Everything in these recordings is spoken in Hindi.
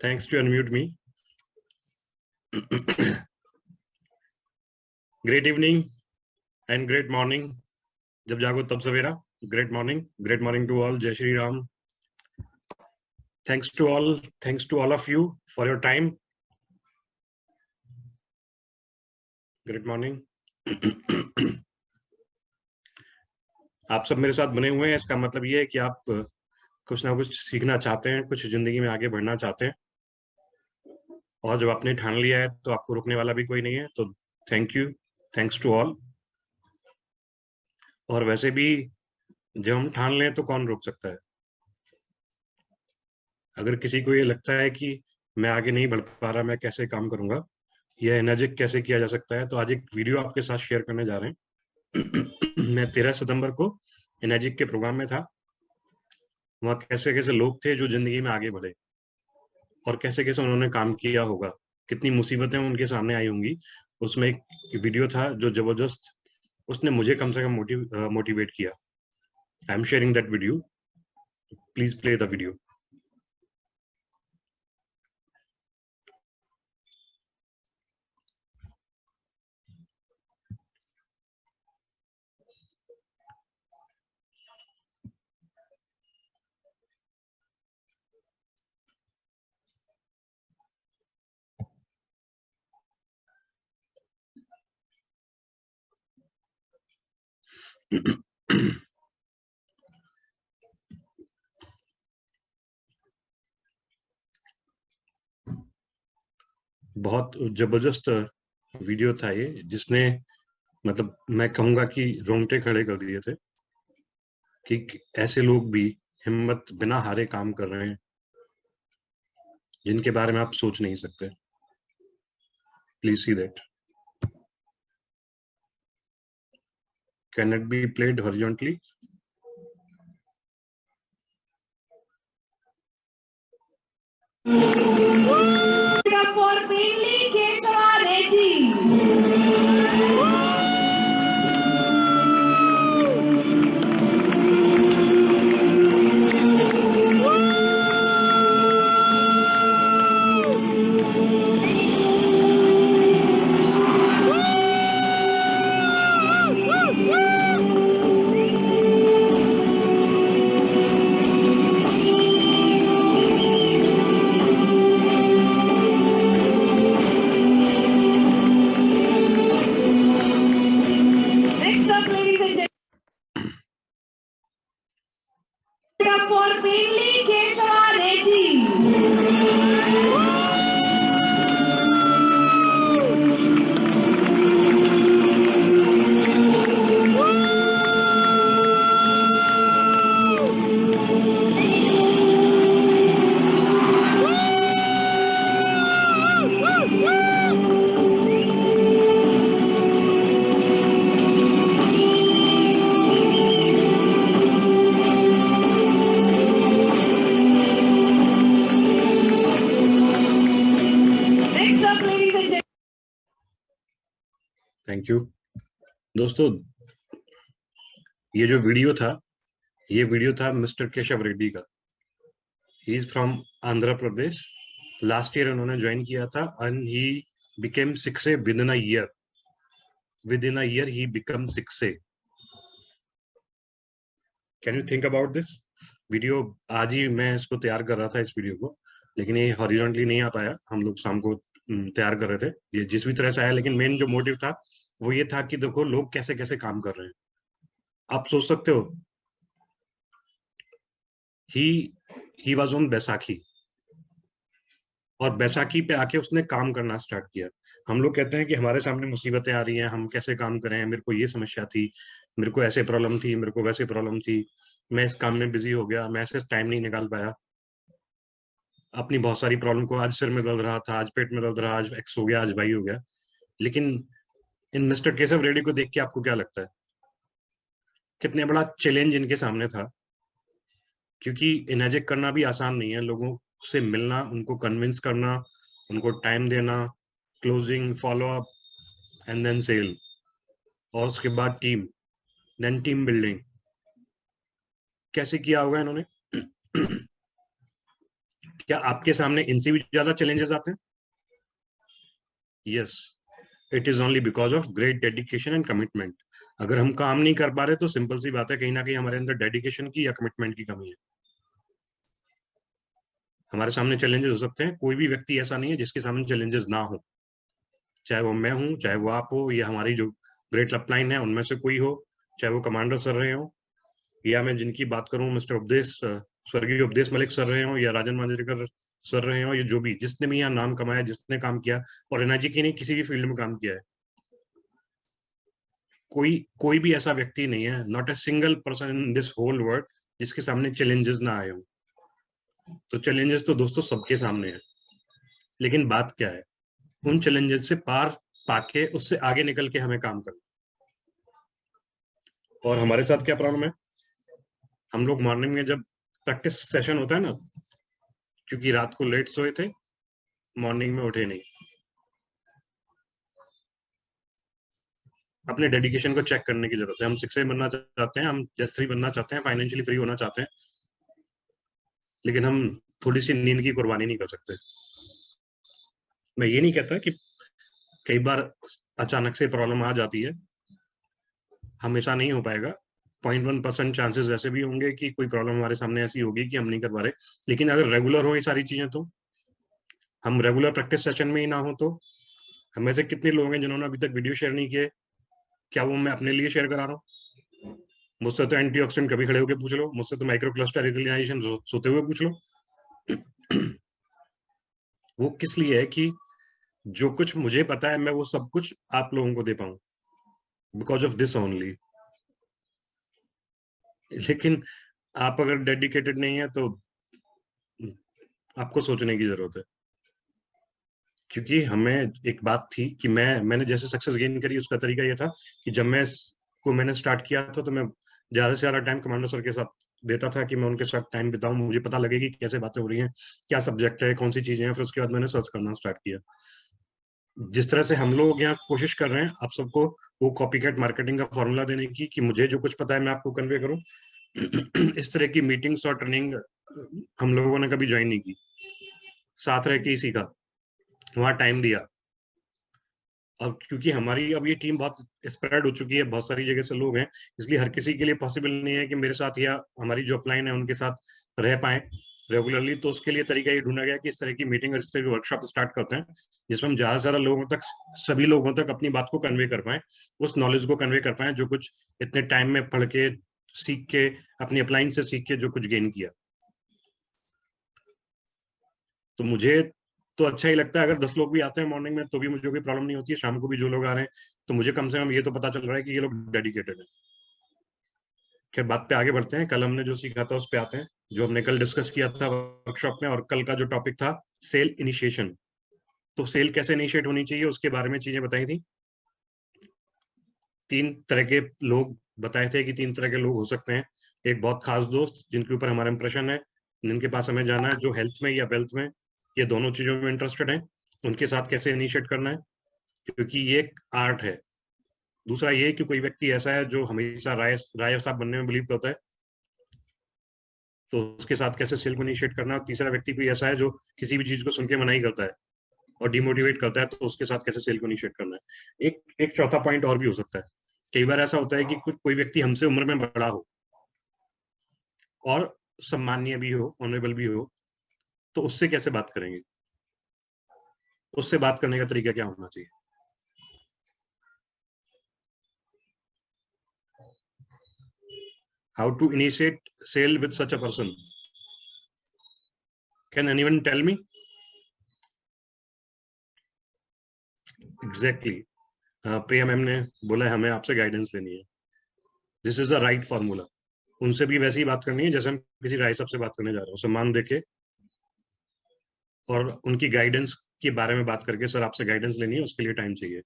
Thanks to unmute me. Great evening and great morning. जब जागो तब सवेरा. Great morning to all. Jai Shri Ram. Thanks to all of you for your time. Great morning. आप सब मेरे साथ बने हुए हैं, इसका मतलब ये है कि आप कुछ ना कुछ सीखना चाहते हैं, कुछ जिंदगी में आगे बढ़ना चाहते हैं, और जब आपने ठान लिया है तो आपको रोकने वाला भी कोई नहीं है. तो thank you, thanks to all. और वैसे भी जब हम ठान लें तो कौन रोक सकता है. अगर किसी को ये लगता है कि मैं आगे नहीं बढ़ पा रहा, मैं कैसे काम करूंगा, यह एनर्जिक कैसे किया जा सकता है, तो आज एक वीडियो आपके साथ शेयर करने जा रहे हैं. मैं 13 सितंबर को एनर्जिक के प्रोग्राम में था. वहाँ कैसे कैसे लोग थे जो जिंदगी में आगे बढ़े, और कैसे कैसे उन्होंने काम किया होगा, कितनी मुसीबतें उनके सामने आई होंगी. उसमें एक वीडियो था जो जबरदस्त, उसने मुझे कम से कम मोटिवेट किया. I am sharing that video. Please play the video. बहुत जबरदस्त वीडियो था ये, जिसने मतलब मैं कहूंगा कि रोंगटे खड़े कर दिए थे कि ऐसे लोग भी हिम्मत बिना हारे काम कर रहे हैं जिनके बारे में आप सोच नहीं सकते. Please see that. Can it be played horizontally? For mainly Kesava Reddy. Next up, ladies and gentlemen. For mainly Kesava Reddy. Next up, ladies and gentlemen. Thank you. दोस्तों, ये जो वीडियो था मिस्टर केशव रेड्डी का. He is from Andhra Pradesh. Last year उन्होंने ज्वाइन किया था and he became 6A with in a year. He become 6A. Can you think about this video? आज ही मैं इसको तैयार कर रहा था, इस वीडियो को, लेकिन ये हॉरिजॉन्टली नहीं आ पाया. हम लोग शाम को तैयार कर रहे थे, ये जिस भी तरह से आया, लेकिन मेन जो मोटिव था वो ये था कि देखो लोग कैसे कैसे काम कर रहे हैं. आप सोच सकते हो, ही वाज ऑन बैसाखी, और बैसाखी पे आके उसने काम करना स्टार्ट किया. हम लोग कहते हैं कि हमारे सामने मुसीबतें आ रही हैं, हम कैसे काम करें, मेरे को ये समस्या थी, मेरे को ऐसे प्रॉब्लम थी, मेरे को वैसे प्रॉब्लम थी, मैं इस काम में बिजी हो गया, मैं ऐसे टाइम नहीं निकाल पाया. अपनी बहुत सारी प्रॉब्लम को, आज सिर में दर्द रहा था, आज पेट में दर्द रहा, आज एक्स हो गया, आज वाई हो गया. लेकिन इन मिस्टर केशव रेड्डी को देख के आपको क्या लगता है कितने बड़ा चैलेंज इनके सामने था? क्योंकि एनर्जिक करना भी आसान नहीं है. लोगों से मिलना, उनको कन्विंस करना, उनको टाइम देना, closing, follow up, and then sale, और उसके बाद टीम, देन टीम बिल्डिंग. कैसे किया होगा इन्होंने? क्या आपके सामने इनसे भी ज्यादा चैलेंजेस आते हैं? Yes, it is only because of great dedication and commitment. अगर हम काम नहीं कर पा रहे तो सिंपल सी बात है, कहीं ना कहीं हमारे अंदर डेडिकेशन की या कमिटमेंट की कमी है। हमारे सामने चैलेंजेस हो सकते हैं, कोई भी व्यक्ति ऐसा नहीं है जिसके सामने चैलेंजेस ना हो, चाहे वो मैं हूं, चाहे वो आप हो, या हमारी जो ग्रेट अपलाइन है उनमें से कोई हो, चाहे वो कमांडर सर रहे हो, या मैं जिनकी बात करूं मिस्टर उपदेश, स्वर्गीय उपदेश मलिक सर रहे हो, या राजन मांजरेकर सर रहे हो, ये जो भी जिसने भी यहाँ नाम कमाया, जिसने काम किया, और एनर्जी की नहीं किसी भी फील्ड में काम किया है, कोई कोई भी ऐसा व्यक्ति नहीं है, not a single person in this whole world जिसके सामने चैलेंजेस ना आए हो। तो चैलेंजेस तो दोस्तों सबके सामने है, लेकिन बात क्या है, उन चैलेंजेस से पार पाके उससे आगे निकल के हमें काम करना। और हमारे साथ क्या प्रॉब्लम है, हम लोग मॉर्निंग में जब प्रैक्टिस सेशन होता है ना, क्योंकि रात को लेट सोए थे, मॉर्निंग में उठे नहीं, अपने डेडिकेशन को चेक करने की जरूरत है। हम 6A बनना चाहते हैं, हम जैसे बनना चाहते हैं, फाइनेंशियली फ्री होना चाहते हैं, लेकिन हम थोड़ी सी नींद की कुर्बानी नहीं कर सकते। मैं ये नहीं कहता कि कई बार अचानक से प्रॉब्लम आ जाती है, हमेशा नहीं हो पाएगा, 0.1% चांसेस ऐसे भी होंगे कि कोई प्रॉब्लम हमारे सामने ऐसी होगी कि हम नहीं कर पा रहे, लेकिन अगर रेगुलर हो ये सारी चीजें, तो हम रेगुलर प्रैक्टिस सेशन में ही ना हो तो हमें से कितने लोग हैं जिन्होंने अभी तक वीडियो शेयर नहीं किए? क्या वो मैं अपने लिए शेयर करा रहा हूँ? मुझसे तो एंटीऑक्सीडेंट कभी खड़े होकर पूछ लो, मुझसे तो माइक्रो क्लस्टर रिकग्नाइजेशन सोते हुए पूछ लो। वो किस लिए है कि जो कुछ मुझे पता है मैं वो सब कुछ आप लोगों को दे पाऊं, बिकॉज ऑफ दिस ओनली। लेकिन आप अगर डेडिकेटेड नहीं है तो आपको सोचने की जरूरत है, क्योंकि हमें एक बात थी कि मैंने जैसे सक्सेस गेन करी उसका तरीका ये था कि जब मैंने स्टार्ट किया था तो मैं ज्यादा से ज्यादा टाइम कमांडो सर के साथ देता था, कि मैं उनके साथ टाइम बिताऊं, मुझे पता लगे कि कैसे बातें हो रही हैं, क्या सब्जेक्ट है, कौन सी चीजें हैं। फिर उसके बाद मैंने सर्च करना स्टार्ट किया। जिस तरह से हम लोग यहाँ कोशिश कर रहे हैं आप सबको वो कॉपी कैट मार्केटिंग का फॉर्मूला देने की, कि मुझे जो कुछ पता है मैं आपको कन्वे करूं, इस तरह की मीटिंग्स और ट्रेनिंग हम लोगों ने कभी ज्वाइन नहीं की, साथ रह के ही सीखा, वहां टाइम दिया। अब क्योंकि हमारी अब ये टीम बहुत स्प्रेड हो चुकी है, बहुत सारी जगह से लोग हैं, इसलिए हर किसी के लिए पॉसिबल नहीं है कि मेरे साथ या हमारी जो अपलाइन है उनके साथ रह पाए रेगुलरली। तो उसके लिए तरीका ये ढूंढा गया कि इस तरह की मीटिंग और इस तरह की वर्कशॉप स्टार्ट करते हैं, जिसमें हम ज्यादा से ज्यादा लोगों तक, सभी लोगों तक अपनी बात को कन्वे कर पाए, उस नॉलेज को कन्वे कर पाए जो कुछ इतने टाइम में पढ़ के, सीख के, अपनी अपलाइन से सीख के जो कुछ गेन किया। तो मुझे तो अच्छा ही लगता है अगर 10 लोग भी आते हैं मॉर्निंग में तो भी मुझे कोई प्रॉब्लम नहीं होती है, शाम को भी जो लोग आ रहे हैं तो मुझे कम से कम ये तो पता चल रहा है कि ये लोग डेडिकेटेड है। खैर बात पे आगे बढ़ते हैं, कल हमने जो सीखा था उस पे आते हैं, जो हमने कल डिस्कस किया था वर्कशॉप में। और कल का जो टॉपिक था सेल इनिशिएशन, तो सेल कैसे इनिशिएट होनी चाहिए उसके बारे में चीजें बताई थी। 3 तरह के लोग बताए थे कि 3 तरह के लोग हो सकते हैं। एक बहुत खास दोस्त जिनके ऊपर हमारा इंप्रेशन है, जिनके पास हमें जाना है, जो हेल्थ में या वेल्थ में, ये दोनों चीजों में इंटरेस्टेड है, उनके साथ कैसे इनिशिएट करना है, क्योंकि ये एक आर्ट है। दूसरा ये कि कोई व्यक्ति ऐसा है जो हमेशा राय राय साहब बनने में बिलीव करता है, तो उसके साथ कैसे सेल को इनिशिएट करना है। और तीसरा व्यक्ति कोई ऐसा है जो किसी भी चीज को सुन के मना ही करता है और डिमोटिवेट करता है, तो उसके साथ कैसे सेल को इनिशिएट करना है। एक एक चौथा पॉइंट और भी हो सकता है, कई बार ऐसा होता है कि कोई व्यक्ति हमसे उम्र में बड़ा हो और सम्माननीय भी हो, ऑनरेबल भी हो, तो उससे कैसे बात करेंगे, उससे बात करने का तरीका क्या होना चाहिए। How to initiate sale with such a person, can anyone tell me? Exactly, Priya ma'am ने बोला है हमें आपसे गाइडेंस लेनी है, this is the right formula. उनसे भी वैसे ही बात करनी है जैसे हम किसी राय साहब से बात करने जा रहे हो, सम्मान देके और उनकी गाइडेंस के बारे में बात करके, सर आपसे गाइडेंस लेनी है, उसके लिए टाइम चाहिए।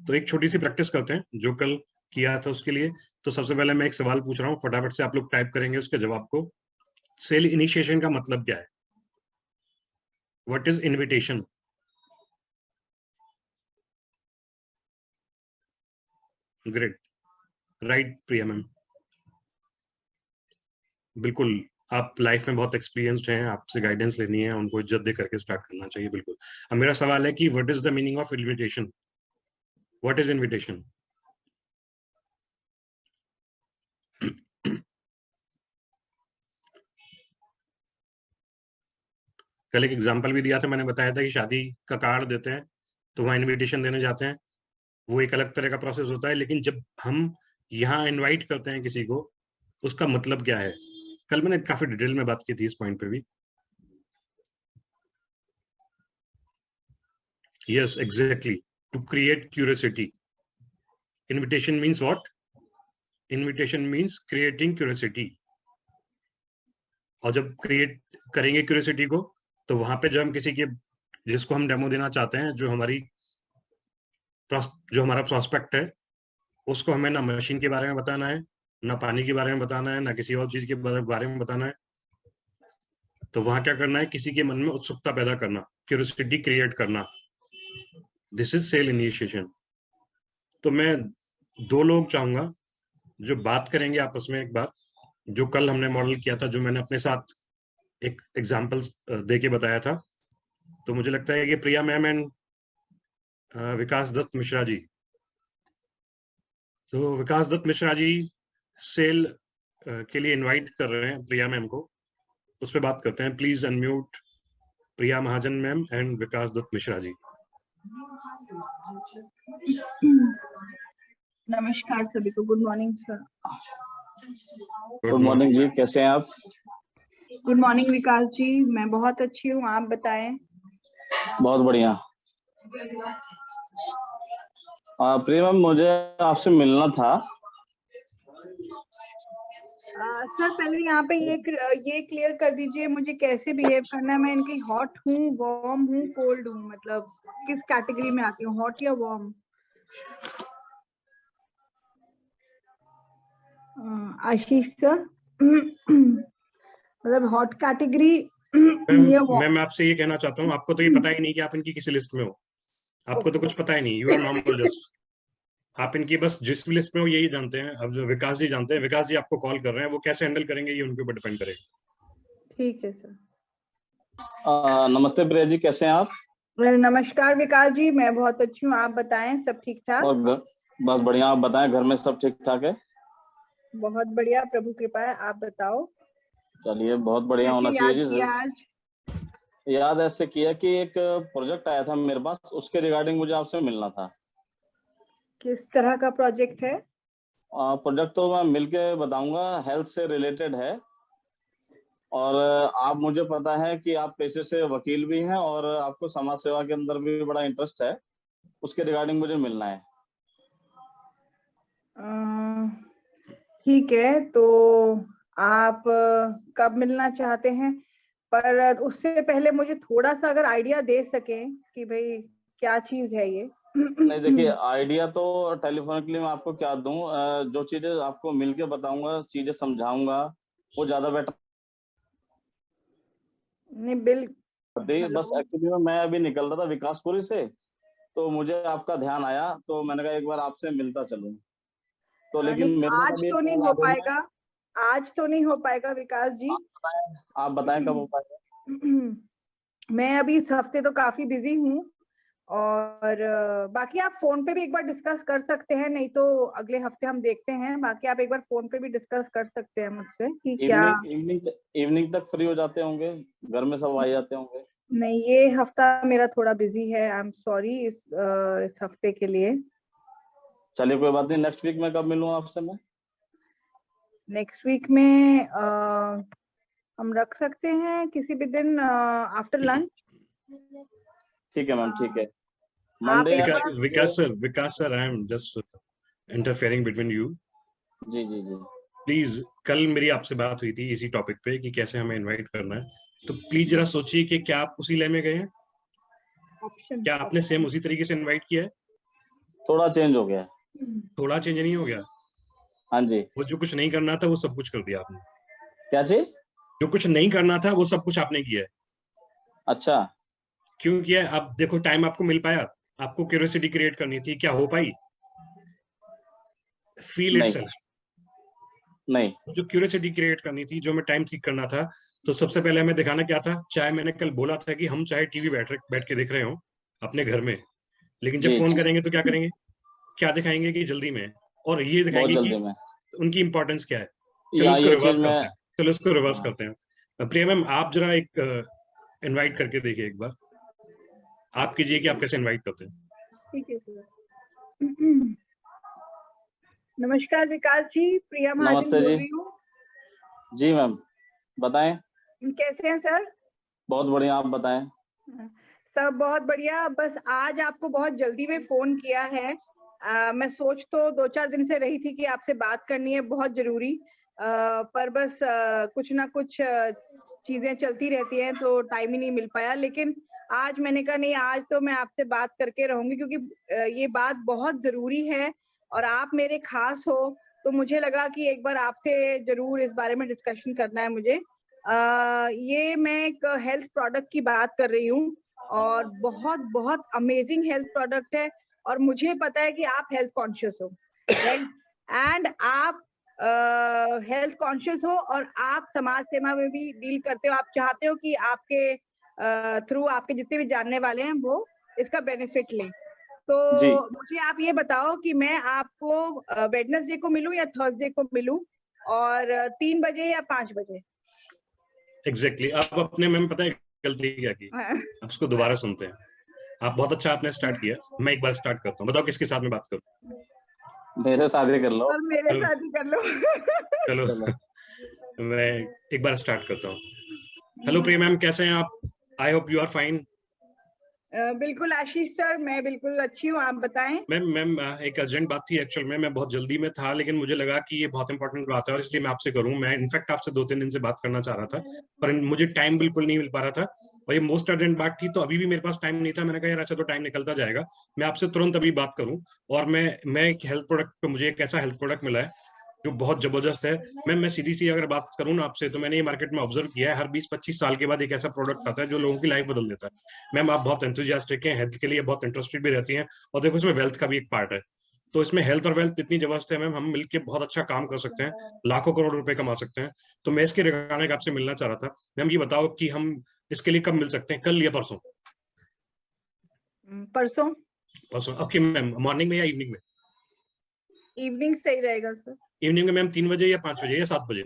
तो एक छोटी सी प्रैक्टिस करते हैं जो कल किया था उसके लिए। तो सबसे पहले मैं एक सवाल पूछ रहा हूँ, फटाफट से आप लोग टाइप करेंगे उसके जवाब को। सेल इनिशिएशन का मतलब क्या है? What is invitation? Great, right Priya ma'am, बिल्कुल। आप लाइफ में बहुत एक्सपीरियंस्ड हैं, आपसे गाइडेंस लेनी है, उनको इज्जत दे करके स्टार्ट करना चाहिए। बिल्कुल। अब मेरा सवाल है कि what is the meaning of invitation? What is invitation? कल एक एग्जांपल भी दिया था, मैंने बताया था कि शादी का कार्ड देते हैं तो वहाँ इनविटेशन देने जाते हैं, वो एक अलग तरह का प्रोसेस होता है। लेकिन जब हम यहाँ इनवाइट करते हैं किसी को, उसका मतलब क्या है? कल मैंने काफी डिटेल में बात की थी इस पॉइंट पे भी। Yes, exactly, to create curiosity. Invitation means what? Invitation means creating curiosity. और जब क्रिएट करेंगे क्यूरियोसिटी को, तो वहां पे जब हम किसी के, जिसको हम डेमो देना चाहते हैं, जो हमारा प्रोस्पेक्ट है, उसको हमें ना मशीन के बारे में बताना है, ना पानी के बारे में बताना है, ना किसी और चीज के बारे में बताना है। तो वहां क्या करना है? किसी के मन में उत्सुकता पैदा करना, क्यूरियोसिटी क्रिएट करना। This is sale initiation. तो मैं 2 लोग चाहूंगा जो बात करेंगे आपस में एक बार, जो कल हमने मॉडल किया था, जो मैंने अपने साथ एक एग्जाम्पल दे के बताया था। तो मुझे लगता है कि प्रिया मैम एंड विकास दत्त मिश्रा जी, तो विकास दत्त मिश्रा जी सेल के लिए इनवाइट कर रहे हैं प्रिया मैम को। उस पर बात करते हैं। Please unmute Priya Mahajan ma'am and Vikas Datt Mishra ji. नमस्कार सभी को। Good morning sir. Good morning ji, कैसे हैं आप? गुड मॉर्निंग विकास जी, मैं बहुत अच्छी हूँ, आप बताएं। बहुत बढ़िया। प्रिया मैम, मुझे आपसे मिलना था। सर पहले यहाँ पे ये क्लियर कर दीजिए मुझे कैसे बिहेव करना है। मैं इनकी हॉट हूँ, वार्म हूँ, कोल्ड हूँ, मतलब किस कैटेगरी में आती हूँ, हॉट या वार्म? आशीष सर मतलब हॉट कैटेगरी या वार्म? मैं आपसे ये कहना चाहता हूँ, आपको तो ये पता ही नहीं कि आप इनकी किसी लिस्ट में हो। आपको तो कुछ पता ही नहीं। You are normal just. आप इनकी बस जिस भी लिस्ट में हो यही जानते हैं। अब जो विकास जी जानते हैं, विकास जी आपको कॉल कर रहे हैं, वो कैसे हैंडल करेंगे ये उनके ऊपर डिपेंड करेगा। ठीक है सर। नमस्ते प्रिया जी, कैसे हैं आप? नमस्कार विकास जी, मैं बहुत अच्छी हूँ, आप बताएं, सब ठीक ठाक? और बस बढ़िया। आप बताएं, घर में सब ठीक ठाक है? बहुत बढ़िया, प्रभु कृपा है। आप बताओ। चलिए, बहुत बढ़िया होना चाहिए जी। आज याद ऐसे किया कि एक प्रोजेक्ट आया था मेरे पास, उसके रिगार्डिंग मुझे आपसे मिलना था। किस तरह का प्रोजेक्ट है? प्रोजेक्ट तो मैं मिलके बताऊंगा, हेल्थ से रिलेटेड है। और आप, मुझे पता है कि आप पेशे से वकील भी हैं और आपको समाज सेवा के अंदर भी बड़ा इंटरेस्ट है। उसके रिगार्डिंग मुझे मिलना है। ठीक है, तो आप कब मिलना चाहते हैं? पर उससे पहले मुझे थोड़ा सा अगर आइडिया दे सकें कि भाई क्या चीज है ये। नहीं, देखिए, आइडिया तो टेलीफोनिकली मैं आपको क्या दूं, जो चीजें आपको मिलके बताऊंगा, चीजें समझाऊंगा, वो ज्यादा बेटर। नहीं बिल बस एक्चुअली में मैं अभी निकल रहा था विकासपुरी से, तो मुझे आपका ध्यान आया, तो मैंने कहा एक बार आपसे मिलता चलूं। तो लेकिन मेरे पास आज अभी तो नहीं हो पाएगा, आज तो नहीं हो पाएगा विकास जी। आप बताएं कब हो पाएगा? मैं अभी इस हफ्ते तो काफी बिजी हूँ, और बाकी आप फोन पे भी एक बार डिस्कस कर सकते हैं, नहीं तो अगले हफ्ते हम देखते हैं। बाकी आप एक बार फोन पे भी डिस्कस कर सकते हैं मुझसे कि क्या इवनिंग तक फ्री हो जाते होंगे, घर में सब आ जाते होंगे? नहीं, ये हफ्ता मेरा थोड़ा बिजी है, आई एम सॉरी इस हफ्ते के लिए। चलिए, कोई बात नहीं, नेक्स्ट वीक में कब मिलूं आपसे मैं? नेक्स्ट वीक में हम रख सकते हैं किसी भी दिन आफ्टर लंच। ठीक है मैम, ठीक है। आप Monday. Vikas sir, I am just interfering between you. जी जी जी। प्लीज, कल मेरी आपसे बात हुई थी इसी टॉपिक पे कि कैसे हमें इनवाइट करना है। तो प्लीज जरा सोचिए कि क्या आप उसी ले में गए हैं? क्या आपने सेम उसी तरीके से इनवाइट किया है? थोड़ा चेंज हो गया। थोड़ा चेंज नहीं हो गया? हाँ जी। वो जो कुछ नहीं करना था वो सब कुछ कर दिया आपने। क्या चीज? जो कुछ नहीं करना था वो सब कुछ आपने किया है। अच्छा। क्यों किया? अब देखो, टाइम आपको मिल पाया, आपको क्यूरियोसिटी क्रिएट करनी थी, क्या हो पाई? फील नहीं। इटसेल्फ। नहीं। जो क्यूरियोसिटी क्रिएट करनी थी, जो मैं टाइम सीख करना था, तो सबसे पहले हमें दिखाना क्या था, चाहे मैंने कल बोला था कि हम चाहे टीवी बैठ के देख रहे हो अपने घर में, लेकिन जब जी फोन जी, करेंगे तो क्या करेंगे, क्या दिखाएंगे कि जल्दी में है, और ये बहुत दिखाएंगे कि जल्दी में। उनकी इंपॉर्टेंस क्या है। चलो या उसको ये रिवर्स चीज में, करते हैं, चलो उसको रिवर्स हाँ, करते हैं। प्रिया मैम, आप जरा एक इनवाइट करके देखिए एक बार, आप कीजिए कि आप कैसे इनवाइट करते हैं। ठीक है सर। नमस्कार विकास जी, प्रिया महाजन नमस्ते बोल जी। रही हूँ। जी मैम, बताएं। कैसे हैं सर? बहुत बढ़िया, आप बताएं। सब बहुत बढ़िया। बस आज आपको बहुत जल्दी में फोन किया है। मैं सोच तो 2-4 दिन से रही थी कि आपसे बात करनी है, बहुत जरूरी। पर बस कुछ ना कुछ चीजें चलती रहती हैं तो टाइम ही नहीं मिल पाया। लेकिन आज मैंने कहा नहीं, आज तो मैं आपसे बात करके रहूंगी, क्योंकि ये बात बहुत जरूरी है और आप मेरे खास हो, तो मुझे लगा कि एक बार आपसे जरूर इस बारे में डिस्कशन करना है मुझे। ये मैं एक हेल्थ प्रोडक्ट की बात कर रही हूँ और बहुत बहुत अमेजिंग हेल्थ प्रोडक्ट है। और मुझे पता है कि आप हेल्थ कॉन्शियस हो, राइट? एंड आप हेल्थ कॉन्शियस हो और आप समाज सेवा में भी डील करते हो। आप चाहते हो कि आपके थ्रू आपके जितने भी जानने वाले हैं वो इसका बेनिफिट लें। तो जी, मुझे आप ये बताओ कि मैं आपको वेडनेसडे को मिलूं या थर्सडे को मिलूं, और 3 बजे या 5 बजे? एग्जैक्टली आप अपने, मैम पता है गलती क्या की, आप उसको दोबारा सुनते हैं। आप बहुत अच्छा आपने स्टार्ट किया, मैं एक बार स्टार्ट करता हूँ, बताओ किसके साथ में बात करूँ। मेरे शादी कर लो। और मेरे चलो, साथ ही कर लो। चलो चलो। मैं एक बार स्टार्ट करता हूँ। हेलो प्रिया मैम, कैसे हैं आप? I hope you are fine. बिल्कुल आशीष सर, मैं बिल्कुल अच्छी हूँ, आप बताएं। मैम एक अर्जेंट बात थी एक्चुअल में, मैं बहुत जल्दी में था, लेकिन मुझे लगा कि ये बहुत इंपॉर्टेंट बात है और इसलिए मैं आपसे करूं। मैं इनफैक्ट आपसे 2-3 दिन से बात करना चाह रहा था, पर मुझे टाइम बिल्कुल नहीं मिल पा रहा था, और ये मोस्ट अर्जेंट बात थी, तो अभी भी मेरे पास टाइम नहीं था। मैंने कहा यार ऐसे तो टाइम निकलता जाएगा, मैं आपसे तुरंत अभी बात करूं। और मैं एक हेल्थ प्रोडक्ट, मुझे एक ऐसा हेल्थ प्रोडक्ट मिला है जो बहुत जबरदस्त है। मैं सीधी सी अगर बात करूं ना आपसे, तो मैंने ये मार्केट में ऑब्जर्व किया है, हर 20-25 साल के बाद एक ऐसा प्रोडक्ट आता है जो लोगों की लाइफ बदल देता है। मैम आप बहुत एंथुजियास्टिक हैं, हेल्थ के लिए बहुत इंटरेस्टेड भी रहती हैं, और देखो इसमें वेल्थ का भी एक पार्ट है। तो इसमें हेल्थ और वेल्थ इतनी जबरदस्त है मैम, हम मिलके बहुत अच्छा काम कर सकते हैं, लाखों करोड़ रुपए कमा सकते हैं। तो मैं इसके रिगार्डिंग आपसे मिलना चाह रहा था। मैम ये बताओ कि हम इसके लिए कब मिल सकते हैं, कल या परसों? परसों परसों, ओके मैम। मॉर्निंग में या इवनिंग में? इवनिंग सही रहेगा सर। इवनिंग में मैम 3 बजे या 5 बजे या 7 बजे?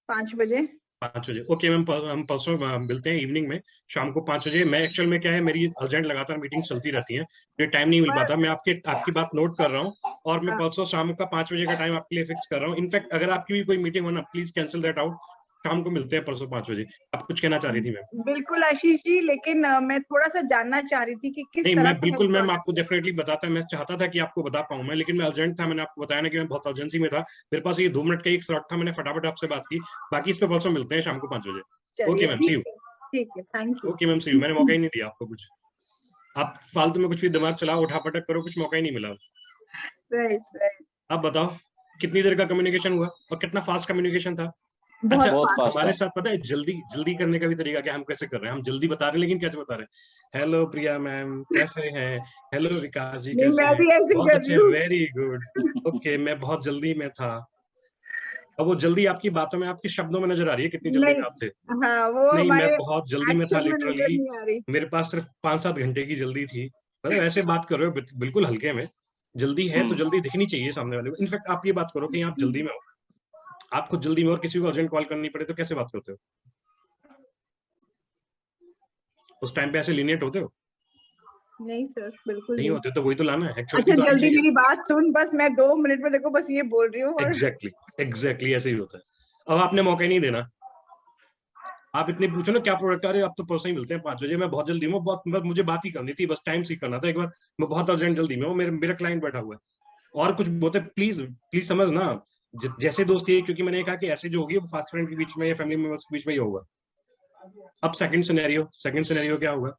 5 बजे। 5 बजे, ओके मैम। हम परसों मिलते हैं इवनिंग में, शाम को 5 बजे। मैं एक्चुअल में क्या है, मेरी अर्जेंट लगातार मीटिंग्स चलती रहती हैं, मुझे टाइम नहीं मिल पर पाता। मैं आपकी बात नोट कर रहा हूँ, और मैं परसों शाम का 5 बजे का टाइम आपके लिए फिक्स कर रहा हूँ। इनफैक्ट अगर आपकी भी कोई मीटिंग हो ना, प्लीज कैंसिल दैट आउट। शाम को मिलते हैं परसों 5 बजे। आप कुछ कहना चाह रही थी मैम? बिल्कुल आशीष जी, लेकिन मैं थोड़ा सा जानना चाह रही थी कि किस नहीं, तरह मैं का बिल्कुल हेल्थ मैम आपको प्रोडक्ट है। डेफिनेटली बताता, मैं चाहता था कि आपको बता पाऊं मैं, लेकिन मैं अर्जेंट था, मैंने आपको बताया ना कि मैं बहुत अर्जेंसी में था, मेरे पास ये 2 मिनट का एक स्लॉट था, मैंने फटाफट आपसे बात की। बाकी इस पे परसों मिलते हैं शाम को 5 बजे। ओके चलिए मैम, सी ठीक यू। है, ठीक है, thank you. Okay ma'am, see you. मैंने मौका ही नहीं दिया आपको कुछ, आप फालतू में कुछ भी दिमाग चलाओ, उठापटक करो, कुछ मौका ही नहीं मिला। Right right. अब बताओ कितनी देर का कम्युनिकेशन हुआ और कितना फास्ट कम्युनिकेशन था। अच्छा, बहुत बहुत फास्ट। फास्ट हमारे है। साथ पता है जल्दी जल्दी करने का भी तरीका क्या, हम कैसे कर रहे हैं, हम जल्दी बता रहे हैं, लेकिन कैसे बता रहे हैं? हेलो प्रिया मैम, कैसे हैं? हेलो विकास जी, नहीं, कैसे मैं हैं? भी ऐसे ही बहुत कर रही अच्छे, हूँ। Very good. ओके, मैं बहुत जल्दी में था। अब वो जल्दी आपकी बातों में, आपके शब्दों में नजर आ रही है कितनी जल्दी नहीं, में आप थे। हाँ, वो नहीं, मैं हमारे बहुत जल्दी में था एक्शन में नजर लिटरली। नहीं आ रही। मेरे पास सिर्फ 5-7 घंटे की जल्दी थी। मतलब ऐसे बात कर रहे हो बिल्कुल हल्के में। जल्दी है तो हम्म। जल्दी दिखनी चाहिए सामने वाले को। इनफैक्ट आप ये बात करो कि आप जल्दी में हो, आप खुद जल्दी में, और किसी को अर्जेंट कॉल करनी पड़े तो कैसे बात करते हो? उस टाइम पे ऐसे लीनियंट होते हो? नहीं सर, बिल्कुल नहीं नहीं। होते, तो वही तो लाना है, एक्चुअलिटी अच्छा, तो आनी जल्दी चाहिए। मेरी बात सुन, बस मैं 2 मिनट में देखो बस ये बोल रही हूँ और एग्जैक्टली एग्जैक्टली ऐसे ही होता है। अब आपने मौका ही नहीं देना। आप इतने पूछो ना क्या प्रोडक्ट आ रहे हो, आप तो परसों ही मिलते हैं 5 बजे। मैं बहुत जल्दी में हूँ, बहुत बस मुझे बात ही करनी थी, बस टाइम सीख करना था एक बार। मैं बहुत अर्जेंट जल्दी में हूँ, मेरा क्लाइंट बैठा हुआ है, और कुछ बोलते प्लीज प्लीज समझना। जैसे दोस्ती है, क्योंकि मैंने कहा कि ऐसे जो होगी वो फास्ट फ्रेंड के बीच में या फैमिली मेंबर्स के बीच में ही होगा। अब सेकंड सिनेरियो क्या होगा?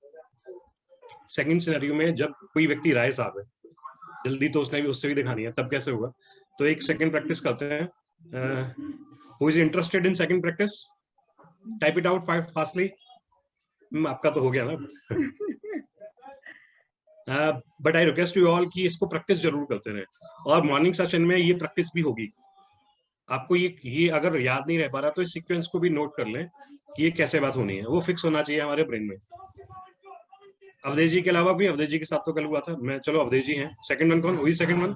सेकंड सिनेरियो में जब कोई व्यक्ति राय साहब है, जल्दी तो उसने भी उससे भी दिखानी है, तब कैसे होगा? तो एक सेकंड प्रैक्टिस करते हैं। Who is interested in second practice? Type it out fastly. आपका तो हो गया ना। But I request you all कि इसको प्रैक्टिस जरूर करते रहे, और मॉर्निंग सेशन में ये प्रैक्टिस भी होगी। आपको ये अगर याद नहीं रह पा रहा तो इस सीक्वेंस को भी नोट कर लें कि ये कैसे बात होनी है, वो फिक्स होना चाहिए हमारे ब्रेन में। अवधेश जी के अलावा भी, अवधेश जी के साथ तो कल हुआ था, मैं चलो अवधेश जी हैं। सेकंड वन कौन हुई? Second one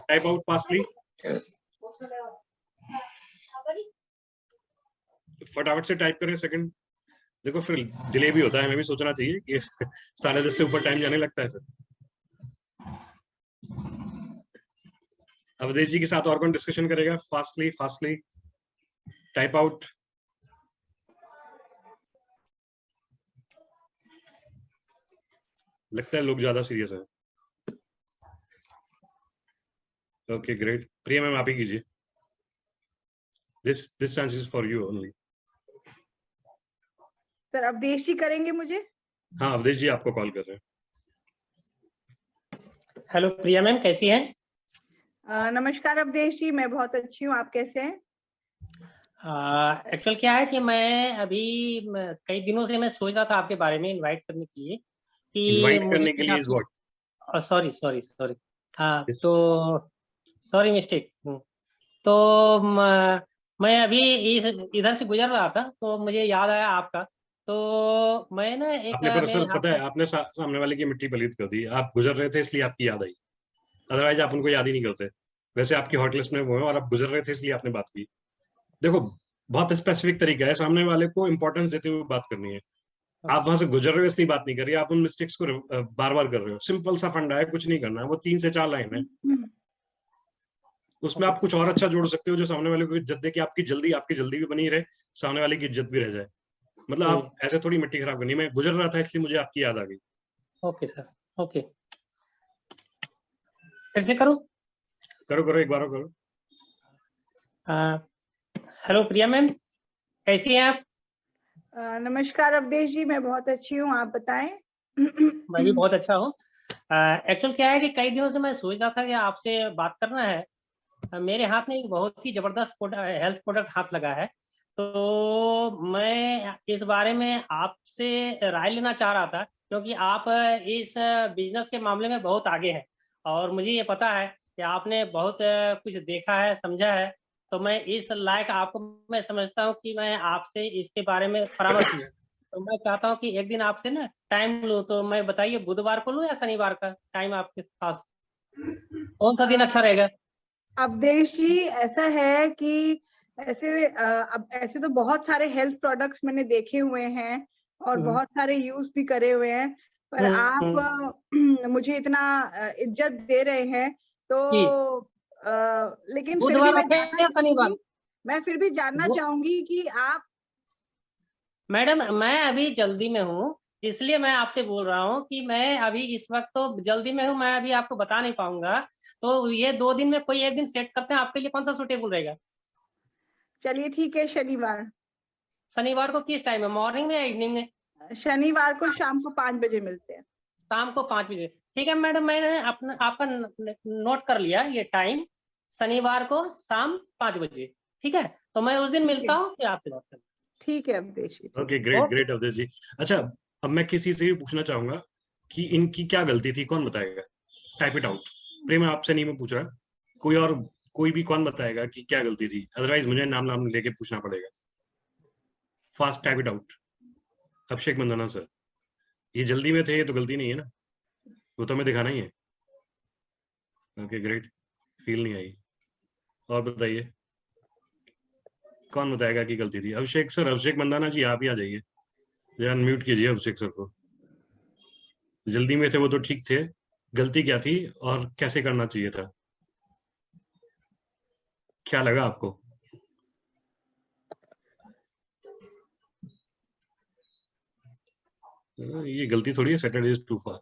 type out fastly, फटाफट से टाइप करें। सेकंड देखो फिर डिले भी होता है, हमें भी सोचना चाहिए कि 10:30 से ऊपर टाइम जाने लगता है फिर। अवधेश जी के साथ और कौन डिस्कशन करेगा? Fastly fastly type out. लगता है लोग ज्यादा सीरियस है। ओके ग्रेट, प्रिया मैम आप ही कीजिए। This chance is for you only. Sir Avdhesh ji करेंगे मुझे? हाँ अवधेश जी आपको कॉल कर रहे हैं। हेलो प्रिया मैम, कैसी हैं? नमस्कार अवधेश जी, मैं बहुत अच्छी हूँ, आप कैसे हैं? एक्चुअल क्या है कि मैं अभी कई दिनों से मैं सोच रहा था आपके बारे में इनवाइट करने के लिए कि इनवाइट मुझे करने के लिए is what? Sorry sorry sorry, हाँ Yes. तो सॉरी मिस्टेक। तो मैं अभी इधर से गुजर रहा था तो मुझे याद आया आपका, तो मैं ना एक आपने पर मेरे असल हाथ पता है आपने सामने वाले की मिट्टी पलीत कर दी। आप गुजर रहे थे इसलिए आपकी याद आई, अदरवाइज आप उनको याद ही नहीं करते। वैसे आपकी हॉट लिस्ट में वो है और आप गुजर रहे थे इसलिए आपने बात की। देखो बहुत स्पेसिफिक तरीका है, सामने वाले को इंपॉर्टेंस देते हुए बात करनी है। आप वहां से गुजर रहे हो इसलिए बात नहीं कर रही, आप उन मिस्टेक्स को बार बार कर रहे हो। सिंपल सा फंडा है, कुछ नहीं करना है, वो 3 से 4 लाइन है, उसमें आप कुछ और अच्छा जोड़ सकते हो जो सामने वाले को इज्जत दे कि आपकी जल्दी भी बनी रहे, सामने वाले की इज्जत भी रह जाए। मतलब आप ऐसे थोड़ी मिट्टी खराब करनी। मैं गुजर रहा था इसलिए मुझे आपकी याद आ गई। ओके सर, ओके फिर से करूं? करो एक बार और करो। हेलो प्रिया मैम, कैसी हैं आप? नमस्कार अवधेश जी, मैं बहुत अच्छी हूँ, आप बताएं। मैं भी बहुत अच्छा हूँ। एक्चुअल क्या है कि कई दिनों से मैं सोच रहा था कि आपसे बात करना है। मेरे हाथ में एक बहुत ही जबरदस्त हेल्थ प्रोडक्ट हाथ लगा है, तो मैं इस बारे में आपसे राय लेना चाह रहा था, क्योंकि आप इस बिजनेस के मामले में बहुत आगे हैं और मुझे ये पता है कि आपने बहुत कुछ देखा है, समझा है, तो मैं इस लायक आपको मैं समझता हूँ कि मैं आपसे इसके बारे में परामर्श लूँ। तो मैं चाहता हूँ कि एक दिन आपसे ना टाइम लूँ, तो मैं बताइए बुधवार को लूँ या शनिवार का टाइम आपके पास, कौन सा दिन अच्छा रहेगा? अवधेश जी ऐसा है कि अब ऐसे तो बहुत सारे हेल्थ प्रोडक्ट्स मैंने देखे हुए हैं और बहुत सारे यूज भी करे हुए हैं, पर आप मुझे इतना इज्जत दे रहे हैं तो लेकिन फिर भी बुधवार रखे या शनिवार? मैं फिर भी जानना चाहूंगी कि आप। मैडम मैं अभी जल्दी में हूँ, इसलिए मैं आपसे बोल रहा हूँ कि मैं अभी इस वक्त तो जल्दी में हूँ, मैं अभी आपको बता नहीं पाऊंगा, तो ये 2 दिन में कोई एक दिन सेट करते हैं, आपके लिए कौन सा सूटेबल रहेगा? चलिए ठीक है, शनिवार। शनिवार को किस टाइम है, मॉर्निंग में या इवनिंग में? शनिवार को शाम को 5 बजे मिलते हैं। शाम को 5 बजे, ठीक है मैडम, मैंने अपना आपका नोट कर लिया ये टाइम, शनिवार को शाम 5 बजे, ठीक है, तो मैं उस दिन मिलता हूँ, फिर आपसे बात करता हूँ। ठीक है अवधेश जी। ओके ग्रेट अवधेश जी। अच्छा अब मैं किसी से भी पूछना चाहूंगा कि इनकी क्या गलती थी, कौन बताएगा? Type it out. प्रेम आपसे नहीं मैं पूछ रहा, कोई भी कौन बताएगा कि क्या गलती थी, अदरवाइज मुझे नाम लेके पूछना पड़ेगा। Fast type it out. Abhishek Mandana sir, ये जल्दी में थे, ये तो गलती नहीं है ना, वो तो हमें दिखाना ही है। ओके ग्रेट, फील नहीं आई। और बताइए कौन बताएगा कि गलती थी? अभिषेक सर, अभिषेक मंदाना जी आप ही आ जाइए, जरा अनम्यूट कीजिए अभिषेक सर को। जल्दी में थे वो तो ठीक थे, गलती क्या थी और कैसे करना चाहिए था, क्या लगा आपको? ये गलती थोड़ी है, सैटरडे इज टू फार।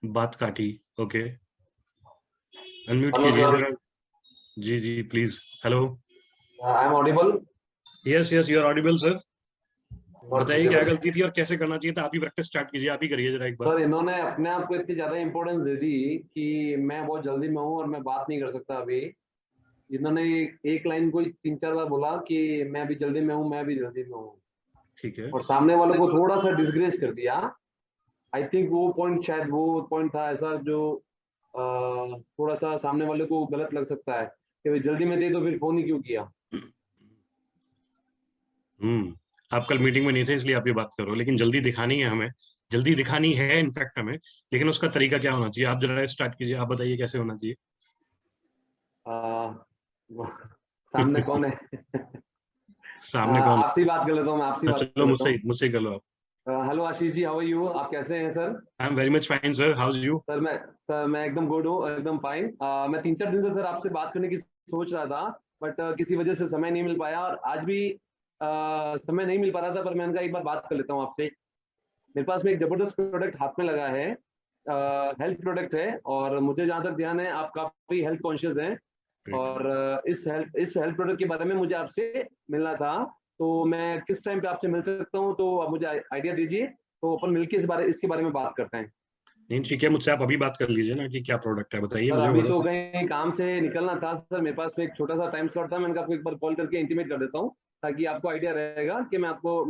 बात काटी, ओके अनम्यूट कीजिए जरा। जी please. Hello, I am audible? Yes you are audible sir. बताइए क्या गलती थी और कैसे करना चाहिए था, आप ही प्रैक्टिस स्टार्ट कीजिए, आप ही करिए जरा एक बार। सर इन्होंने अपने आप को इतनी ज्यादा इंपॉर्टेंस दे दी कि मैं बहुत जल्दी में हूँ और मैं बात नहीं कर सकता अभी। इन्होंने एक लाइन को 3-4 बार बोला कि मैं अभी जल्दी में हूँ, मैं भी जल्दी में हूँ, ठीक है, और सामने वाले को थोड़ा सा डिसग्रेस कर दिया। आई थिंक वो पॉइंट शायद वो पॉइंट था ऐसा जो थोड़ा सा सामने वाले को गलत लग सकता है कि भाई जल्दी में दे तो फिर फोन ही क्यों किया। आप कल मीटिंग में नहीं थे इसलिए आप ये बात करो, लेकिन जल्दी दिखानी है हमें, जल्दी दिखानी है इनफैक्ट हमें, लेकिन उसका तरीका क्या होना चाहिए? आप जरा स्टार्ट कीजिए, आप बताइए कैसे होना चाहिए। सामने कौन है? सामने कौन? आपसे ही बात कर लेता हूँ, मैं आपसे ही बात कर चलो लेता हूँ। मुझसे कर लो आप। Hello Ashish ji, how are you? आप कैसे हैं sir? I am very much fine sir, how is you? Sir मैं एकदम गुड हूँ, एकदम फाइन। मैं 3-4 दिन से सर आपसे बात करने की सोच रहा था, बट किसी वजह से समय नहीं मिल पाया, और आज भी समय नहीं मिल पा रहा था, पर मैंने कहा एक बार बात कर लेता हूँ आपसे। मेरे पास में एक जबरदस्त प्रोडक्ट हाथ में लगा है, हेल्थ प्रोडक्ट है, और मुझे जहाँ तक ध्यान है आप काफी हेल्थ कॉन्शियस हैं, और इस हेल्थ प्रोडक्ट के बारे में मुझे आपसे मिलना था। तो मैं किस टाइम पे आपसे मिल सकता हूँ? तो आप मुझे आइडिया दीजिए, तो अपन मिलकर इसके बारे में बात करते हैं। नहीं ठीक है, मुझसे आप अभी बात कर लीजिए ना कि क्या प्रोडक्ट है, बताइए सर मुझे। अभी तो कहीं काम से निकलना था सर, मेरे पास में एक छोटा सा टाइम स्लॉट था, मैंने कहा आपको एक बार कॉल करके इंटीमेट कर देता हूँ, ताकि आपको आइडिया रहेगा कि मैं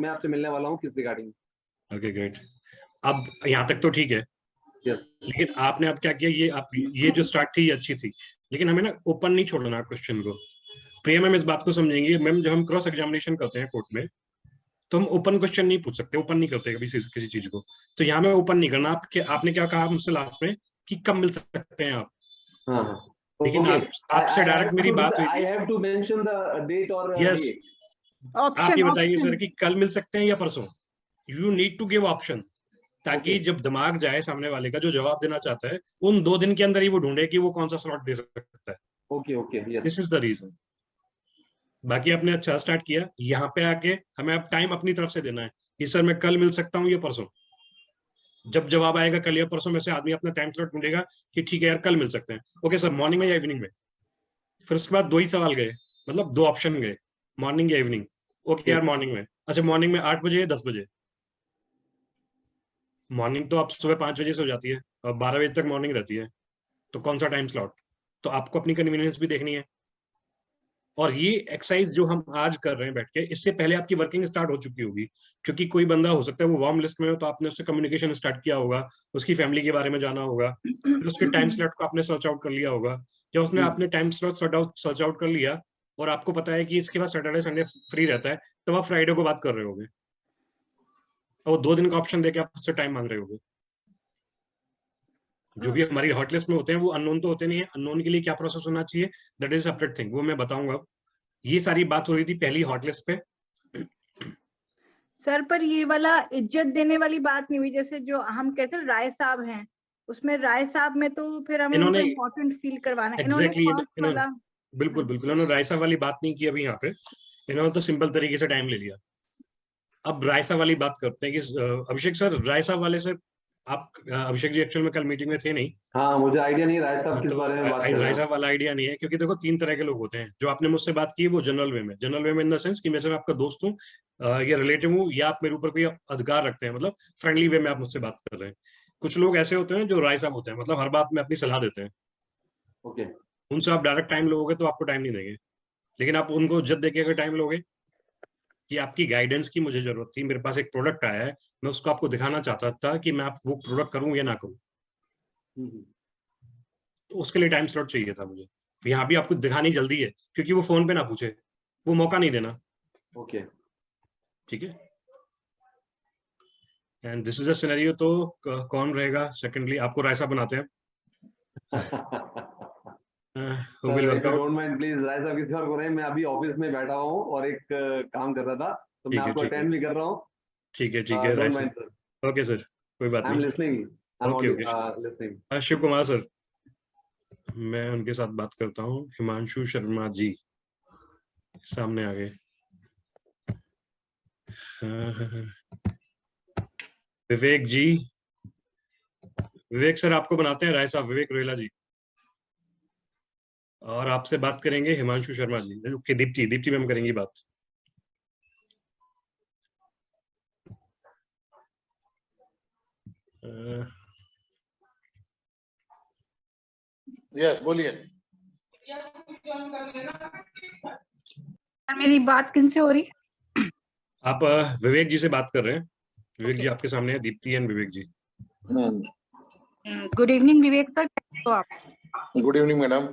आपसे मिलने वाला हूँ किस रिगार्डिंग। ओके ग्रेट, अब यहाँ तक तो ठीक है। यस। लेकिन आपने अब क्या किया, ये जो स्टार्ट थी ये अच्छी थी, लेकिन हमें ना ओपन नहीं छोड़ना क्वेश्चन को। प्रिया मैम इस बात को समझेंगे मैम, जब हम क्रॉस एग्जामिनेशन करते हैं कोर्ट में तो हम ओपन क्वेश्चन नहीं पूछ सकते, ओपन नहीं करते कभी किसी चीज को, तो यहाँ में ओपन नहीं करना। आपने क्या कहा मुझसे लास्ट में कि कब मिल सकते हैं आप? हाँ, लेकिन आपसे डायरेक्ट मेरी बात हुई थी। I have to mention the date or yes, date. आप ये बताइए सर कि कल मिल सकते हैं या परसों? You need to give option, ताकि जब दिमाग जाए सामने वाले का जो जवाब देना चाहता है, उन 2 दिन के अंदर ही वो ढूंढे कि वो कौन सा स्लॉट दे सकता है। Okay yes. This is the reason. बाकी आपने अच्छा स्टार्ट किया, यहाँ पे आके हमें अब टाइम अपनी तरफ से देना है कि सर मैं कल मिल सकता हूँ या परसों। जब जवाब आएगा कल या परसों में से आदमी अपना टाइम स्लॉट ढूंढेगा कि ठीक है यार कल मिल सकते हैं। ओके सर, मॉर्निंग में या इवनिंग में? फिर उसके बाद 2 ही सवाल गए, मतलब 2 ऑप्शन गए, मॉर्निंग या इवनिंग। ओके यार मॉर्निंग में, अच्छा मॉर्निंग में 8 बजे या 10 बजे? मॉर्निंग तो आप सुबह 5 बजे से हो जाती है और 12 बजे तक मॉर्निंग रहती है, तो कौन सा टाइम स्लॉट? तो आपको अपनी कन्वीनियंस भी देखनी है। और ये एक्सरसाइज जो हम आज कर रहे हैं बैठ के, इससे पहले आपकी वर्किंग स्टार्ट हो चुकी होगी, क्योंकि कोई बंदा हो सकता है वो वार्म लिस्ट में हो, तो आपने उससे कम्युनिकेशन स्टार्ट किया होगा, उसकी फैमिली के बारे में जाना होगा, फिर उसके टाइम स्लॉट को आपने सर्च आउट कर लिया होगा, या उसने आपने टाइम स्लॉट सर्च आउट कर लिया और आपको पता है कि इसके बाद सैटरडे संडे फ्री रहता है, तो आप फ्राइडे को बात कर रहे होगे और 2 दिन का ऑप्शन देके आप उससे टाइम मांग रहे होगे। जो भी हमारी हॉट लिस्ट में होते हैं वो अननोन तो होते नहीं है, अननोन के लिए क्या प्रोसेस होना चाहिए दैट इज सेपरेट थिंग, वो मैं बताऊंगा। ये सारी बात हो रही थी पहली हॉट लिस्ट पे। सर पर ये वाला इज्जत देने वाली बात नहीं हुई, जैसे जो हम कहते हैं राय साहब हैं, उसमें राय साहब में तो फिर हमें उनको इम्पोर्टेंट फील करवाना है। एग्जैक्टली वाला बिल्कुल इन्होंने राय साहब वाली बात नहीं की अभी यहाँ पे, इन्होंने तो सिंपल तरीके से टाइम ले लिया। अब राय साहब वाली बात करते हैं कि अभिषेक सर, राय साहब वाले से आप अभिषेक जी एक्चुअल में कल मीटिंग में थे नहीं। हाँ, मुझे आइडिया नहीं राय साहब किस तो बारे में बात कर रहे राय हैं। साहब वाला आइडिया नहीं है, क्योंकि देखो 3 तरह के लोग होते हैं। जो आपने मुझसे बात की वो जनरल वे में इन द सेंस कि मैं आपका दोस्त हूँ या रिलेटिव हूँ, या आप मेरे ऊपर कोई अधिकार रखते हैं, मतलब फ्रेंडली वे में आप मुझसे बात कर रहे हैं। कुछ लोग ऐसे होते हैं जो राय साहब होते हैं, मतलब हर बात में अपनी सलाह देते हैं। ओके, उनसे आप डायरेक्ट टाइम लोगे तो आपको टाइम नहीं देंगे, लेकिन आप उनको इज्जत देके अगर टाइम लोगे कि आपकी गाइडेंस की मुझे जरूरत थी, मेरे पास एक प्रोडक्ट आया है, मैं उसको आपको दिखाना चाहता था कि मैं आप वो प्रोडक्ट करूं या ना करूं, तो उसके लिए टाइम स्लॉट चाहिए था मुझे। यहाँ भी आपको दिखानी जल्दी है क्योंकि वो फोन पे ना पूछे, वो मौका नहीं देना। ओके, ठीक है, and this is a scenario. तो कौन रहेगा सेकंडली? आपको रायसा बनाते हैं। डोंट माइंड प्लीज, राय साहब किसी और को रहे, मैं अभी ऑफिस में बैठा हूँ और एक काम कर रहा था, तो मैं आपको अटेंड भी कर रहा हूँ। ठीक है don't mind sir. Okay sir, कोई बात आई एम नहीं। Listening, okay listening. Shiv Kumar sir, मैं उनके साथ बात करता हूँ। हिमांशु शर्मा जी सामने आ गए। विवेक जी, विवेक सर आपको बनाते हैं राय साहब, विवेक रोहिला जी, और आपसे बात करेंगे हिमांशु शर्मा जी। ओके, दीप्ति मैम करेंगी बात। यस बोलिए। मेरी बात किनसे हो रही है? आप विवेक जी से बात कर रहे हैं। विवेक जी आपके सामने है, Deepti and Vivek ji. Good evening Vivek sir, कैसे हो आप? Good evening madam.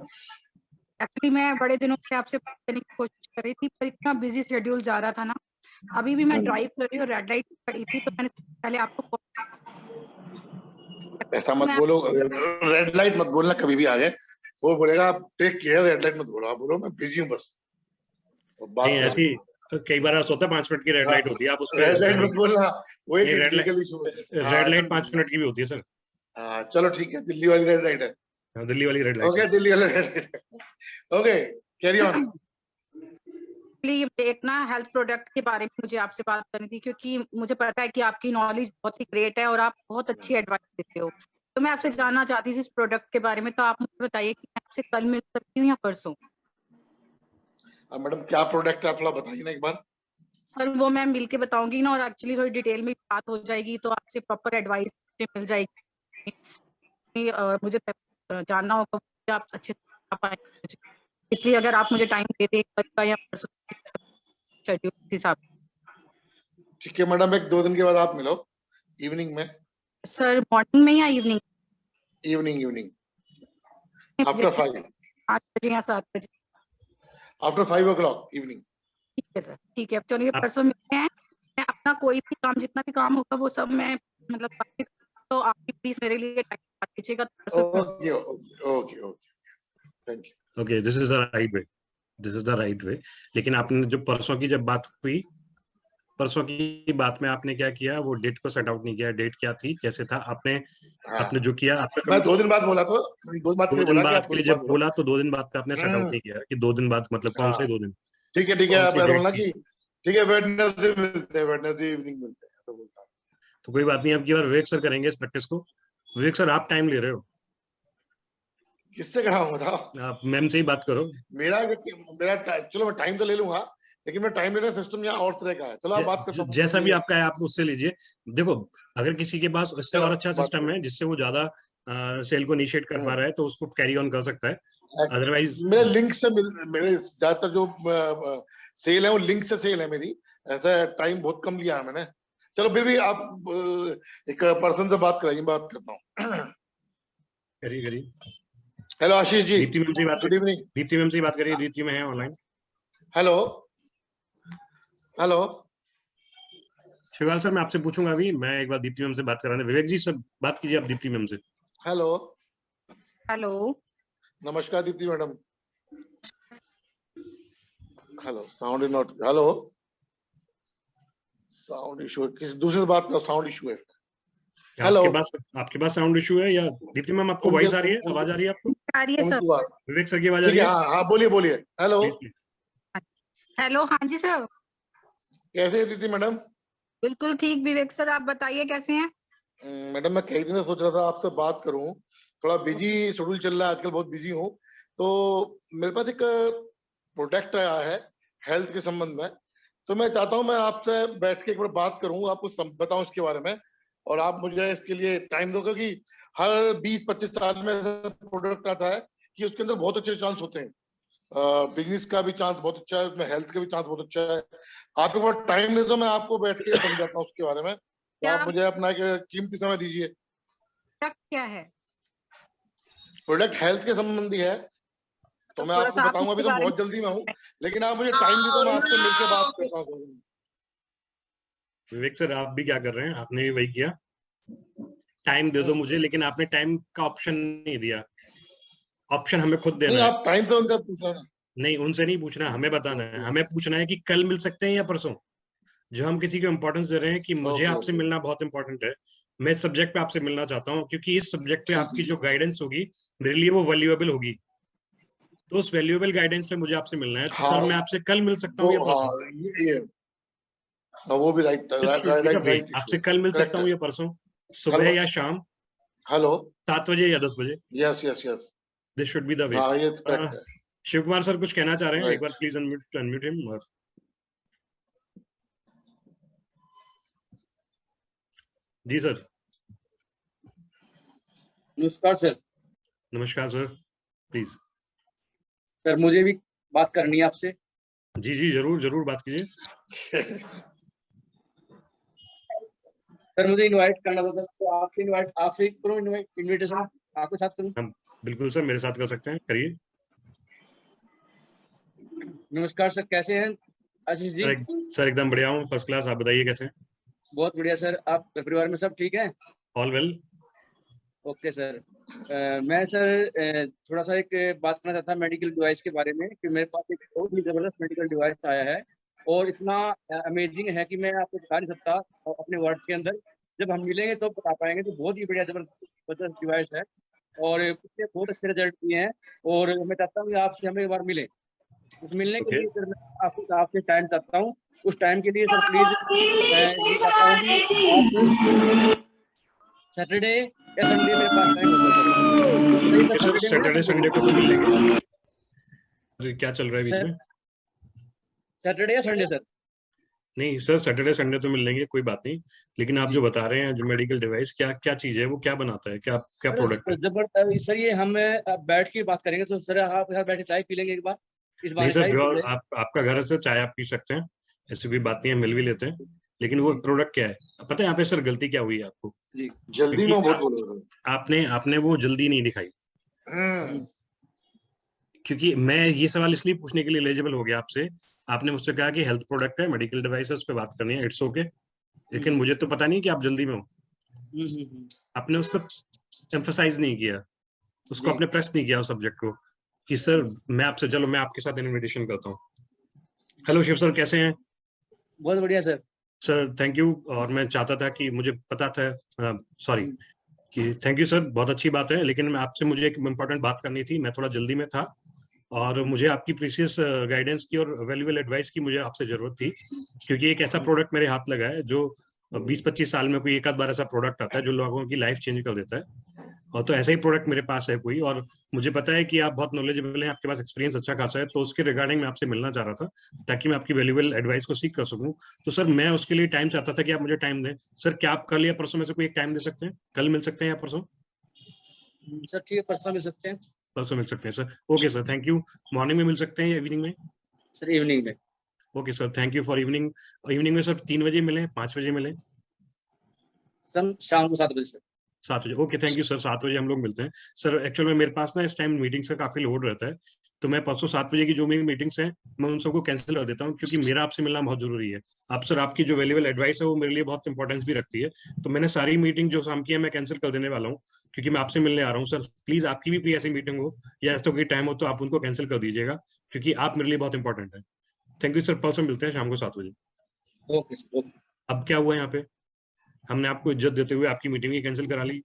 एक्चुअली मैं बड़े दिनों से आपसे बात करने की कोशिश कर रही थी, पर इतना बिजी शेड्यूल जा रहा था ना। अभी भी मैं ड्राइव कर रही हूँ, रेड लाइट खड़ी थी, तो मैंने पहले आपको ऐसा मत बोलो, रेड लाइट मत बोलना कभी भी आगे। वो बोलेगा आप टेक केयर, रेड लाइट मत बोलो, आप बोलो मैं बिजी हूँ बस। नहीं ऐसी कई बार ऐसा होता है 5 मिनट की रेड लाइट होती है, आप उस पे रेड लाइट मत बोलना, वो एक रेड टेक्निकल इशू है। रेड लाइट 5 मिनट की भी होती है सर। हाँ चलो ठीक है, दिल्ली वाली रेड लाइट है। दिल्ली वाली रेड लाइट। ओके दिल्ली वाली red light. Okay carry on. एक ना हेल्थ प्रोडक्ट के बारे में मुझे आपसे बात करनी थी, क्योंकि मुझे पता है कि आपकी नॉलेज बहुत ही ग्रेट है और आप बहुत अच्छी एडवाइस देते हो। तो मैं आपसे जानना चाहती थी इस प्रोडक्ट के बारे में, तो आप मुझे बताइए कि मैं आपसे कल मिल सकती हूँ या परसों? मैडम क्या प्रोडक्ट है आप थोड़ा बताइए ना एक बार। सर वो मैं मिल के बताऊंगी ना, और एक्चुअली थोड़ी डिटेल में बात हो जाएगी, तो आपसे प्रॉपर एडवाइस मिल जाएगी। मुझे जानना होगा कि आप अच्छे से पाएंगे, इसलिए अगर आप मुझे टाइम दे दें या शेड्यूल हिसाब। ठीक है मैडम, 1-2 दिन के बाद आप मिलो इवनिंग में। सर मॉर्निंग में या इवनिंग? Evening after 5। 8 बजे या 7 बजे? After 5 o'clock evening. ठीक है सर, ठीक है। चलिए परसों मिलते हैं। मैं अपना कोई भी काम, जितना भी काम होगा वो सब मैं मतलब, तो आप प्लीज मेरे लिए टाइम दीजिएगा। Okay okay okay thank you. Okay this is the right way, this is the right way. लेकिन आपने जो परसों की जब बात हुई, परसों की बात में आपने क्या किया, वो डेट को सेट आउट नहीं किया। डेट क्या थी, कैसे था, आपने आपने जो किया, मैं 2 दिन बाद बोला तो 2 दिन बाद के लिए बोला कि आप 2 दिन जब बाद बोला तो 2 दिन बाद पे आपने सेट आउट नहीं किया कि 2 दिन बाद मतलब कौन से 2 दिन। ठीक है आप ऐसा बोलना कि ठीक है वेडनेसडे मिलते हैं, वेडनेसडे इवनिंग मिलते हैं तो बोलता। तो कोई बात नहीं, अब की बार विवेक सर करेंगे इस प्रैक्टिस को। विवेक सर आप टाइम ले रहे हो, किससे कहा हूँ बताओ? आप मैम से ही बात करो। मेरा चलो मैं टाइम तो ले लूंगा, लेकिन मैं टाइम लेने सिस्टम यहाँ और तरह का है। चलो आप बात कर सकते हो, जैसा भी आपका है आप उससे लीजिए। देखो अगर किसी के पास इससे और अच्छा सिस्टम है जिससे वो ज्यादा सेल को इनिशिएट कर पा रहा है तो उसको कैरी ऑन कर सकता है। अदरवाइज मेरे लिंक से मेरे ज्यादातर जो सेल है वो लिंक से सेल है मेरी, ऐसा टाइम बहुत कम लिया है मैंने। चलो फिर भी आप एक पर्सन से बात कराइए, बात करता हूँ। करिए। हेलो आशीष जी, दीप्ति मैम से बात, गुड इवनिंग। दीप्ति मैम से बात करिए, दीप्ति में है online. Hello hello Shivpal sir मैं आपसे पूछूंगा अभी, मैं एक बार दीप्ति मैम से बात कराने। विवेक जी सब बात कीजिए आप दीप्ति मैम से। हेलो हेलो नमस्कार Deepti madam. Hello sound is not, hello sound issue, किसी दूसरे से बात करो, साउंड इशू है। हेलो आपके पास साउंड इशू है या दीप्ति मैम आपको वॉइस आ रही है, आवाज आ रही है आपको? आ रही है सर, विवेक सर की आवाज आ रही है? हाँ बोलिए। हेलो हेलो हाँ जी सर। कैसे है दीप्ति मैडम? बिल्कुल ठीक विवेक सर, आप बताइए कैसे हैं? मैडम मैं कई दिन से सोच रहा था आपसे बात करूं, थोड़ा बिजी शेड्यूल चल रहा है आजकल, बहुत बिजी हूँ। तो मेरे पास एक प्रोडक्ट आया है हेल्थ के संबंध में, तो मैं चाहता हूं मैं आपसे बैठ के एक बार बात करूं, आपको बताऊं इसके बारे में, और आप मुझे इसके लिए टाइम दो, क्योंकि हर 20-25 साल में प्रोडक्ट आता है कि उसके अंदर बहुत अच्छे चांस होते हैं। बिजनेस का भी चांस बहुत अच्छा है उसमें, हेल्थ का भी चांस बहुत अच्छा है। आप एक बार टाइम दे दो, मैं आपको बैठ के समझाता हूँ उसके बारे में। तो आप मुझे अपना एक कीमती समय दीजिए। प्रोडक्ट क्या है? प्रोडक्ट हेल्थ के संबंधी है, तो मैं आपको बताऊंगा। अभी तो बहुत जल्दी में हूँ, लेकिन आप मुझे टाइम दे दो, मैं आपसे मिलकर बात करता हूँ। विवेक सर आप भी क्या कर रहे हैं, आपने भी वही किया, टाइम दे दो मुझे, लेकिन आपने टाइम का ऑप्शन नहीं दिया। ऑप्शन हमें खुद देना है। आप टाइम तो उनका पूछना नहीं, उनसे नहीं पूछना, हमें बताना है। हमें पूछना है कि कल मिल सकते हैं या परसों। जो हम किसी को इंपॉर्टेंस दे रहे हैं कि मुझे आपसे मिलना बहुत इंपॉर्टेंट है, मैं इस सब्जेक्ट पे आपसे मिलना चाहता हूँ, क्योंकि इस सब्जेक्ट पे आपकी जो गाइडेंस होगी मेरे लिए वो वैल्यूएबल होगी। तो उस वैल्यूएबल गाइडेंस पे मुझे आपसे मिलना है। तो सर मैं आपसे कल मिल सकता हूँ या परसों? वो भी राइट, आपसे कल मिल सकता हूँ या परसों, सुबह या शाम? हेलो 7 बजे या 10 बजे? Yes this should be the way. Shiv Kumar sir कुछ कहना चाह रहे हैं, एक बार प्लीज अनम्यूट हिम। और जी सर। नमस्कार सर। नमस्कार सर, प्लीज। सर मुझे भी बात करनी है आपसे। जी जरूर बात कीजिए। सर मुझे इनवाइट करना था, तो आपसे करूँ इनविटेशन, आपके साथ करूँ? बिल्कुल सर, मेरे साथ कर सकते हैं, करिए। नमस्कार सर, कैसे हैं आशीष जी? सर एकदम बढ़िया हूँ, फर्स्ट क्लास। आप बताइए कैसे हैं? बहुत बढ़िया सर, आप परिवार में सब ठीक है? All well. Okay sir. मैं सर थोड़ा सा एक बात करना चाहता मेडिकल डिवाइस के बारे में, कि मेरे पास एक बहुत ही जबरदस्त मेडिकल डिवाइस आया है और इतना अमेजिंग है कि मैं आपको बता नहीं सकता अपने वर्ड्स के अंदर। जब हम मिलेंगे तो बता पाएंगे। तो बहुत ही बढ़िया जबरदस्त डिवाइस है और इसके बहुत अच्छे रिजल्ट दिए हैं और मैं चाहता हूँ कि आपसे हमें एक बार मिले। उस मिलने के लिए सर मैं आपसे टाइम चाहता हूँ। उस टाइम के लिए सर प्लीज मैं ये चाहता हूँ कि आप सैटरडे या संडे मेरे पास टाइम होता है सर। सैटरडे संडे को तो मिल लेंगे। क्या चल रहा है बीच में? सैटरडे या संडे सर? नहीं सर, सैटरडे संडे तो मिल लेंगे, कोई बात नहीं। लेकिन आप जो बता रहे हैं, जो मेडिकल डिवाइस, क्या क्या चीज है वो, क्या बनाता है, क्या क्या प्रोडक्ट है? जबरदस्त सर, ये हम बैठ के बात करेंगे। तो सर आप बैठ के चाय पी लेंगे एक बार इस बार? नहीं सर, आपका घर है सर, चाय आप पी सकते हैं, ऐसी कोई बात नहीं है, मिल भी लेते हैं। लेकिन वो प्रोडक्ट क्या है पता है? यहाँ पे सर गलती क्या हुई है आपको? जी, जल्दी में बहुत बोल रहे थे। आपने वो जल्दी नहीं दिखाई। क्योंकि मैं ये सवाल इसलिए पूछने के लिए एलिजिबल हो गया आपसे। आपने मुझसे कहा कि हेल्थ प्रोडक्ट है, मेडिकल डिवाइस है, उस पर बात करनी है, इट्स ओके। लेकिन मुझे तो पता नहीं कि आप जल्दी में हो। आपने उस पर एम्फसाइज नहीं किया, उसको आपने प्रेस नहीं किया उस सब्जेक्ट को, कि सर मैं आपसे, चलो मैं आपके साथ इन्विटेशन करता हूँ। हेलो शिव सर, कैसे हैं? बहुत बढ़िया सर। Sir thank you. और मैं चाहता था कि मुझे पता था, सॉरी कि थैंक यू सर, बहुत अच्छी बात है, लेकिन मुझे एक इम्पोर्टेंट बात करनी थी, मैं थोड़ा जल्दी में था और मुझे आपकी प्रीशियस गाइडेंस की और वैल्यूएबल एडवाइस की मुझे आपसे जरूरत थी। क्योंकि एक ऐसा प्रोडक्ट मेरे हाथ लगा है जो 20-25 साल में कोई एक आध बार ऐसा प्रोडक्ट आता है जो लोगों की लाइफ चेंज कर देता है। और तो ऐसा ही प्रोडक्ट मेरे पास है कोई, और मुझे पता है कि आप बहुत नॉलेजेबल हैं, आपके पास एक्सपीरियंस अच्छा खासा है, तो उसके रिगार्डिंग मैं आपसे मिलना चाह रहा था ताकि मैं आपकी वैल्यूएबल एडवाइस को सीख कर सकूं। तो सर मैं उसके लिए टाइम चाहता था कि आप मुझे टाइम दें। सर क्या आप कल या परसों में से कोई एक टाइम दे सकते हैं? कल मिल सकते हैं या परसों? सर ठीक है, परसों मिल सकते हैं। परसों मिल सकते हैं sir. Okay sir, thank you. Morning में मिल सकते हैं या इवनिंग में? सर इवनिंग में। Okay sir, thank you for evening. Evening में सर 3 बजे मिले, 5 बजे मिले? सर शाम को 7 बजे सर। 7 बजे, ओके थैंक यू सर, 7 बजे हम लोग मिलते हैं। सर एक्चुअल में मेरे पास ना इस टाइम मीटिंग्स का काफी लोड रहता है, तो मैं परसों 7 बजे की जो मेरी मीटिंग्स हैं मैं उन सबको कैंसिल कर देता हूँ, क्योंकि मेरा आपसे मिलना बहुत जरूरी है। आप सर, आपकी जो वैल्यूएबल एडवाइस है वो मेरे लिए बहुत इंपॉर्टेंस भी रखती है। तो मैंने सारी मीटिंग जो शाम की है मैं कैंसिल कर देने वाला हूँ, क्योंकि मैं आपसे मिलने आ रहा हूँ। सर प्लीज आपकी भी कोई ऐसी मीटिंग हो या ऐसा कोई टाइम हो तो आप उनको कैंसिल कर दीजिएगा, क्योंकि आप मेरे लिए बहुत इंपॉर्टेंट है। थैंक यू सर, परसों मिलते हैं शाम को 7 बजे। Okay sir, okay. अब क्या हुआ यहाँ पे? हमने आपको इज्जत देते हुए आपकी मीटिंग भी कैंसिल करा ली,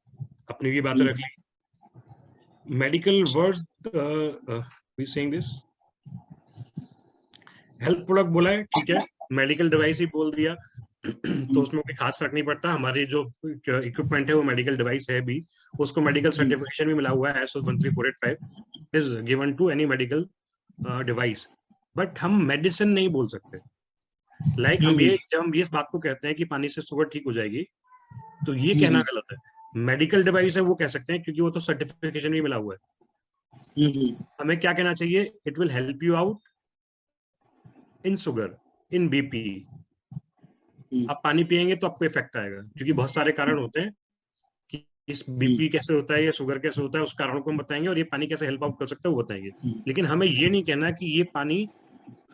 अपनी भी बातें रख ली। Medical words we saying this, health product बोला है, ठीक है, मेडिकल डिवाइस ही बोल दिया तो उसमें कोई खास फर्क नहीं पड़ता। हमारी जो इक्विपमेंट है वो मेडिकल डिवाइस है भी, उसको मेडिकल सर्टिफिकेशन भी मिला हुआ है ISO 13485 is given to any medical device. But हम मेडिसिन नहीं बोल सकते। लाइक जब हम ये बात को कहते हैं कि पानी से शुगर ठीक हो जाएगी, तो ये कहना गलत है। मेडिकल डिवाइस है वो कह सकते हैं, क्योंकि वो तो सर्टिफिकेशन भी मिला हुआ है। हमें क्या कहना चाहिए? It will help you out in sugar, in BP. आप पानी पिएंगे तो आपको इफेक्ट आएगा, क्योंकि बहुत सारे कारण होते हैं कि इस बीपी कैसे होता है या शुगर कैसे होता है, उस कारण को हम बताएंगे, और ये पानी कैसे हेल्प आउट कर सकता है वो बताएंगे। लेकिन हमें ये नहीं कहना कि ये पानी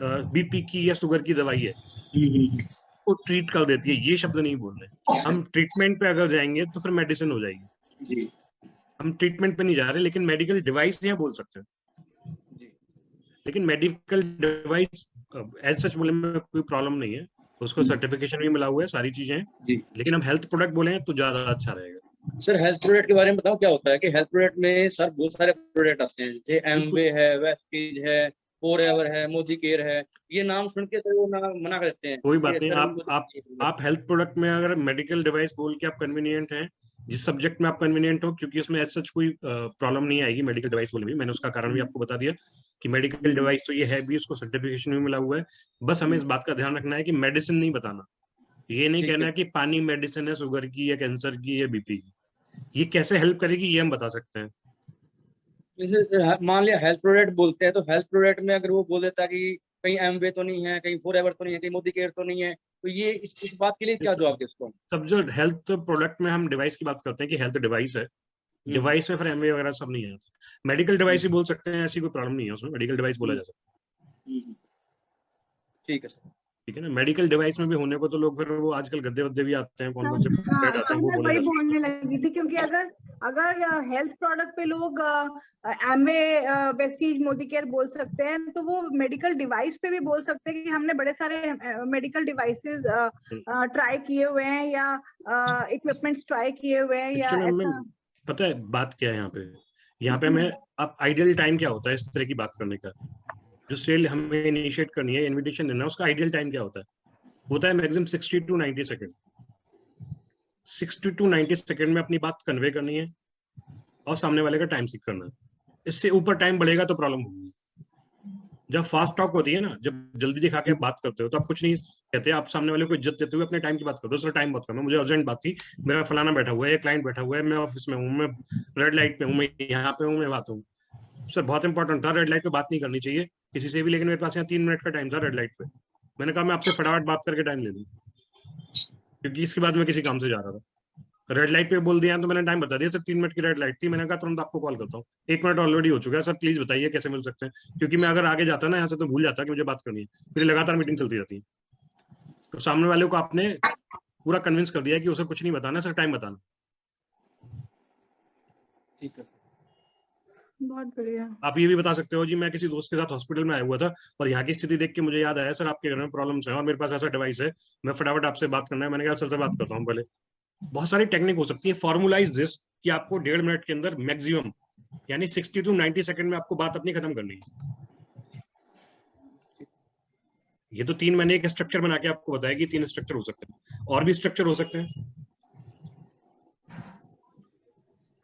बीपी की या शुगर की दवाई है, को ट्रीट कर देती है, ये शब्द नहीं बोल रहे। हम ट्रीटमेंट पे अगर जाएंगे तो फिर मेडिसिन हो जाएगी। हम ट्रीटमेंट पे नहीं जा रहे, लेकिन मेडिकल डिवाइस यहाँ बोल सकते हैं। लेकिन मेडिकल डिवाइस एज सच बोले में कोई प्रॉब्लम नहीं है, उसको सर्टिफिकेशन भी मिला हुआ है, सारी चीजें हैं। लेकिन हम हेल्थ प्रोडक्ट बोले तो ज्यादा अच्छा रहेगा। सर हेल्थ प्रोडक्ट के बारे में बताओ, क्या होता है कि हेल्थ प्रोडक्ट में सर बहुत सारे प्रोडक्ट आते हैं, जैसे एमवे है, वेस्टीज है, फॉरएवर है, मोदी केयर है। ये नाम सुन के सर वो मना कर देते हैं। कोई बात नहीं, आप हेल्थ प्रोडक्ट में अगर मेडिकल डिवाइस बोल के आप कन्वीनियंट हैं, जिस सब्जेक्ट में आप कन्वीनियंट हो, क्योंकि उसमें एज सच कोई प्रॉब्लम नहीं आएगी मेडिकल डिवाइस बोले भी। मैंने उसका कारण भी आपको बता दिया कि मेडिकल डिवाइस तो ये है भी, उसको सर्टिफिकेशन भी मिला हुआ है। बस हमें इस बात का ध्यान रखना है कि मेडिसिन नहीं बताना। ये नहीं कहना कि पानी मेडिसिन है शुगर की या कैंसर की या बीपी की। ये कैसे हेल्प करेगी ये हम बता सकते हैं। जैसे मान लिया हेल्थ प्रोडक्ट बोलते हैं, तो हेल्थ प्रोडक्ट में अगर वो बोल देता कि कहीं एमवे तो नहीं है, कहीं फॉरएवर तो नहीं है, कहीं मोदी केयर तो नहीं है, तो ये इस बात के लिए क्या जवाब दे उसको? तब जो हेल्थ प्रोडक्ट में हम डिवाइस की बात करते हैं कि हेल्थ डिवाइस है, डिवाइस में फिर एमवे वगैरह सब नहीं है। मेडिकल डिवाइस ही बोल सकते हैं, ऐसी कोई प्रॉब्लम नहीं है उसमें, मेडिकल डिवाइस बोला जा सकता है। ठीक है सर। ठीक है ना। मेडिकल डिवाइस में भी होने को तो लोग फिर वो आजकल गद्दे वद्दे भी आते हैं, कौन कौन से हाँ, बेड आते तो हैं, वो मैं बोले वही जाते बोलने लगी थी, क्योंकि अगर हेल्थ प्रोडक्ट पे लोग एमवे वेस्टीज मोदी केयर बोल सकते हैं, तो वो मेडिकल डिवाइस पे भी बोल सकते हैं कि हमने बड़े सारे मेडिकल डिवाइसेस ट्राई किए हुए हैं या इक्विपमेंट्स ट्राई किए हुए हैं या Actually, ऐसा। हमें पता है बात क्या है यहाँ पे हमें अब आइडियल टाइम क्या होता है इस तरह की बात करने का, जो सेल हमें इनिशिएट करनी है, इनविटेशन देना है, उसका आइडियल टाइम क्या होता है maximum 60 to 90 second. 60 to 90 second में अपनी बात कन्वे करनी है और सामने वाले का टाइम सीख करना है। इससे ऊपर टाइम बढ़ेगा तो प्रॉब्लम होगी। जब फास्ट टॉक होती है ना, जब जल्दी दिखा के बात करते हो तो आप कुछ नहीं कहते, आप सामने वाले को इज्जत देते हुए अपने टाइम की बात करते हो। सर टाइम बहुत कम है, मुझे अर्जेंट बात थी, मेरा फलाना बैठा हुआ है, क्लाइंट बैठा हुआ है, मैं ऑफिस में हूँ, मैं रेड लाइट पे हूँ, मैं यहाँ पे हूँ, मैं बात हूँ। सर बहुत इंपॉर्टेंट था, रेड लाइट पे बात नहीं करनी चाहिए किसी से भी, लेकिन मेरे पास यहाँ 3 मिनट का टाइम था रेड लाइट पे। मैंने कहा मैं आपसे फटाफट बात करके टाइम ले लूँ, क्योंकि इसके बाद मैं किसी काम से जा रहा था। रेड लाइट पे बोल दिया तो मैंने टाइम बता दिया, सर 3 मिनट की रेड लाइट थी, मैंने कहा तुरंत आपको कॉल करता हूँ, 1 मिनट ऑलरेडी हो चुका है, सर प्लीज बताइए कैसे मिल सकते हैं, क्योंकि मैं अगर आगे जाता ना यहाँ से तो भूल जाता कि मुझे बात करनी है, मेरी लगातार मीटिंग चलती रहती है। तो सामने वाले को आपने पूरा कन्विंस कर दिया कि उसे कुछ नहीं बताना, सिर्फ टाइम बताना। ठीक है, बहुत बढ़िया। आप ये भी बता सकते हो जी मैं किसी दोस्त के साथ हॉस्पिटल में आया हुआ था और यहाँ की स्थिति देख के मुझे याद आया सर आपके घर में प्रॉब्लम्स है और मेरे पास ऐसा डिवाइस है, मैं फटाफट आपसे बात करना है, मैंने कहा सर से बात करता हूँ पहले। बहुत सारी टेक्निक हो सकती है। फॉर्मुलाइज दिस कि आपको 1.5 मिनट के अंदर मैक्सिमम यानी 60 to 90 सेकंड में आपको बात अपनी खत्म करनी है। ये तो 3 महीने एक स्ट्रक्चर बना के आपको बताया कि 3 स्ट्रक्चर हो सकते हैं, और भी स्ट्रक्चर हो सकते हैं।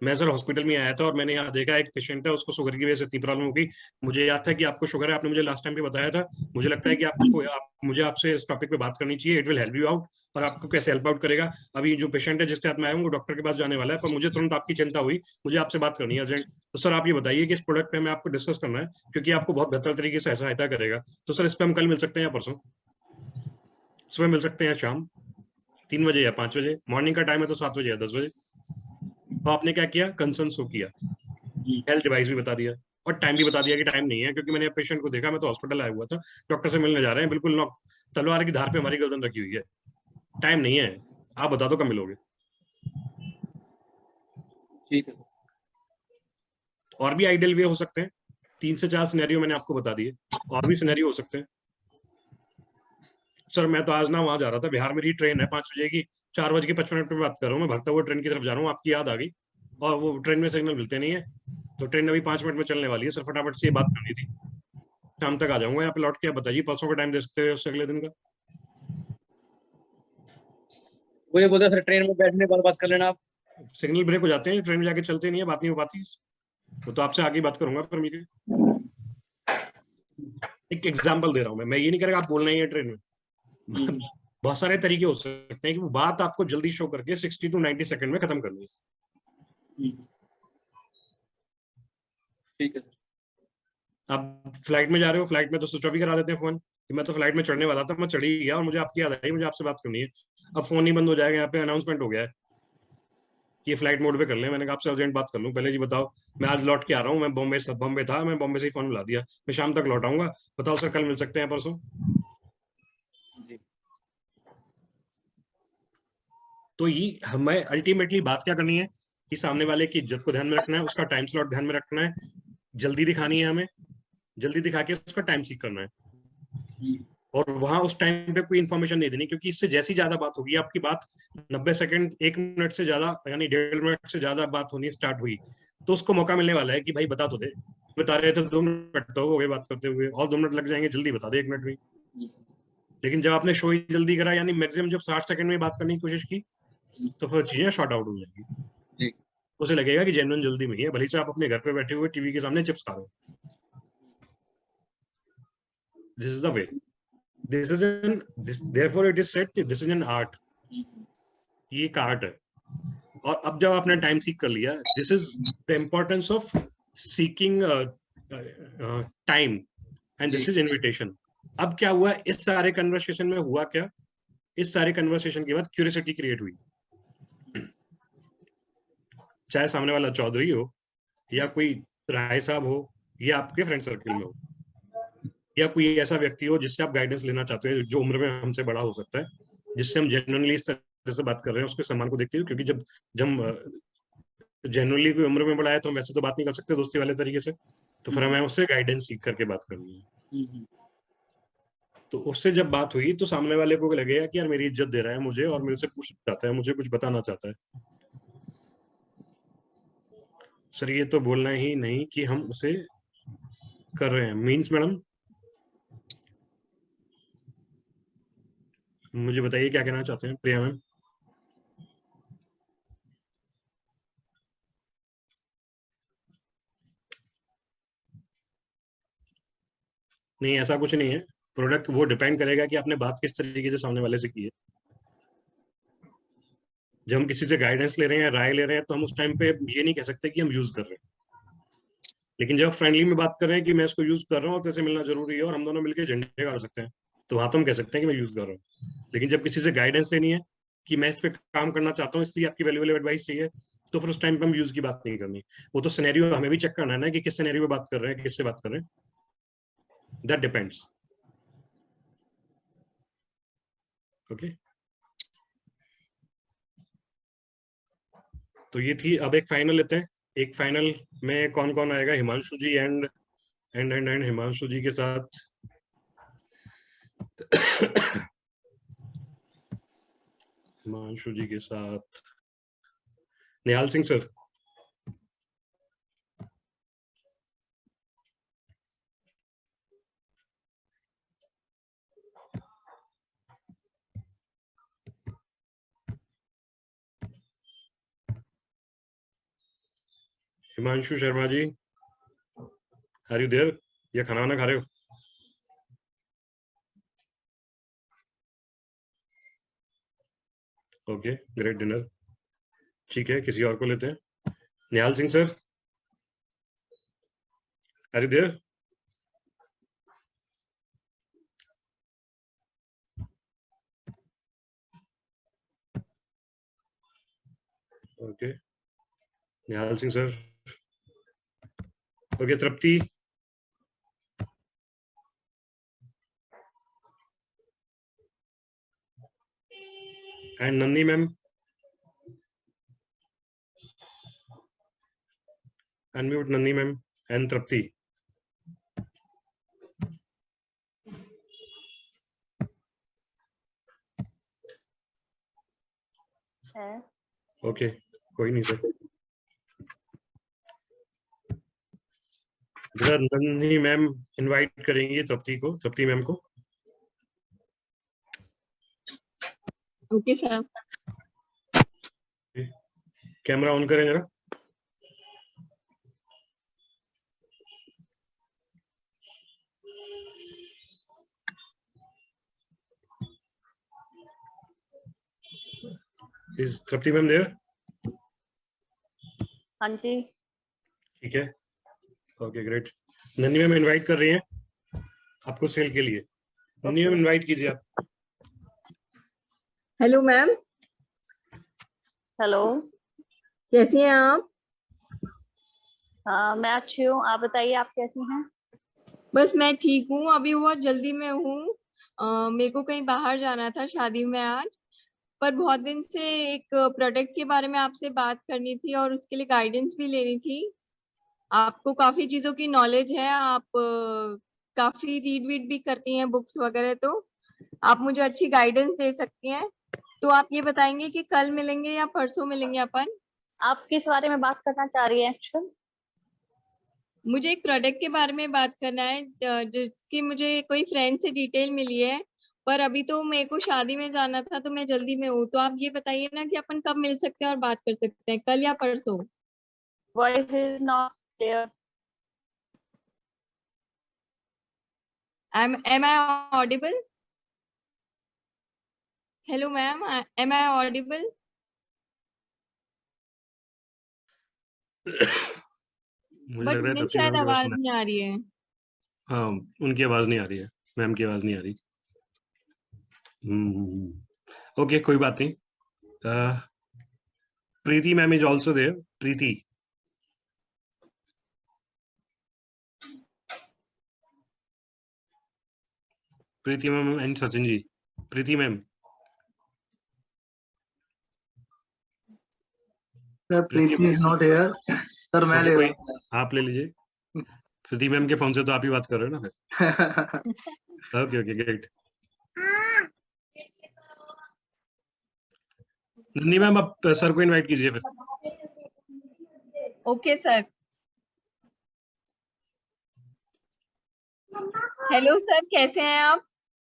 मैं सर हॉस्पिटल में आया था और मैंने यहाँ देखा एक पेशेंट है, उसको शुगर की वजह से इतनी प्रॉब्लम हो गई। मुझे याद था कि आपको शुगर है, आपने मुझे लास्ट टाइम भी बताया था, मुझे लगता है कि मुझे आपसे इस टॉपिक पे बात करनी चाहिए, it will help you out. और आपको कैसे हेल्प आउट करेगा, अभी जो पेशेंट है जिसके साथ मैं आया हूँ वो डॉक्टर के पास जाने वाला है, पर मुझे तुरंत आपकी चिंता हुई, मुझे आपसे बात करनी है अर्जेंट। तो सर आप ये बताइए कि इस प्रोडक्ट पे हमें आपको डिस्कस करना है, क्योंकि आपको बहुत बेहतर तरीके से सहायता करेगा। तो सर इस पे हम कल मिल सकते हैं या परसों सुबह मिल सकते हैं, शाम 3 बजे या 5 बजे, मॉर्निंग का टाइम है तो 7 बजे या 10 बजे। तो आपने क्या किया, कंसर्न शो किया, हेल्थ डिवाइस भी बता दिया और टाइम भी बता दिया कि टाइम नहीं है, क्योंकि मैंने पेशेंट को देखा, मैं तो हॉस्पिटल आया हुआ था, डॉक्टर से मिलने जा रहे हैं, बिल्कुल तलवार की धार पे हमारी गर्दन रखी हुई है, टाइम नहीं है, आप बता दो कब मिलोगे। ठीक है। और भी आइडियल वे हो सकते हैं, 3 से 4 सिनेरियो मैंने आपको बता दिए, और भी सिनेरियो हो सकते हैं। सर मैं तो आज ना वहां जा रहा था, बिहार मेरी ट्रेन है 5 बजे की, 4:55 पे बात कर रहा हूँ, मैं भागता हुआ ट्रेन की तरफ जा रहा हूँ, आपकी याद आ गई और वो ट्रेन में सिग्नल मिलते नहीं है, तो ट्रेन अभी 5 मिनट में चलने वाली है, सर फटाफट से ये बात करनी थी, शाम तक आ जाऊंगा यहाँ पे लौट के। आप बताइए परसों का टाइम दे सकते हो उससे अगले दिन का? वो ये बोलते सर ट्रेन में बैठने के बाद बात कर लेना आप। सिग्नल ब्रेक हो जाते हैं, ट्रेन में जाके चलते नहीं है, बात नहीं हो पाती, वो तो आपसे आगे बात करूंगा फिर मिलके। एक एग्जांपल दे रहा हूँ मैं ये नहीं करेगा आप बोलना ही है ट्रेन में। बहुत सारे तरीके हो सकते हैं कि वो बात आपको जल्दी शो करके 60 to 90 सेकंड में खत्म करनी है। ठीक है। आप फ्लाइट में जा रहे हो, फ्लाइट में तो स्विच ऑफ ही करा देते हैं फोन, मैं तो फ्लाइट में चढ़ने वाला था, मैं चढ़ ही गया और मुझे आपकी याद आई, मुझे आपसे बात करनी है, अब फोन ही बंद हो जाएगा, यहाँ पे अनाउंसमेंट हो गया है ये फ्लाइट मोड पे कर ले, मैंने कहा आपसे अर्जेंट बात कर लूं, पहले जी बताओ, मैं आज लौट के आ रहा हूँ, मैं बॉम्बे था, मैं बॉम्बे से ही फोन मिला दिया, मैं शाम तक लौट आऊंगा, बताओ सर कल मिल सकते हैं परसों? जी। तो ये हमें अल्टीमेटली बात क्या करनी है कि सामने वाले की इज्जत को ध्यान में रखना है, उसका टाइम स्लॉट ध्यान में रखना है, जल्दी दिखानी है हमें, जल्दी दिखा के उसका टाइम सीख करना है, और वहां उस टाइम पे कोई इन्फॉर्मेशन नहीं देनी, क्योंकि इससे जैसी ज्यादा बात होगी, आपकी बात 90 सेकंड 1 मिनट से ज्यादा यानी 1.5 मिनट से ज्यादा बात होनी स्टार्ट हुई, तो उसको मौका मिलने वाला है कि भाई बता तो दे, बता रहे थे 2 मिनट तो हो गए बात करते हुए, और 2 मिनट लग जाएंगे, जल्दी बता दे 1 मिनट में। लेकिन जब आपने शो ही जल्दी करा, यानी मैक्सिमम जब 60 सेकंड में बात करने की कोशिश की, तो फिर चीजें शॉर्ट आउट हो जाएंगी, उसे लगेगा कि जेन्युइन जल्दी में ही है, भले से आप अपने घर पे बैठे हुए टीवी के सामने चिप्स खा रहे हो। This is the way, this is an therefore it is said this is an art, ये एक आर्ट है। और अब जब आपने टाइम सीख कर लिया, this is the importance of seeking time and this is invitation. अब क्या हुआ इस सारे कन्वर्सेशन में, हुआ क्या, इस सारे कन्वर्सेशन के बाद क्यूरियोसिटी क्रिएट हुई, चाहे सामने वाला चौधरी हो या कोई राय साहब हो या आपके फ्रेंड सर्कल में हो या कोई ऐसा व्यक्ति हो जिससे आप गाइडेंस लेना चाहते हो, जो उम्र में हमसे बड़ा हो सकता है, जिससे हम जेन्युइनली इस तरह से बात कर रहे हैं, उसके सम्मान को देखते हुए, क्योंकि जब जेन्युइनली कोई उम्र में बड़ा है तो हम वैसे तो बात नहीं कर सकते दोस्ती वाले तरीके से, तो फिर हमें उससे गाइडेंस सीख करके बात करनी है। तो उससे जब बात हुई तो सामने वाले को लगेगा कि यार मेरी इज्जत दे रहा है मुझे और मेरे से पूछना चाहता है, मुझे कुछ बताना चाहता है। सर ये तो बोलना ही नहीं कि हम उसे कर रहे हैं, मीन्स मैडम मुझे बताइए क्या कहना चाहते हैं प्रिया मैम। नहीं ऐसा कुछ नहीं है, प्रोडक्ट वो डिपेंड करेगा कि आपने बात किस तरीके से सामने वाले से की है। जब हम किसी से गाइडेंस ले रहे हैं, राय ले रहे हैं, तो हम उस टाइम पे ये नहीं कह सकते कि हम यूज कर रहे हैं, लेकिन जब फ्रेंडली में बात कर रहे हैं कि मैं इसको यूज कर रहा हूँ, तो ऐसे मिलना जरूरी है और हम दोनों मिलकर झंडे गाड़ सकते हैं, तो वहां तो हम कह सकते हैं कि मैं यूज कर रहा हूँ। लेकिन जब किसी से गाइडेंस लेनी है कि मैं इस पे काम करना चाहता हूँ, इसलिए आपकी वैल्यूएबल एडवाइस चाहिए, तो फिर उस टाइम पे हम यूज की बात नहीं करनी। वो तो सिनेरियो हमें भी चेक करना है ना कि किस सिनेरियो में बात कर रहे हैं, किससे बात कर रहे हैं, दैट डिपेंड्स। ओके, तो ये थी। अब एक फाइनल लेते हैं। एक फाइनल में कौन कौन आएगा? हिमांशु जी एंड हिमांशु जी के साथ हिमांशु जी के साथ Nihal Singh sir. Himanshu Sharma ji, are you there? या खाना वाना खा रहे हो? Okay, great dinner. ठीक है, किसी और को लेते हैं। Nihal Singh sir, are you there? Okay, Nihal Singh sir. Okay, Tripti. And Nandi ma'am. Unmute Nandi ma'am and Tripti. Okay, कोई नहीं सर। नंदी मैम इनवाइट करेंगी तृप्ति को, तृप्ति मैम को। Okay sir. कैमरा ऑन करें जरा। Is Tripti ma'am there? हाँ जी। ठीक है, okay great. Nandi ma'am invite कर रही हैं आपको सेल के लिए। नंदी मैम इनवाइट कीजिए आप। Hello ma'am. हेलो, कैसी हैं आप? मैं अच्छी हूँ, आप बताइए आप कैसी हैं? बस मैं ठीक हूँ, अभी बहुत जल्दी में हूँ। मेरे को कहीं बाहर जाना था शादी में आज, पर बहुत दिन से एक प्रोडक्ट के बारे में आपसे बात करनी थी और उसके लिए गाइडेंस भी लेनी थी। आपको काफी चीजों की नॉलेज है, आप काफी रीड वीड भी करती हैं बुक्स वगैरह, तो आप मुझे अच्छी गाइडेंस दे सकती हैं। तो आप ये बताएंगे कि कल मिलेंगे या परसों मिलेंगे अपन? आप किस बारे में बात करना चाह रही हैं एक्चुअल? मुझे एक प्रोडक्ट के बारे में बात करना है, जिसकी मुझे कोई फ्रेंड से डिटेल मिली है, पर अभी तो मेरे को शादी में जाना था तो मैं जल्दी में हूँ। तो आप ये बताइए ना कि अपन कब मिल सकते हैं और बात कर सकते हैं, कल या परसों? Voice is not clear. am I audible? Hello ma'am, am I audible? मुझे बट लग रहा है मुझे तृप्ति शायद मैम की आवाज आवाज नहीं आ रही है। हाँ, उनकी आवाज नहीं आ रही है, मैम की आवाज नहीं आ रही। ओके, कोई बात नहीं। Preeti ma'am is also there. Preeti, Preeti ma'am and Sachin ji. Preeti ma'am, sir Preeti is not here. Sir मैं ले कोई रहा हूँ। आप ले लीजिए। प्रीति मैम के फोन से तो आप ही बात कर रहे हो ना फिर। Okay okay, great. नन्ही मैम, आप सर को इनवाइट कीजिए फिर। Okay sir. हेलो सर, कैसे हैं आप?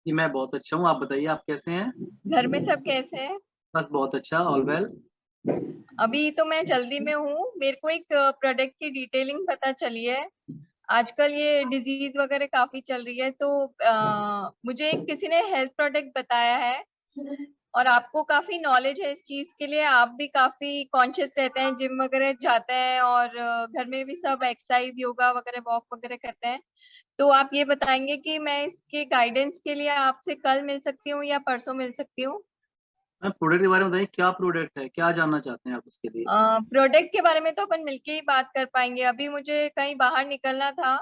जी मैं बहुत अच्छा हूँ, आप बताइए आप कैसे हैं? घर में सब कैसे हैं? बस बहुत अच्छा, ऑल वेल। अभी तो मैं जल्दी में हूँ, मेरे को एक प्रोडक्ट की डिटेलिंग पता चली है। आजकल ये डिजीज वगैरह काफी चल रही है, तो मुझे किसी ने हेल्थ प्रोडक्ट बताया है और आपको काफी नॉलेज है इस चीज के लिए। आप भी काफी कॉन्शियस रहते हैं, जिम वगैरह जाते हैं और घर में भी सब एक्सरसाइज, योगा वगैरह, वॉक वगैरह करते हैं। तो आप ये बताएंगे कि मैं इसके गाइडेंस के लिए आपसे कल मिल सकती हूँ या परसों मिल सकती हूँ? प्रोडक्ट के बारे में बताइए, क्या प्रोडक्ट है, क्या जानना चाहते हैं आप इसके लिए? प्रोडक्ट के बारे में तो अपन मिलके ही बात कर पाएंगे। अभी मुझे कहीं बाहर निकलना था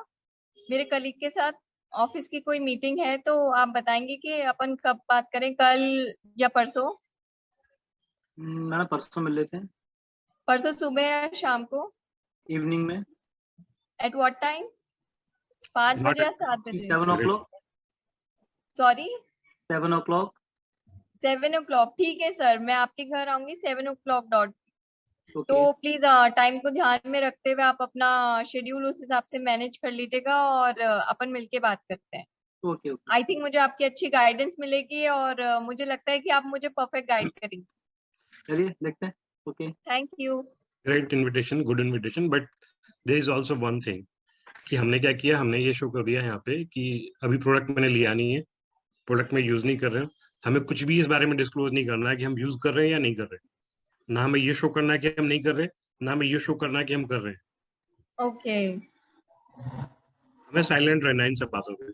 मेरे कलीग के साथ, ऑफिस की कोई मीटिंग है, तो आप बताएंगे कि अपन कब बात करें, कल या परसों? मैडम परसों मिल लेते हैं। परसों सुबह या शाम को? इवनिंग में। At what time? 5 बजे या 7 बजे? 7 o'clock। सॉरी? 7 o'clock। 7 o'clock, ठीक है सर, मैं आपके घर आऊंगी 7 o'clock डॉट। तो प्लीज टाइम को ध्यान में रखते हुए आप अपना शेड्यूल उस हिसाब से मैनेज कर लीजिएगा और अपन मिलके बात करते हैं। Okay okay. आई थिंक मुझे आपकी अच्छी गाइडेंस मिलेगी और मुझे लगता है कि आप मुझे परफेक्ट गाइड करेंगे। चलिए देखते हैं। Okay, thank you. Great invitation, good invitation, but there is also one thing कि हमने क्या किया, हमने ये शो कर दिया यहाँ पे कि अभी प्रोडक्ट मैंने लिया नहीं है, प्रोडक्ट में यूज नहीं कर रहे हैं, हमें कुछ भी इस बारे में डिस्क्लोज नहीं करना है कि हम यूज कर रहे हैं या नहीं कर रहे। ना हमें ये शो करना है कि हम नहीं कर रहे, ना हमें ये शो करना है कि हम कर रहे हैं। ओके। हमें साइलेंट रहना है इन सब बातों पे।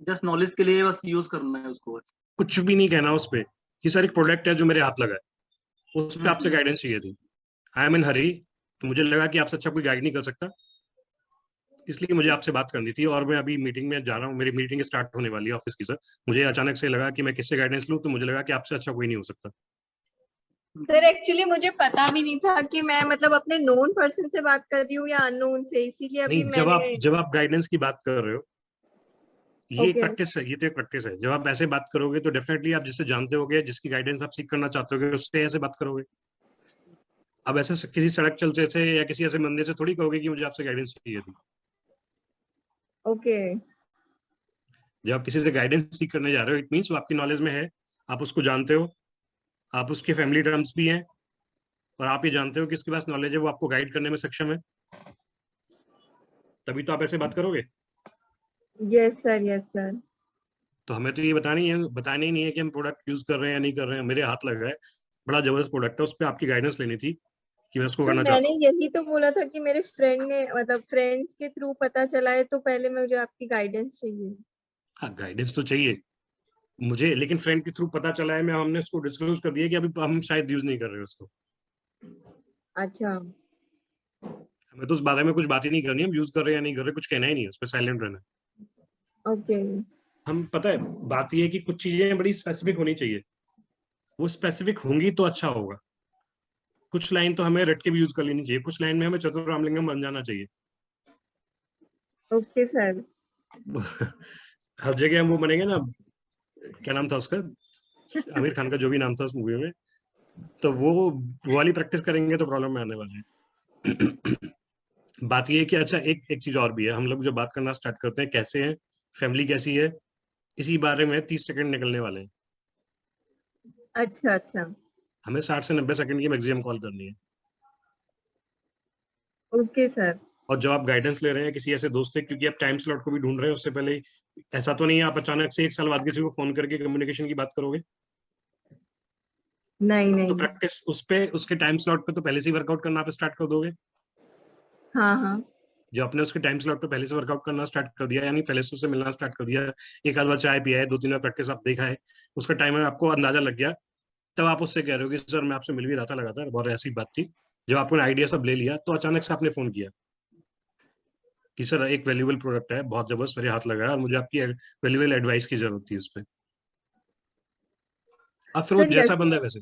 जस्ट नॉलेज के लिए बस यूज करना है उसको। कुछ भी नहीं कहना उस पे। ये सारी प्रोडक्ट है जो मेरे हाथ लगा है, उस पे आपसे गाइडेंस चाहिए थी। आई एम इन हरी, तो मुझे लगा कि आपसे अच्छा कोई गाइड नहीं कर सकता, इसलिए मुझे आपसे बात करनी थी। और मैं अभी मीटिंग में जा रहा हूँ, मेरी मीटिंग स्टार्ट होने वाली है ऑफिस की सर। मुझे अचानक से लगा कि मैं किससे गाइडेंस लूँ, तो मुझे लगा कि आपसे अच्छा कोई नहीं हो सकता। सर एक्चुअली मुझे पता भी नहीं था कि मैं मतलब अपने नोन पर्सन से बात कर रही हूँ या अननोन से, इसीलिए अभी नहीं, मैंने। जब आप गाइडेंस की बात कर रहे हो, ये एक Okay. प्रैक्टिस है, ये तो एक प्रैक्टिस है। जब आप ऐसे बात करोगे तो डेफिनेटली आप जिससे जानते होगे, जिसकी गाइडेंस आप सीख करना चाहते होगे, उससे ऐसे बात करोगे। अब ऐसे किसी सड़क चलते से या किसी ऐसे मंदिर से थोड़ी कहोगे कि मुझे आपसे गाइडेंस चाहिए थी। ओके। जब आप किसी से गाइडेंस सीख करने जा रहे हो, इट मींस वो आपकी नॉलेज में है, आप उसको जानते हो, आप उसके फैमिली टर्म्स भी हैं, और आप ये जानते हो कि इसके पास नॉलेज है, वो आपको गाइड करने में सक्षम है, तभी तो आप ऐसे बात करोगे। Yes sir, yes sir. तो हमें तो ये बताना ही नहीं है कि हम प्रोडक्ट यूज कर रहे हैं या नहीं कर रहे हैं। मेरे हाथ लगा है, बड़ा जबरदस्त प्रोडक्ट है, उस पर आपकी गाइडेंस लेनी थी कि मैं उसको तो करना चाहता मैंने हूँ। यही तो बोला था कि मेरे फ्रेंड ने, मतलब फ्रेंड्स के थ्रू पता चला है, तो पहले मुझे आपकी गाइडेंस चाहिए। हाँ, गाइडेंस तो चाहिए मुझे, लेकिन फ्रेंड के थ्रू पता चला है, मैं हमने उसको डिस्क्लोज कर दिया कि अभी हम शायद यूज नहीं कर रहे उसको। अच्छा। हमें तो उस बारे में कुछ बात ही नहीं करनी, हम यूज कर रहे हैं या नहीं कर रहे, कुछ कहना ही नहीं है, उस पर साइलेंट रहना है। ओके। हम, पता है बात ये है कि कुछ चीजें बड़ी स्पेसिफिक होनी चाहिए, वो स्पेसिफिक होंगी तो अच्छा होगा। कुछ लाइन तो हमें रट के भी यूज कर लेनी चाहिए, कुछ लाइन में हमें चतुर रामलिंगम बन जाना चाहिए। Okay sir. हर जगह हम वो बनेंगे ना, क्या नाम था उसका, आमिर खान का जो भी नाम था उस मूवी में, तो वो वाली प्रैक्टिस करेंगे तो प्रॉब्लम में आने वाले हैं। बात ये है कि अच्छा, एक चीज और भी है, हम लोग जब बात करना स्टार्ट करते हैं कैसे हैं, फैमिली कैसी है, इसी बारे में 30 सेकंड निकलने वाले हैं। अच्छा अच्छा। हमें 60 से 90 सेकंड की मैक्सिमम कॉल करनी है। Okay sir. और जब आप गाइडेंस ले रहे हैं किसी ऐसे दोस्त से, क्योंकि आप टाइम स्लॉट को भी ढूंढ रहे हैं, उससे पहले ऐसा तो नहीं है आप अचानक से 1 साल बाद किसी को फोन करके कम्युनिकेशन की बात करोगे। नहीं तो नहीं। प्रैक्टिस उस पे, उसके टाइम स्लॉट पे तो पहले से ही वर्कआउट करना आप स्टार्ट कर दोगे। हाँ हाँ। जो आपने उसके टाइम स्लॉट पे पहले से वर्कआउट करना स्टार्ट कर दिया, यानी पहले से उससे मिलना स्टार्ट कर दिया, एक आध बार चाय पिया है, 2-3 बार प्रैक्टिस आप देखा है, उसका टाइम में आपको अंदाजा लग गया, तब आप उससे कह रहे हो कि सर मैं आपसे मिल भी रहा था लगातार, बहुत ऐसी बात थी। जब आपने आइडिया सब ले लिया तो अचानक से आपने फोन किया कि सर एक वैल्यूएबल प्रोडक्ट है, बहुत जबरदस्त मेरे हाथ लगा है और मुझे आपकी वैल्यूएबल एडवाइस की जरूरत थी उस पर। अब फिर वो जैसा बंदा है वैसे।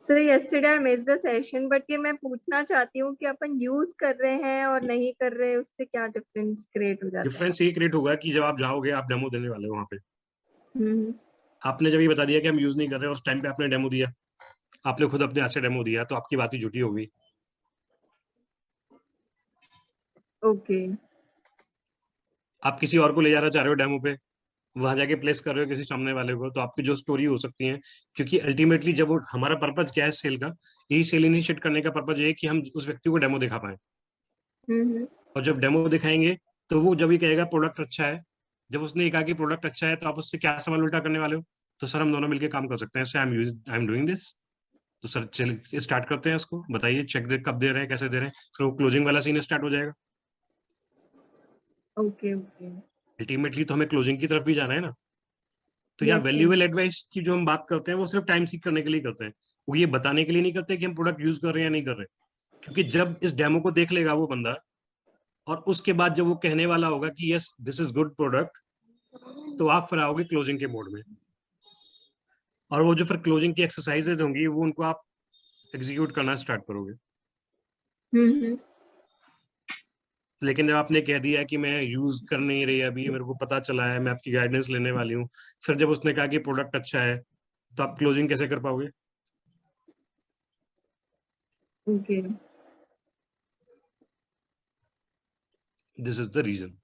Sir yesterday I missed the session, but ये मैं पूछना चाहती हूँ कि अपन यूज कर रहे हैं और नहीं कर रहे, उससे क्या डिफरेंस क्रिएट हो जाता है? डिफरेंस ये क्रिएट होगा कि जब आप जाओगे, आप डेमो देने वाले हो वहां पे, हम्म, आपने जब ये बता दिया कि हम यूज नहीं कर रहे, उस टाइम पे आपने डेमो दिया, आपने खुद अपने हाथ से डेमो दिया, तो आपकी बात ही झूठी होगी। ओके। आप किसी और को ले जाना चाह रहे हो डेमो पे, वहां जाके प्लेस कर रहे हो किसी सामने वाले को, तो आपकी जो स्टोरी हो सकती है, क्योंकि अल्टीमेटली जब वो हमारा पर्पज क्या है सेल का, यही सेल इनिशिएट करने का पर्पज ये है कि हम उस व्यक्ति को डेमो दिखा पाए। और जब डेमो दिखाएंगे तो वो जब ये कहेगा प्रोडक्ट अच्छा है, जब उसने ये कहा कि प्रोडक्ट अच्छा है, तो आप उससे क्या सवाल उल्टा करने वाले हो? तो सर हम दोनों मिलकर काम कर सकते हैं, आई एम डूइंग दिस। तो सर चल स्टार्ट करते हैं उसको, बताइए चेक दे कब दे रहे हैं, कैसे दे रहे हैं, फिर वो क्लोजिंग वाला सीन स्टार्ट हो जाएगा। Okay okay. अल्टीमेटली तो हमें क्लोजिंग की तरफ भी जाना है ना। तो यहाँ Yes, वैल्यूएबल एडवाइस की जो हम बात करते हैं वो सिर्फ टाइम सीख करने के लिए करते हैं, वो ये बताने के लिए नहीं करते कि हम प्रोडक्ट यूज कर रहे हैं या नहीं कर रहे। क्योंकि जब इस डेमो को देख लेगा वो बंदा, और उसके बाद जब वो कहने वाला होगा कि yes this is good product, तो आप फिर आओगे क्लोजिंग के मोड में, और वो जो फिर क्लोजिंग की एक्सरसाइजेज होंगी वो उनको आप एग्जीक्यूट करना स्टार्ट करोगे। लेकिन जब आपने कह दिया कि मैं यूज कर नहीं रही अभी, मेरे को पता चला है, मैं आपकी गाइडेंस लेने वाली हूँ, फिर जब उसने कहा कि प्रोडक्ट अच्छा है, तो आप क्लोजिंग कैसे कर पाओगे? Okay. This is the reason.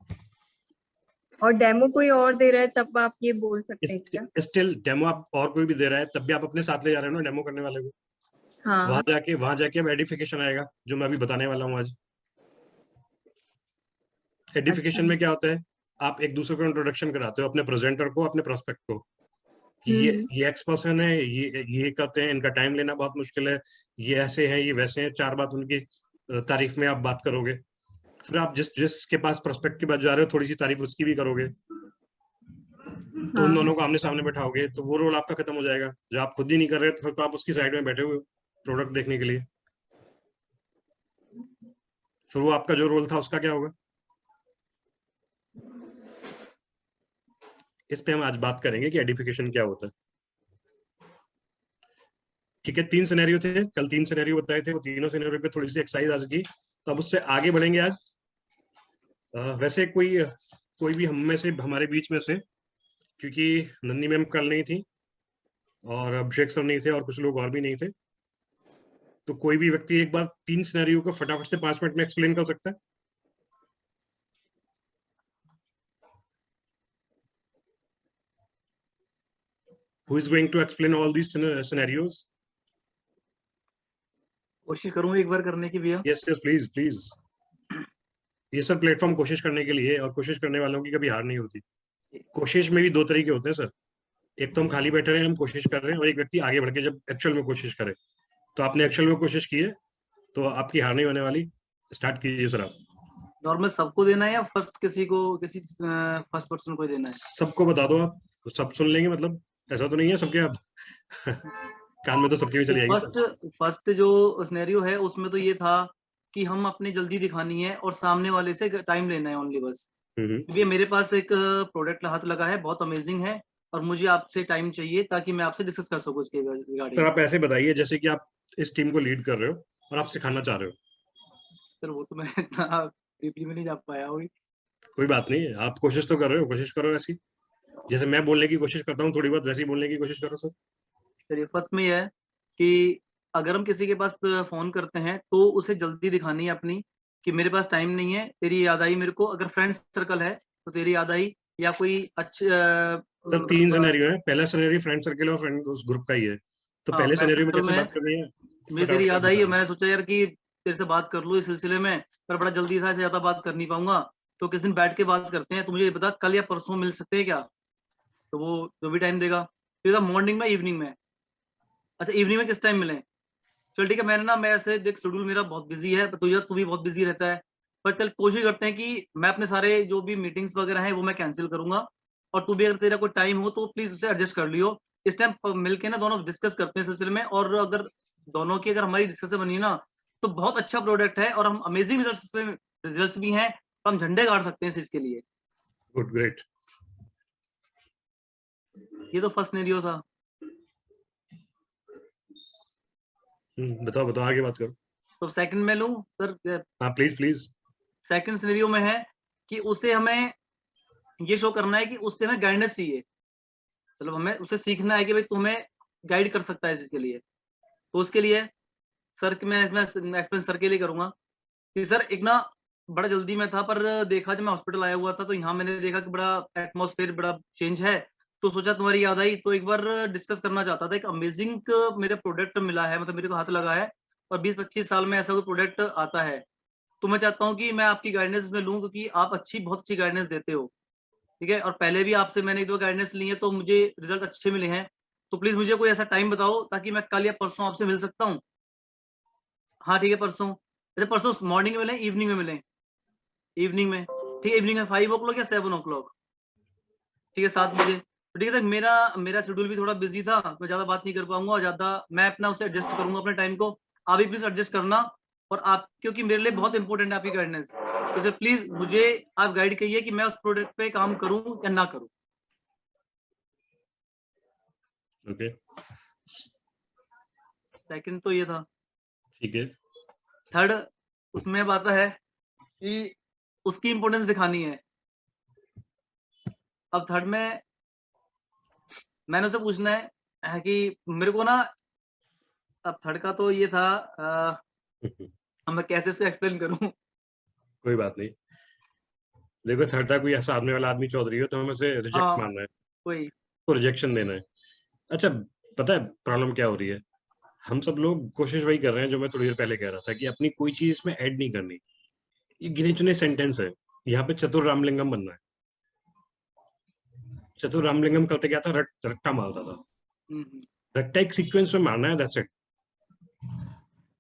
और डेमो कोई और दे रहा है तब आप ये बोल सकते हैं क्या? स्टिल डेमो आप और कोई भी दे रहा है तब भी आप अपने साथ ले जा रहे हो ना डेमो करने वाले को। हाँ। वहां जाके अब एडिफिकेशन आएगा, जो मैं अभी बताने वाला हूँ आज। एडिफिकेशन में क्या होता है, आप एक दूसरे को इंट्रोडक्शन कराते हो, अपने प्रेजेंटर को, अपने प्रोस्पेक्ट को, कि ये एक्स पर्सन है, ये करते हैं, इनका टाइम लेना बहुत मुश्किल है, ये ऐसे हैं, ये वैसे हैं, 4 बात उनकी तारीफ में आप बात करोगे। फिर आप जिसके पास प्रोस्पेक्ट के बाद जा रहे हो, थोड़ी सी तारीफ उसकी भी करोगे, तो उन दोनों को आमने सामने बैठाओगे, तो वो रोल आपका खत्म हो जाएगा। जब आप खुद ही नहीं कर रहे, तो फिर तो आप उसकी साइड में बैठे हुए प्रोडक्ट देखने के लिए, फिर वो आपका जो रोल था उसका क्या होगा? इस पे हम आज बात करेंगे कि एडिफिकेशन क्या होता है। ठीक है, 3 सिनेरियो थे कल, 3 सिनेरियो बताए थे, वो तीनों सिनेरियो पे थोड़ी सी एक्सरसाइज आज की, तो अब उससे आगे बढ़ेंगे आज। वैसे कोई भी हम में से, हमारे बीच में से, क्योंकि नन्नी मैम कल नहीं थी और अभिषेक सर नहीं थे और कुछ लोग और भी नहीं थे, तो कोई भी व्यक्ति एक बार 3 सिनेरियो को फटाफट से 5 मिनट में एक्सप्लेन कर सकता है? Who is going to explain all these scenarios? कोशिश करूंगा एक बार करने की भैया। Yes, please please. ये सब प्लेटफॉर्म कोशिश करने के लिए, और कोशिश करने वालों की कभी हार नहीं होती। कोशिश में भी 2 तरीके होते हैं सर, एक तो हम खाली बैठे रहे हैं, हम कोशिश कर रहे हैं, और एक व्यक्ति आगे बढ़ के जब एक्चुअल में कोशिश करे। तो आपने एक्चुअल में कोशिश की है, तो आपकी हार नहीं होने वाली। स्टार्ट कीजिए सर आप। नॉर्मल सबको देना है या किसी फर्स्ट पर्सन को देना है? सबको बता दो, आप सब सुन लेंगे, मतलब ऐसा तो नहीं है सबके आप कान में तो सबकी भी चली जाएगी। फर्स्ट जो सिनेरियो है उसमें तो ये था कि हम अपनी जल्दी दिखानी है और सामने वाले से टाइम लेना है ओनली, बस। क्योंकि मेरे पास एक प्रोडक्ट हाथ लगा है, बहुत अमेजिंग है, और मुझे आपसे टाइम चाहिए ताकि मैं आपसे डिस्कस कर सकूं इसके रिगार्डिंग। सर आप ऐसे बताइए जैसे कि आप इस टीम को लीड कर रहे हो और आप सिखाना चाह रहे हो। सर वो तो मैं इतना डीपली में नहीं जा पाया हुई। कोई बात नहीं, आप कोशिश तो कर रहे हो, कोशिश करो ऐसी, जैसे मैं बोलने की कोशिश करता हूँ थोड़ी बहुत, वैसे ही बोलने की कोशिश करो सर। चलिए, फर्स्ट में यह है कि अगर हम किसी के पास फोन करते हैं तो उसे जल्दी दिखानी है अपनी कि मेरे पास टाइम नहीं है, तेरी याद आई मेरे को। अगर फ्रेंड सर्कल है तो तेरी याद आई, या कोई सर 3 सिनेरियो है, पहला सिनेरियो फ्रेंड सर्कल और फ्रेंड उस ग्रुप का ही है, तो पहले सिनेरियो में कैसे बात कर रही है? मुझे तेरी याद आई, मैंने सोचा यार कि तेरे से बात कर लूं इस सिलसिले में, पर बड़ा जल्दी था, ज्यादा बात कर नहीं पाऊंगा, तो किस दिन बैठ के बात करते हैं, तो मुझे बता कल या परसों मिल सकते हैं क्या? तो वो जो भी टाइम देगा, फिर मॉर्निंग में, इवनिंग में। अच्छा, इवनिंग में किस टाइम मिले? चल ठीक है, मैं ऐसे देख शेड्यूल मेरा बहुत बिजी है, तू भी बहुत बिजी रहता है, पर चल कोशिश करते हैं कि मैं अपने सारे जो भी मीटिंग्स वगैरह हैं वो मैं कैंसिल करूंगा, और तू भी अगर तेरा कोई टाइम हो तो प्लीज उसे एडजस्ट कर लियो। इस टाइम मिलके ना दोनों डिस्कस करते हैं सिलसिले में, और अगर दोनों की अगर हमारी डिस्कशन बनी ना तो बहुत अच्छा प्रोडक्ट है और हम अमेजिंग रिजल्ट्स भी हैं, तो हम झंडे गाड़ सकते हैं इस चीज के लिए। Good, great. ये तो फर्स्ट सिनेरियो था। बताओ बताओ, आगे बात करो। तो सेकंड में लूं सर? हाँ प्लीज प्लीज। सेकंड सिनेरियो में है कि उसे हमें ये शो करना है कि उससे हमें गाइडेंस चाहिए, मतलब हमें उसे सीखना है कि भाई तुम्हें गाइड कर सकता है इस चीज के लिए। तो उसके लिए सर मैं एक्सप्लेन सर के लिए करूंगा कि सर एक ना बड़ा जल्दी में था, पर देखा जब मैं हॉस्पिटल आया हुआ था तो यहाँ मैंने देखा कि बड़ा एटमॉस्फेयर बड़ा चेंज है, तो सोचा तुम्हारी याद आई, तो एक बार डिस्कस करना चाहता था। एक अमेजिंग मेरे प्रोडक्ट मिला है, मतलब मेरे को हाथ लगा है, और 20-25 साल में ऐसा कोई प्रोडक्ट आता है, तो मैं चाहता हूँ कि मैं आपकी गाइडेंस में लूँ, क्योंकि आप बहुत अच्छी गाइडेंस देते हो, ठीक है, और पहले भी आपसे मैंने 1-2 गाइडेंस ली है तो मुझे रिजल्ट अच्छे मिले हैं। तो प्लीज मुझे कोई ऐसा टाइम बताओ ताकि मैं कल या परसों आपसे मिल सकता हूँ। हाँ ठीक है, परसों। अच्छा, परसों मॉर्निंग में मिलें, इवनिंग में मिलें? इवनिंग में, ठीक है। इवनिंग में 5 o'clock या 7 o'clock? ठीक है, 7 बजे। तो ठीक है सर, मेरा शेड्यूल भी थोड़ा बिजी था, मैं ज्यादा बात नहीं कर पाऊंगा, और ज्यादा मैं अपना उसे एडजस्ट करूंगा अपने टाइम को। आप भी प्लीज एडजस्ट करना, और आप, क्योंकि मेरे लिए बहुत इंपॉर्टेंट है आपकी गाइडेंस, तो सर प्लीज मुझे आप गाइड करिए कि मैं उस प्रोडक्ट पे काम करूं या ना करूं। ओके, सेकंड तो ये था। ठीक है। थर्ड, उसमें अब आता है कि उसकी इंपॉर्टेंस दिखानी है। अब थर्ड में मैंने उससे पूछना है कि मेरे को ना, अब थर्ड का तो ये था, अब मैं कैसे से एक्सप्लेन करूं? कोई बात नहीं। देखो, थर्ड था कोई ऐसा आदमी वाला आदमी चौधरी हो तो हमें उसे रिजेक्ट हाँ, मानना है, वही। तो रिजेक्शन देना है। अच्छा, पता है प्रॉब्लम क्या हो रही है? हम सब लोग कोशिश वही कर रहे हैं जो मैं थोड़ी देर पहले कह रहा था, कि अपनी कोई चीज इसमें ऐड नहीं करनी। ये गिने चुने सेंटेंस है, यहाँ पे चतुर रामलिंगम बनना है। चतुर रामलिंगम करते क्या था, रट्टा मारता था। रट्टा एक सीक्वेंस में मारना है, दैट्स इट।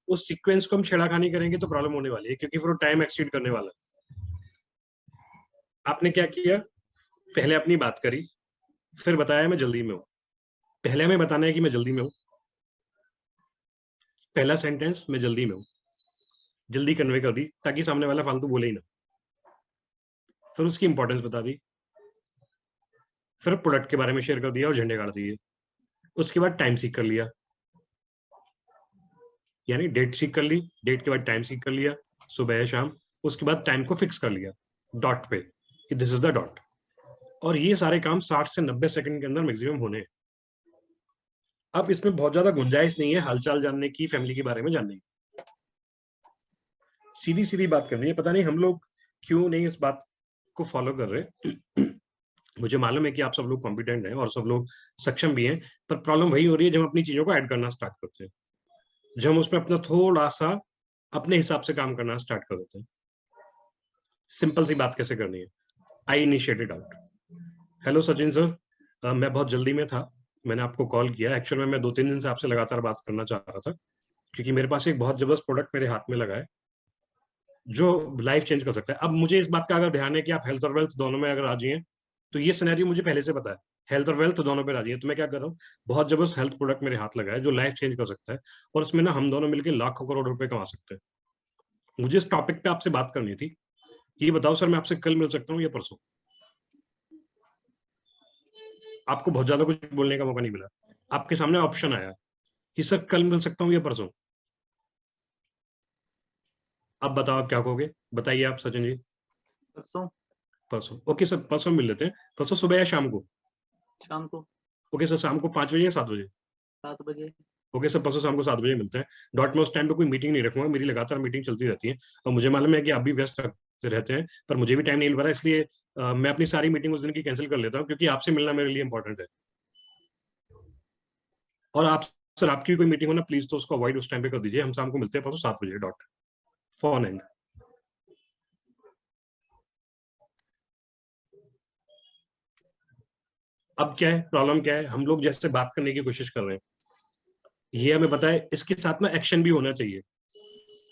उस सीक्वेंस को हम छेड़ाखानी करेंगे तो प्रॉब्लम होने वाली है, क्योंकि फिर वो टाइम एक्सीड करने वाला है। आपने क्या किया, पहले अपनी बात करी, फिर बताया मैं जल्दी में हूं। पहले हमें बताना है कि मैं जल्दी में हूं, पहला सेंटेंस मैं जल्दी में हूं, जल्दी कन्वे कर दी ताकि सामने वाला फालतू बोले ही ना। फिर उसकी इंपॉर्टेंस बता दी, फिर प्रोडक्ट के बारे में शेयर कर दिया और झंडे गाड़ दिए। उसके बाद टाइम सीख कर लिया, यानी डेट सीख कर ली, डेट के बाद टाइम सीख कर लिया, सुबह या शाम। उसके बाद टाइम को फिक्स कर लिया डॉट पे कि दिस इज द डॉट। और ये सारे काम 60 से 90 सेकंड के अंदर मैक्सिमम होने हैं। अब इसमें बहुत ज्यादा गुंजाइश नहीं है हालचाल जानने की, फैमिली के बारे में जानने की। सीधी सीधी बात करनी है। पता नहीं हम लोग क्यों नहीं इस बात को फॉलो कर रहे। मुझे मालूम है कि आप सब लोग कॉम्पिटेंट हैं और सब लोग सक्षम भी हैं, पर प्रॉब्लम वही हो रही है जब हम अपनी चीजों को ऐड करना स्टार्ट करते हैं, जब हम उसमें अपना थोड़ा सा अपने हिसाब से काम करना स्टार्ट कर देते हैं। सिंपल सी बात कैसे करनी है, I initiated out. Hello Sachin sir, मैं बहुत जल्दी में था, मैंने आपको कॉल किया। एक्चुअल में मैं 2-3 दिन से आपसे लगातार बात करना चाह रहा था, क्योंकि मेरे पास एक बहुत जबरदस्त प्रोडक्ट मेरे हाथ में लगा है जो लाइफ चेंज कर सकता है। अब मुझे इस बात का अगर ध्यान है कि आप हेल्थ और वेल्थ दोनों में अगर राजी हैं, तो ये सिनेरियो मुझे पहले से पता है, हेल्थ और वेल्थ दोनों पे राजी है। तो मैं क्या कर रहा हूँ, बहुत जबरदस्त हेल्थ प्रोडक्ट मेरे हाथ लगा है जो लाइफ चेंज कर सकता है, और इसमें ना हम दोनों मिलकर लाखों करोड़ रुपए कमा सकते हैं। मुझे इस टॉपिक पे आपसे बात करनी थी। ये बताओ सर, मैं आपसे कल मिल सकता हूँ या परसों? आपको बहुत ज्यादा कुछ बोलने का मौका नहीं मिला, आपके सामने ऑप्शन आया कि सर कल मिल सकता हूँ या परसों। अब बताओ आप क्या कहोगे, बताइए आप सचिन जी। परसों। परसों, ओके सर, परसों मिल लेते हैं। परसों सुबह या शाम को? शाम को। ओके सर, शाम को 5 बजे या 7 बजे? 7 बजे। ओके सर, परसों शाम को 7 बजे मिलते हैं डॉट में। उस टाइम पे कोई मीटिंग नहीं रखूंगा, मेरी लगातार मीटिंग चलती रहती है, और मुझे मालूम है कि आप भी व्यस्त रहते हैं, पर मुझे भी टाइम नहीं मिल रहा है, इसलिए मैं अपनी सारी मीटिंग उस दिन की कैंसिल कर लेता हूँ, क्योंकि आपसे मिलना मेरे लिए इंपॉर्टेंट है। और आप सर, आपकी कोई मीटिंग हो ना, प्लीज तो उसको अवॉइड उस टाइम पे कर दीजिए। हम शाम को मिलते हैं परसों 7 बजे डॉट, फोन एंड। अब क्या है, प्रॉब्लम क्या है, हम लोग जैसे बात करने की कोशिश कर रहे हैं, ये हमें पता है, इसके साथ में एक्शन भी होना चाहिए।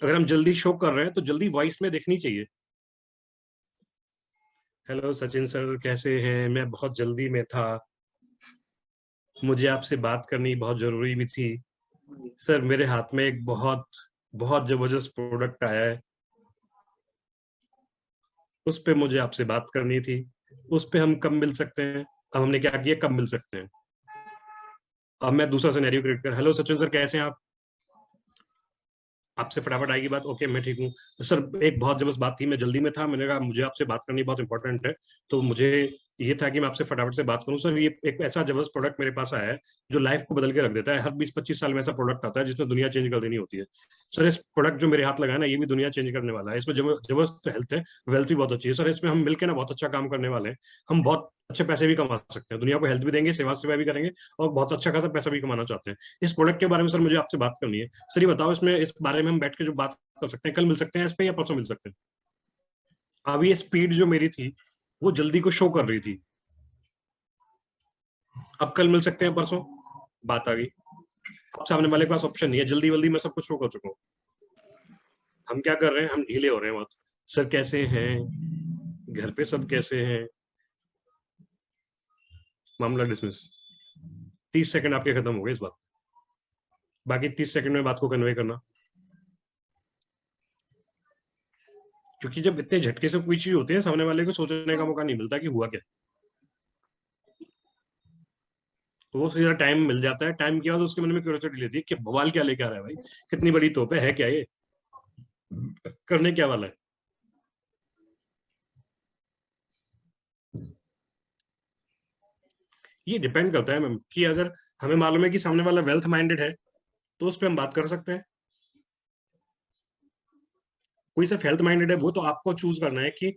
अगर हम जल्दी शो कर रहे हैं तो जल्दी वॉइस में देखनी चाहिए हेलो सचिन सर, कैसे हैं? मैं बहुत जल्दी में था, मुझे आपसे बात करनी बहुत जरूरी भी थी। सर मेरे हाथ में एक बहुत बहुत जबरदस्त प्रोडक्ट आया है, उस पे मुझे आपसे बात करनी थी। उस पे हम कब मिल सकते हैं? अब हमने क्या किया, कब मिल सकते हैं? अब मैं दूसरा सिनेरियो क्रिएट कर। हेलो सचिन सर, कैसे हैं आप? आपसे फटाफट आएगी बात। ओके मैं ठीक हूँ सर। एक बहुत जबरदस्त बात थी, मैं जल्दी में था, मैंने कहा मुझे आपसे बात करनी बहुत इंपॉर्टेंट है, तो मुझे ये था कि मैं आपसे फटाफट से बात करूं। सर ये एक ऐसा जबरदस्त प्रोडक्ट मेरे पास आया है जो लाइफ को बदल के रख देता है। हर 20-25 साल में ऐसा प्रोडक्ट आता है जिसमें दुनिया चेंज कर देनी होती है। सर इस प्रोडक्ट जो मेरे हाथ लगा है ना, ये भी दुनिया चेंज करने वाला है। इसमें जबरदस्त हेल्थ है, वेल्थ भी बहुत अच्छी है। सर इसमें हम मिलकर ना बहुत अच्छा काम करने वाले हैं, हम बहुत अच्छे पैसे भी कमा सकते हैं, दुनिया को हेल्थ भी देंगे, सेवा भी करेंगे और बहुत अच्छा खासा पैसा भी कमाना चाहते हैं। इस प्रोडक्ट के बारे में सर मुझे आपसे बात करनी है। सर ये बताओ, इसमें इस बारे में हम बैठ के जो बात कर सकते हैं, कल मिल सकते हैं इस पे या परसों मिल सकते हैं? अब ये स्पीड जो मेरी थी वो जल्दी को शो कर रही थी। अब कल मिल सकते हैं, परसों? बात आ गई। अब सामने वाले के पास ऑप्शन नहीं है, जल्दी जल्दी मैं सब कुछ शो कर चुका हूँ। हम क्या कर रहे हैं, हम ढीले हो रहे हैं बहुत। सर कैसे हैं, घर पे सब कैसे हैं? मामला डिसमिस। 30 सेकंड आपके खत्म हो गए इस बात, बाकी 30 सेकंड में बात को कन्वे करना। क्योंकि जब इतने झटके से कोई चीज होती है, सामने वाले को सोचने का मौका नहीं मिलता कि हुआ क्या, तो वो सीधा टाइम मिल जाता है। टाइम के बाद उसके मन में क्यूरियोसिटी लेती है कि बवाल क्या लेके आ रहा है भाई, कितनी बड़ी तोप है क्या ये, करने क्या वाला है। ये डिपेंड करता है मैम कि अगर हमें मालूम है कि सामने वाला वेल्थ माइंडेड है तो उस पर हम बात कर सकते हैं। कोई सिर्फ हेल्थ माइंडेड है, वो तो आपको चूज करना है कि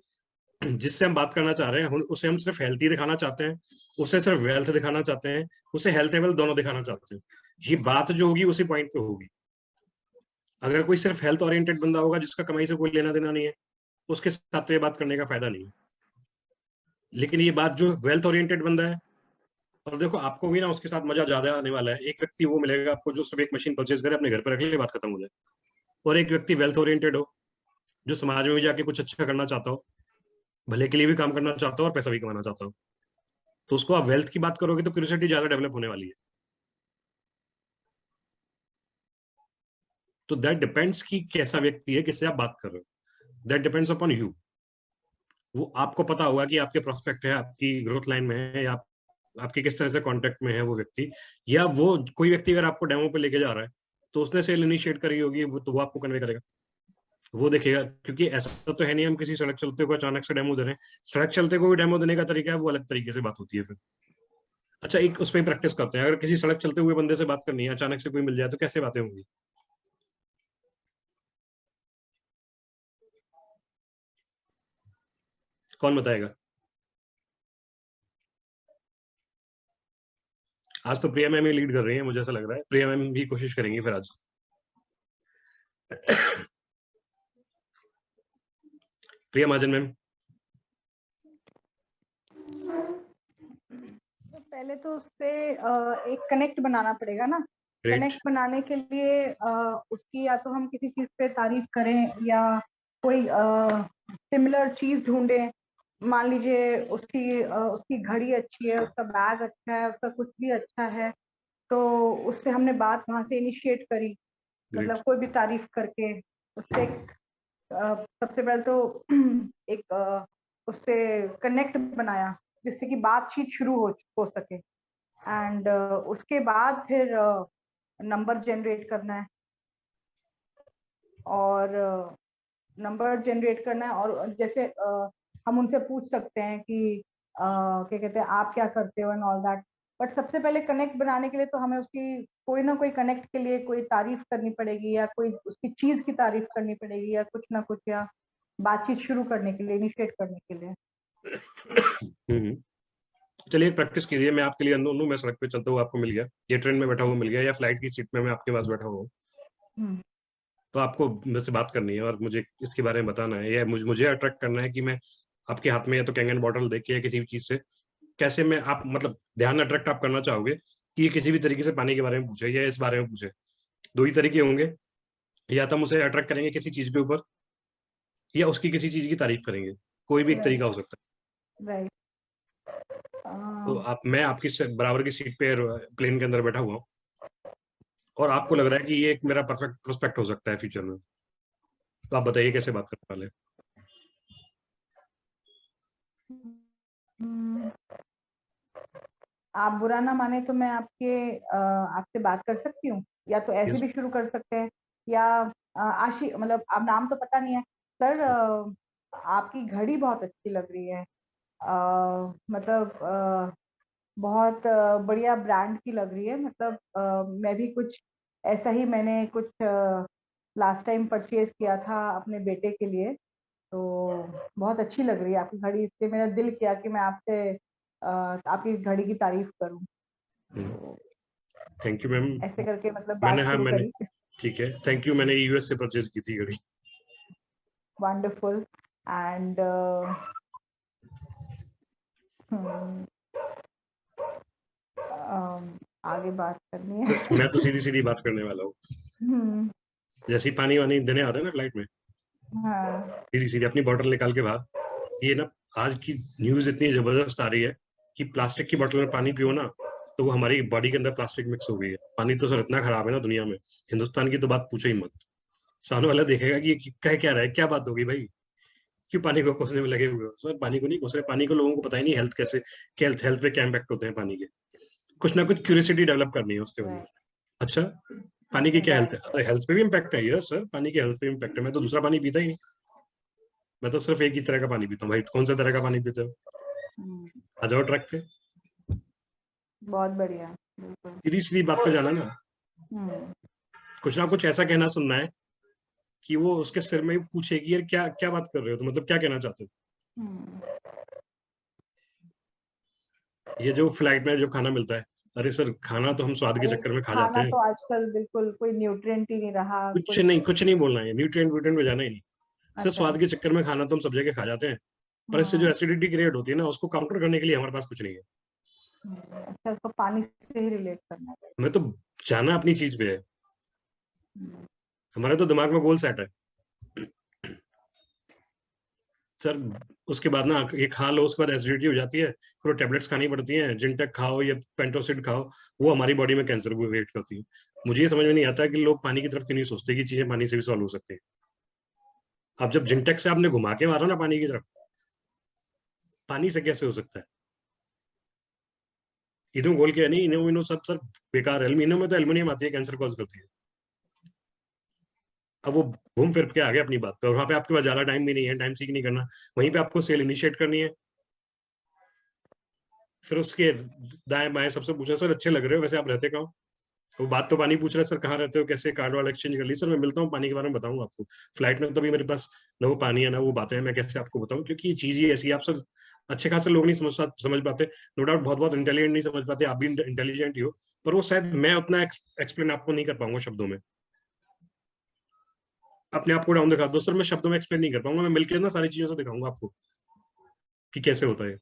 जिससे हम बात करना चाह रहे हैं उसे हम सिर्फ हेल्थी दिखाना चाहते हैं, उसे सिर्फ वेल्थ दिखाना चाहते हैं, उसे हेल्थ एवल दोनों दिखाना चाहते हैं। ये बात जो होगी उसी पॉइंट पे होगी। अगर कोई सिर्फ हेल्थ ओरिएंटेड बंदा होगा जिसका कमाई से कोई लेना देना नहीं है, उसके साथ तो ये बात करने का फायदा नहीं है। लेकिन ये बात जो वेल्थ ओरिएंटेड बंदा है, और देखो आपको भी ना उसके साथ मजा ज्यादा आने वाला है। एक व्यक्ति वो मिलेगा आपको जो सिर्फ एक मशीन परचेज करे, अपने घर पर रख ले, बात खत्म हो जाए। और एक व्यक्ति वेल्थ ओरिएंटेड हो, जो समाज में भी जाके कुछ अच्छा करना चाहता हो, भले के लिए भी काम करना चाहता हो और पैसा भी कमाना चाहता हो, तो उसको आप वेल्थ की बात करोगे तो क्यूरियोसिटी ज्यादा डेवलप होने वाली है। तो दैट डिपेंड्स कि कैसा व्यक्ति है, किससे आप बात कर रहे हो, दैट डिपेंड्स अपॉन यू। वो आपको पता होगा कि आपके प्रोस्पेक्ट है, आपकी ग्रोथ लाइन में है, या आपके किस तरह से कांटेक्ट में है वो व्यक्ति, या वो कोई व्यक्ति अगर आपको डेमो पे लेके जा रहा है तो उसने सेल इनिशिएट करी होगी, वो तो वो आपको कन्वे करेगा, वो देखेगा। क्योंकि ऐसा तो है नहीं हम किसी सड़क चलते को अचानक से डेमो दे रहे हैं। सड़क चलते को भी डेमो देने का तरीका है, वो अलग तरीके से बात होती है फिर। अच्छा एक उसमें प्रैक्टिस करते हैं, अगर किसी सड़क चलते हुए बंदे से बात करनी है, अचानक से कोई मिल जाए तो कैसे बातें होंगी? कौन बताएगा? आज तो प्रिया मैम ही लीड कर रही है, मुझे ऐसा लग रहा है। प्रिया मैम भी कोशिश करेंगी फिर आज। प्रिया महाजन मैम। तो पहले तो उससे एक कनेक्ट बनाना पड़ेगा ना। Great. कनेक्ट बनाने के लिए उसकी या तो हम किसी चीज पे तारीफ करें या कोई सिमिलर चीज ढूंढें। मान लीजिए उसकी घड़ी अच्छी है, उसका बैग अच्छा है, उसका कुछ भी अच्छा है, तो उससे हमने बात वहां से इनिशिएट करी। मतलब कोई भी तारीफ करके उससे सबसे पहले तो एक उससे कनेक्ट बनाया जिससे कि बातचीत शुरू हो सके। एंड उसके बाद फिर नंबर जनरेट करना है, और नंबर जनरेट करना है। और जैसे हम उनसे पूछ सकते हैं कि क्या कहते हैं, आप क्या करते हो एंड ऑल दैट। बट सबसे पहले कनेक्ट बनाने के लिए तो हमें उसकी कोई ना कोई कनेक्ट के लिए कोई तारीफ करनी पड़ेगी, या कोई उसकी चीज की तारीफ करनी पड़ेगी, या कुछ ना कुछ, या बातचीत शुरू करने के लिए, इनिशिएट करने के लिए। चलिए प्रैक्टिस कीजिए। मैं आपके लिए अंदर, मैं सड़क पे चलता हुआ आपको मिल गया, या ट्रेन में बैठा हुआ मिल गया, या फ्लाइट की सीट में मैं आपके पास बैठा हुआ, तो आपको मुझसे बात करनी है और मुझे इसके बारे में बताना है, या मुझे अट्रैक्ट करना है कि मैं आपके हाथ में या तो कैंगन बॉटल देख के या किसी भी चीज से कैसे मैं आप मतलब ध्यान अट्रैक्ट आप करना चाहोगे कि ये किसी भी तरीके से पानी के बारे में पूछे या इस बारे में पूछे। दो ही तरीके होंगे, या तो हम उसे अट्रैक्ट करेंगे किसी चीज के ऊपर, या उसकी किसी चीज की तारीफ करेंगे। कोई भी एक तरीका हो सकता है। राइट। तो मैं आपकी बराबर की सीट पे प्लेन के अंदर बैठा हुआ हूँ और आपको लग रहा है कि ये एक मेरा परफेक्ट प्रोस्पेक्ट हो सकता है फ्यूचर में, तो आप बताइए कैसे बात करने वाले? आप बुरा ना माने तो मैं आपसे बात कर सकती हूँ, या तो ऐसे Yes. भी शुरू कर सकते हैं, या मतलब आप नाम तो पता नहीं है सर, आपकी घड़ी बहुत अच्छी लग रही है, मतलब बहुत बढ़िया ब्रांड की लग रही है, मतलब मैं भी कुछ ऐसा ही मैंने कुछ लास्ट टाइम परचेज किया था अपने बेटे के लिए, तो बहुत अच्छी लग रही है आपकी घड़ी, इसलिए मेरा दिल किया कि मैं आपसे आपकी इस घड़ी की तारीफ करूं। Thank you ma'am. ऐसे करके मतलब बात मैंने शुरू करी। ठीक है, थैंक यू। मैंने यूएस से परचेज की थी घड़ी। वंडरफुल। एंड आगे बात करनी है। बस मैं तो सीधी सीधी बात करने वाला हूँ। जैसे ही पानी वानी देने आता है ना फ्लाइट में, हाँ। सीधी सीधी अपनी बोतल निकाल के बाहर, ये ना आज की न्यूज इतनी जबरदस्त आ रही है कि प्लास्टिक की बोतल में पानी पियो ना तो वो हमारी बॉडी के अंदर प्लास्टिक मिक्स हो गई है। पानी तो सर इतना खराब है ना दुनिया में, हिंदुस्तान की तो बात पूछो ही मत। सामने वाला देखेगा कि ये कह क्या रहा है, क्या बात होगी भाई, क्यों पानी को कोसने में लगे हुए हो? सर पानी को नहीं कोस रहे, पानी को लोगों को पता ही नहीं हेल्थ कैसे, हेल्थ पे क्या इम्पैक्ट होते हैं पानी के। कुछ ना कुछ क्यूरियोसिटी डेवलप करनी है उसके अंदर। अच्छा पानी की क्या हेल्थ है? अरे हेल्थ पे भी इम्पैक्ट है। यस सर, पानी की हेल्थ पे इम्पैक्ट है। मैं तो दूसरा पानी पीता ही नहीं, मैं तो सिर्फ एक ही तरह का पानी पीता हूँ। भाई कौन सा तरह का पानी पीते हो? आ जाओ ट्रक पे। बहुत बढ़िया, बिल्कुल सीधी सीधी बात पे जाना ना, कुछ ना कुछ ऐसा कहना सुनना है कि वो उसके सिर में पूछे कि यार क्या क्या बात कर रहे हो, तो मतलब क्या कहना चाहते हो? ये जो फ्लाइट में जो खाना मिलता है, अरे सर खाना तो हम स्वाद के अरे चक्कर में खा जाते खाना हैं। तो आजकल बिल्कुल कोई न्यूट्रिएंट ही नहीं रहा, कुछ नहीं बोलना है, न्यूट्रिएंट व्यूट्रिएंट में जाना ही नहीं। सिर्फ अच्छा। स्वाद के चक्कर में खाना तो हम सब जगह खा जाते हैं, पर इससे जो एसिडिटी क्रिएट होती है ना, उसको काउंटर करने के लिए हमारे पास कुछ नहीं है। अच्छा, उसको पानी से ही रिलेट करना है। हमें तो जाना अपनी चीज पे है, हमारे तो दिमाग में गोल सेट है सर। उसके बाद ना ये खा लो, उसके बाद एसिडिटी हो जाती है, फिर वो टेबलेट्स खानी पड़ती हैं, जिंटेक खाओ या पेंटोसिड खाओ, वो हमारी बॉडी में कैंसर को वेट करती है। मुझे ये समझ में नहीं आता कि लोग पानी की तरफ क्यों नहीं सोचते कि चीजें पानी से भी सॉल्व हो सकती है। अब जब जिंटेक से आपने घुमा के मारा ना पानी की तरफ, पानी से कैसे हो सकता है? इनो गोल के नहीं, इनो इनो सब सर बेकार है। इनो में तो एल्युमिनियम आती है, कैंसर कॉज करती है। अब वो घूम फिर के आ गया अपनी बात पे, और वहां पे आपके पास ज्यादा टाइम भी नहीं है, टाइम सीख नहीं करना, वहीं पे आपको सेल इनिशिएट करनी है। फिर उसके दाएं बाएं सबसे पूछा सर अच्छे लग रहे हो, वैसे आप रहते कहाँ? वो बात तो पानी पूछ रहा है, सर कहाँ रहते हो, कैसे कार्ड वाला एक्सचेंज कर ली? सर मैं मिलता हूँ, पानी के बारे में बताऊंगा आपको। फ्लाइट में तो अभी मेरे पास ना वो पानी है ना वो बातें हैं, मैं कैसे आपको बताऊं, क्योंकि ये चीज ही ऐसी है। आप सर अच्छे खासे लोग नहीं समझ पाते, नो डाउट बहुत बहुत इंटेलिजेंट नहीं समझ पाते, आप भी इंटेलिजेंट ही हो, पर वो शायद मैं उतना एक्सप्लेन आपको नहीं कर पाऊंगा शब्दों में। अपने आप को डाउन दिखा दो सर, मैं शब्दों में एक्सप्लेन नहीं कर पाऊंगा, मैं मिलकर ना सारी चीजों से दिखाऊंगा आपको कि कैसे होता है।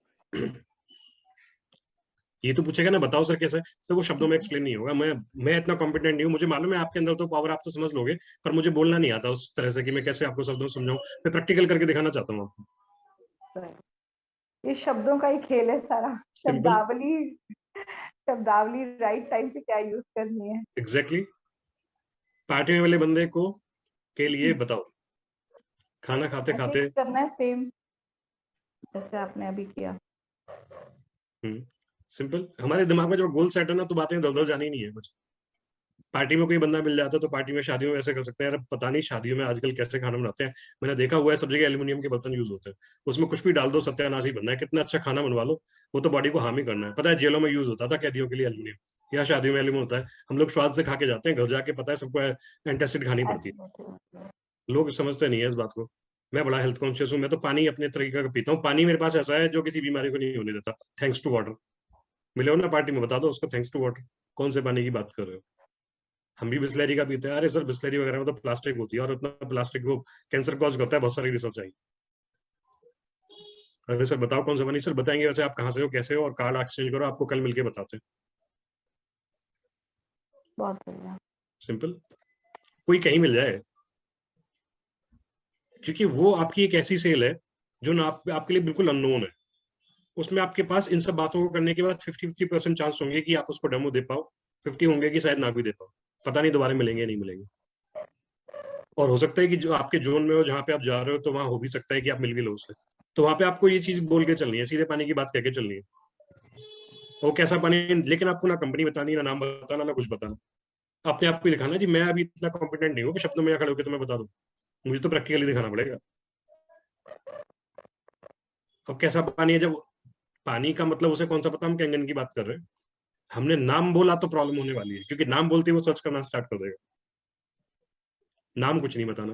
ये तो पूछेगा ना बताओ सर कैसे, तो वो शब्दों में एक्सप्लेन नहीं होगा। मैं इतना कॉम्पिटेंट नहीं हूँ, मुझे मालूम है आपके अंदर तो पावर, आप तो समझ लोगे, पर मुझे बोलना नहीं आता उस तरह से कि मैं कैसे आपको शब्दों में समझाऊं। मैं प्रैक्टिकल करके दिखाना चाहता हूँ आपको। ये शब्दों का ही खेल है सारा, शब्दावली शब्दावली राइट टाइम पे क्या यूज करनी है। एग्जैक्टली पार्टी में वाले बंदे को के लिए बताओ, खाना खाते खाते करना है सेम जैसे आपने अभी किया। सिंपल। हमारे दिमाग में जब गोल सेट है ना, तो बातें दल दल जानी नहीं है कुछ। पार्टी में कोई बंदा मिल जाता है तो पार्टी में शादियों में ऐसे कर सकते हैं। यार पता नहीं शादियों में आजकल कैसे खाना बनाते हैं, मैंने देखा हुआ है सब जगह एल्यूमिनियम के बर्तन यूज होते हैं, उसमें कुछ भी डाल दो सत्यानाश ही बनना है, कितना अच्छा खाना बनवा लो, वो तो बॉडी को हार्म ही करना है। पता है जेलों में यूज होता था कैदियों के लिए एल्यूमिनियम, या शादियों में एल्यूमिनियम होता है, हम लोग स्वाद से खा के जाते हैं, घर जाके पता है सबको एंटासिड खानी पड़ती है। लोग समझते नहीं है इस बात को। मैं बड़ा हेल्थ कॉन्शियस हूँ, मैं तो पानी अपने तरीके का पीता हूँ। पानी मेरे पास ऐसा है जो किसी बीमारी को नहीं होने देता, थैंक्स टू वाटर। मिले हो ना पार्टी में, बता दो उसको थैंक्स टू वाटर, कौन से पानी की बात कर रहे हो? हम भी बिस्लरी का पीते हैं। अरे सर बिस्लरी वगैरह में तो प्लास्टिक होती है, और उतना प्लास्टिक वो कैंसर कॉज करता है, बहुत सारी रिसर्च आई। अरे सर बताओ कौन सा पानी? सर बताएंगे वैसे आप कहाँ से हो, कैसे हो, और कार्ड एक्सचेंज करो, आपको कल मिलके बताते हैं। बहुत बढ़िया, सिंपल। कोई कहीं मिल जाए, क्योंकि वो आपकी एक ऐसी सेल है जो ना आपके लिए बिल्कुल अननोन है। उसमें आपके पास इन सब बातों को करने के बाद 50-50% चांस होंगे कि आप उसको डेमो दे पाओ, 50 होंगे कि शायद ना भी दे पाओ, पता नहीं दोबारा मिलेंगे नहीं मिलेंगे। और हो सकता है कि जो आपके जोन में हो जहाँ पे आप जा रहे हो तो वहां हो भी सकता है कि आप मिल भी लो उससे, तो वहां पे आपको ये चीज बोल के चलनी है, सीधे पानी की बात कह के चलनी है। वो कैसा पानी, लेकिन आपको ना कंपनी बतानी, ना नाम बताना, ना कुछ बताना, अपने आप को ही दिखाना जी मैं अभी इतना कॉम्पिटेंट नहीं हूँ कि शब्दों में खड़े होकर तुम्हें बता दूं, मुझे तो प्रैक्टिकली दिखाना पड़ेगा। अब कैसा पानी है, जब पानी का मतलब उसे कौन सा पता हम कैंगन की बात कर रहे हैं, हमने नाम बोला तो प्रॉब्लम होने वाली है, क्योंकि नाम बोलते ही वो सर्च करना स्टार्ट कर देगा, नाम कुछ नहीं बताना।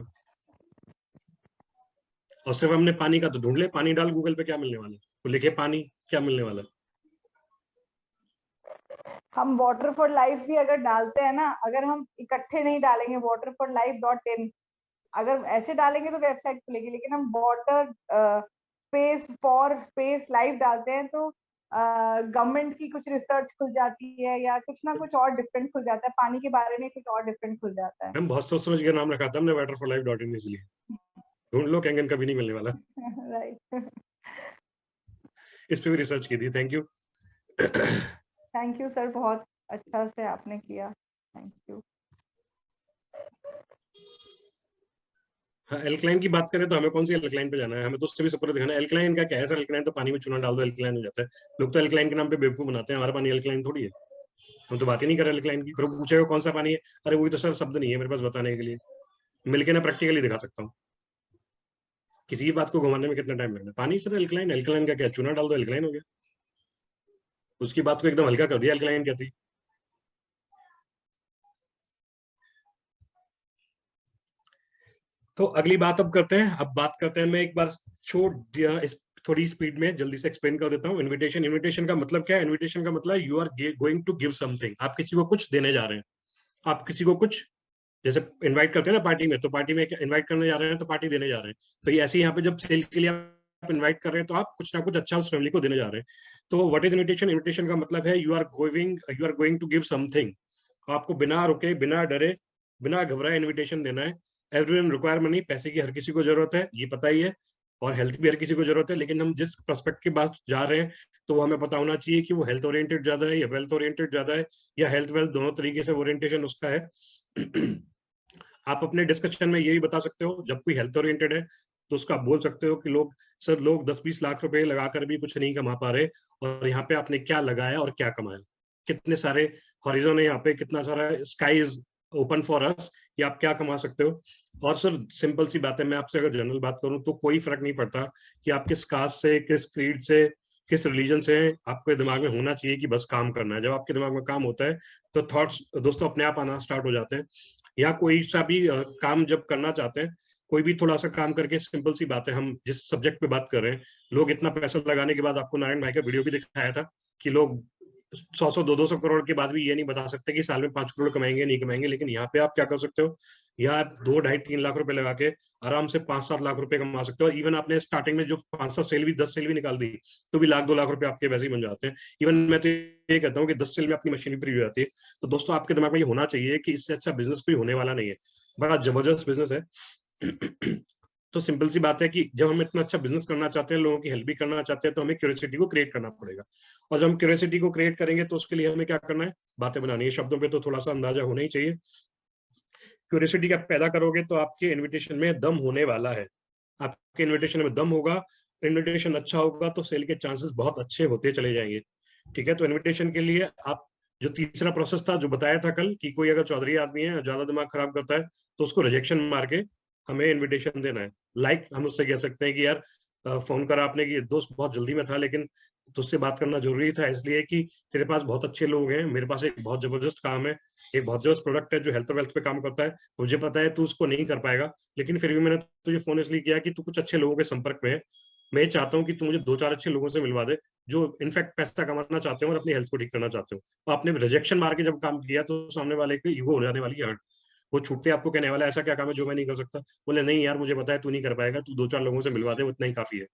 और सिर्फ हमने पानी का तो ढूंढ ले, पानी डाल गूगल पे, क्या मिलने वाला है, वो लिखे पानी, क्या मिलने वाला है। हम वाटर फॉर लाइफ भी अगर डालते हैं ना, अगर हम इकट्ठे नहीं डालेंगे waterforlife.in, अगर ऐसे डालेंगे तो वेबसाइट खुलेगी, लेकिन हम water space for space life डालते हैं तो गवर्नमेंट की कुछ रिसर्च खुल जाती है या कुछ ना कुछ और डिफरेंट खुल जाता है, पानी के बारे में कुछ और डिफरेंट खुल जाता है। हम बहुत सोच समझ के नाम रखा था हमने waterforlife.in, इसलिए ढूंढ लो, कैंगन कभी नहीं मिलने वाला। राइट, इस पे भी रिसर्च की थी। Thank you. Thank you sir, बहुत अच्छा से आपने किया, थैंक यू। हाँ, एल्कलाइन की बात करें तो हमें कौन सी एल्कलाइन पे जाना है, हमें तो उससे भी सुपर दिखाना है। एल्कलाइन का क्या है सर, एल्कलाइन तो पानी में चूना डाल दो एल्कलाइन हो जाता है। लोग तो एल्कलाइन के नाम पे बेवकूफ बनाते हैं, हमारा पानी एल्कलाइन थोड़ी है, हम तो बात ही नहीं कर रहे एल्कलाइन की। फिर पूछेगा कौन सा पानी है, अरे वही तो सर शब्द नहीं है मेरे पास बताने के लिए, मिलके ना प्रैक्टिकली दिखा सकता हूँ। किसी भी बात को घुमाने में कितना टाइम लगना है, पानी सर एल्कलाइन, एल्कलाइन का क्या, चूना डाल दो एल्कलाइन हो गया, उसकी बात को एकदम हल्का कर दिया, एल्कलाइन क्या थी। तो अगली बात अब करते हैं, अब बात करते हैं, मैं एक बार छोड़ दिया इस थोड़ी स्पीड में जल्दी से एक्सप्लेन कर देता हूँ। इनविटेशन, इनविटेशन का मतलब क्या है, इनविटेशन का मतलब you are going to give something, आप किसी को कुछ देने जा रहे हैं, आप किसी को कुछ, जैसे इनवाइट करते हैं ना पार्टी में, तो पार्टी में इनवाइट करने जा रहे हैं तो पार्टी देने जा रहे हैं, तो ये ऐसे यहाँ पे जब सेल के लिए आप इनवाइट कर रहे हैं तो आप कुछ ना कुछ अच्छा उस फैमिली को देने जा रहे हैं। तो व्हाट इज इनविटेशन, इनविटेशन का मतलब है you are going to give something, आपको बिना रुके, बिना डरे, बिना घबराए इनविटेशन देना है। एवरीवन रिक्वायर मनी, पैसे की हर किसी को जरूरत है, ये पता ही है, और हेल्थ भी हर किसी को जरूरत है, लेकिन हम जिस प्रोस्पेक्ट के पास जा रहे हैं तो वो हमें पता होना चाहिए कि वो हेल्थ ओरिएंटेड ज्यादा है या वेल्थ ओरिएंटेड ज्यादा है, या हेल्थ वेल्थ दोनों तरीके से ओरिएंटेशन उसका है। आप अपने डिस्कशन में ये भी बता सकते हो, जब कोई हेल्थ ओरिएंटेड है तो उसका आप बोल सकते हो कि लोग, सर लोग 10-20 लाख रुपए लगाकर भी कुछ नहीं कमा पा रहे, और यहाँ पे आपने क्या लगाया और क्या कमाया, कितने सारे हॉरिजॉन है यहाँ पे, कितना सारा sky is open for us, ये आप क्या कमा सकते हो। और सर सिंपल सी बात है, मैं आपसे अगर जनरल बात करूं तो कोई फर्क नहीं पड़ता कि आप किस कास्ट से, किस क्रीड से, किस रिलीजन से हैं, आपके दिमाग में होना चाहिए कि बस काम करना है। जब आपके दिमाग में काम होता है तो थॉट्स दोस्तों अपने आप आना स्टार्ट हो जाते हैं। या कोई सा भी काम जब करना चाहते हैं, कोई भी थोड़ा सा काम करके, सिंपल सी बात है, हम जिस सब्जेक्ट पे बात कर रहे हैं, लोग इतना पैसा लगाने के बाद, आपको नारायण भाई का वीडियो भी दिखाया था कि लोग 100 200 करोड़ के बाद भी ये नहीं बता सकते कि साल में 5 करोड़ कमाएंगे नहीं कमाएंगे। लेकिन यहाँ पे आप क्या कर सकते हो, यहाँ 2, 2.5, 3 लाख रुपए लगा के आराम से 5-7 लाख रुपए कमा सकते हो। इवन आपने स्टार्टिंग में जो 5-7 सेल भी, 10 सेल भी निकाल दी तो भी 1-2 लाख रुपए आपके वैसे ही बन जाते हैं। इवन मैं तो ये कहता हूँ कि 10 सेल में अपनी मशीन फ्री हो जाती है। तो दोस्तों आपके दिमाग में ये होना चाहिए कि इससे अच्छा बिजनेस कोई होने वाला नहीं है, बड़ा जबरदस्त बिजनेस है। तो सिंपल सी बात है कि जब हम इतना अच्छा बिजनेस करना चाहते हैं, लोगों की हेल्प भी करना चाहते हैं, तो हमें क्यूरियोसिटी को क्रिएट करना पड़ेगा। और जब हम क्यूरियोसिटी को क्रिएट करेंगे तो उसके लिए हमें क्या करना है, बातें बनानी है, शब्दों पे तो थोड़ा सा अंदाजा होना ही चाहिए। क्यूरियोसिटी का पैदा करोगे तो आपके इन्विटेशन में दम होने वाला है, आपके इन्विटेशन में दम होगा, इन्विटेशन अच्छा होगा तो सेल के चांसेस बहुत अच्छे होते चले जाएंगे। ठीक है, तो इन्विटेशन के लिए आप, जो तीसरा प्रोसेस था जो बताया था कल, कि कोई अगर चौधरी आदमी है, ज्यादा दिमाग खराब करता है, तो उसको रिजेक्शन मार के हमें इनविटेशन देना है। हम उससे कह सकते हैं कि यार फोन करा आपने कि दोस्त बहुत जल्दी में था, लेकिन तुझसे बात करना जरूरी था, इसलिए कि तेरे पास बहुत अच्छे लोग हैं, मेरे पास एक बहुत जबरदस्त काम है, एक बहुत जबरदस्त प्रोडक्ट है जो हेल्थ और वेल्थ पे काम करता है, मुझे पता है तू उसको नहीं कर पाएगा, लेकिन फिर भी मैंने तुझे फोन इसलिए किया कि तू कुछ अच्छे लोगों के संपर्क में है, मैं चाहता हूँ कि तू मुझे 2-4 अच्छे लोगों से मिलवा दे जो इनफैक्ट पैसा कमाना चाहते हो और अपनी हेल्थ को ठीक करना चाहते हो। तो आपने रिजेक्शन मार के जब काम किया तो सामने वाले की ईगो हो जाने वाली है हर्ट, वो छूटते आपको कहने वाला ऐसा क्या काम है जो मैं नहीं कर सकता, बोले नहीं यार मुझे पता है तू नहीं कर पाएगा, तू 2-4 लोगों से मिलवा दे, वो इतना ही काफी है।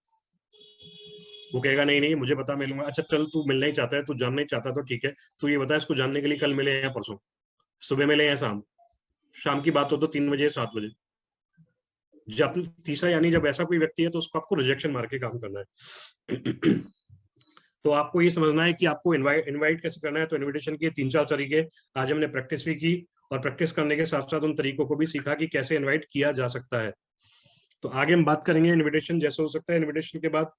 वो कहेगा नहीं नहीं मुझे पता, मिलूंगा, अच्छा चल तू मिलना ही चाहता है, तू जानना ही चाहता तो ठीक है, तू ये बता इसको जानने के लिए कल मिले या परसों, सुबह मिले या शाम, शाम की बात हो तो 3 बजे 7 बजे। जब तीसरा यानी जब ऐसा कोई व्यक्ति है तो उसको आपको रिजेक्शन मार के काम करना है। तो आपको ये समझना है कि आपको इनवाइट कैसे करना है। तो इनविटेशन के 3-4 तरीके आज हमने प्रैक्टिस भी की, और प्रैक्टिस करने के साथ साथ उन तरीकों को भी सीखा कि कैसे इनवाइट किया जा सकता है। तो आगे हम बात करेंगे इनविटेशन जैसे हो सकता है। इनविटेशन के बाद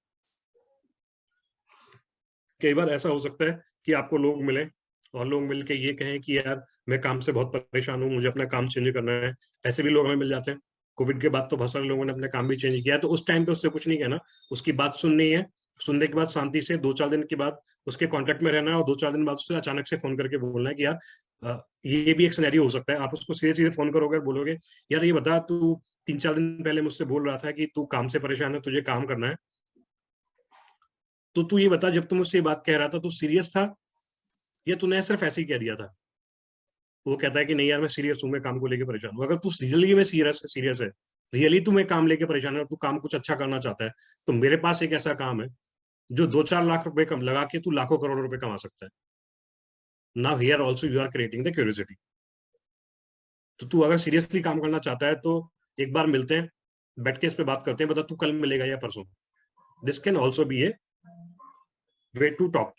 कई बार ऐसा हो सकता है कि आपको लोग मिले और लोग मिलके ये कहें कि यार मैं काम से बहुत परेशान हूँ, मुझे अपना काम चेंज करना है। ऐसे भी लोग हमें मिल जाते हैं। कोविड के बाद तो बहुत सारे लोगों ने अपना काम भी चेंज किया, तो उस टाइम पे उससे कुछ नहीं कहना, उसकी बात सुननी है। सुनने के बाद शांति से 2-4 दिन के बाद उसके कांटेक्ट में रहना है, और 2-4 दिन बाद उससे अचानक से फोन करके बोलना है कि यार ये भी एक सिनेरियो हो सकता है। आप उसको सीधे सीधे फोन करोगे और बोलोगे यार ये बता, तू 3-4 दिन पहले मुझसे बोल रहा था कि तू काम से परेशान है, तुझे काम करना है, तो तू ये बता जब तू मुझसे ये बात कह रहा था तू सीरियस था या तूने सिर्फ ऐसे ही कह दिया था। वो कहता है कि नहीं यार मैं सीरियस हूँ, मैं काम को लेके परेशान हूँ। अगर तू रियली में सीरियस है, रियली तू मैं काम लेके परेशान है और तू काम कुछ अच्छा करना चाहता है, तो मेरे पास एक ऐसा काम है जो 2-4 लाख रुपए कम लगा के तू लाखों करोड़ रुपए कमा सकता है। Now here also you are creating the curiosity. तो तू अगर सीरियसली काम करना चाहता है तो एक बार मिलते हैं, बैठ के इस पे बात करते हैं, बता तू कल मिलेगा या परसों। This can also be a way to talk,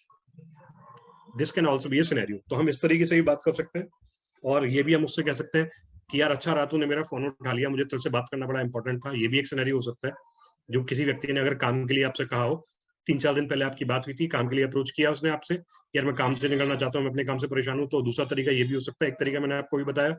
this can also be a scenario. तो हम इस तरीके से भी बात कर सकते हैं, और ये भी हम उससे कह सकते हैं कि यार अच्छा रहा तूने मेरा फोन उठा लिया, मुझे तुझसे बात करना बड़ा इंपॉर्टेंट था। ये भी एक सिनेरियो हो सकता है जो किसी व्यक्ति ने अगर काम के लिए आपसे कहा हो, 3-4 दिन पहले आपकी बात हुई थी, काम के लिए अप्रोच किया उसने आपसे, यार मैं काम से निकलना चाहता हूँ, मैं अपने काम से परेशान हूँ। तो दूसरा तरीका ये भी हो सकता है, एक तरीका मैंने आपको भी बताया,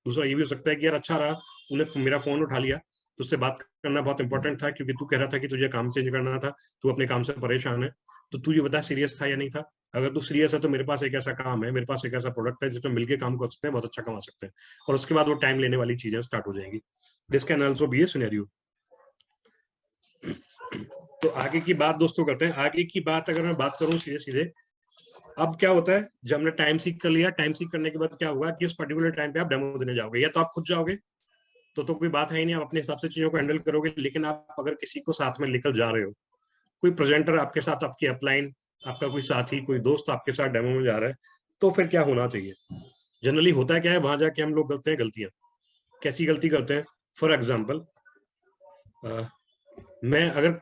दूसरा ये भी हो सकता है कि यार अच्छा रहा तूने मेरा फोन उठा लिया, तुझसे बात करना बहुत इंपॉर्टेंट था क्योंकि तू कह रहा था कि तुझे काम चेंज करना था, तू अपने काम से परेशान है, तो तू ये बता सीरियस था या नहीं था। अगर तू सीरियस है तो मेरे पास एक ऐसा काम है, मेरे पास एक ऐसा प्रोडक्ट है जिसमें मिलकर काम कर सकते हैं, बहुत अच्छा कमा सकते हैं। और उसके बाद वो टाइम लेने वाली चीजें स्टार्ट हो जाएंगी। This can also be a scenario. तो आगे की बात दोस्तों करते हैं। आगे की बात अगर मैं बात करूं सीधे सीधे, अब क्या होता है जब हमने टाइम सीख कर लिया, टाइम सीख करने के बाद क्या होगा कि उस पर्टिकुलर टाइम पे आप डेमो देने जाओगे, या तो आप खुद जाओगे तो कोई बात है ही नहीं, आप अपने हिसाब से चीजों को हैंडल करोगे। लेकिन आप अगर किसी को साथ में लेकर जा रहे हो, कोई प्रेजेंटर आपके साथ, आपकी अपलाइन, आपका कोई साथी, कोई दोस्त आपके साथ डेमो में जा रहा है, तो फिर क्या होना चाहिए। जनरली होता क्या है, वहां जाके हम लोग करते हैं गलतियां। कैसी गलती करते हैं? फॉर एग्जाम्पल, मैं अगर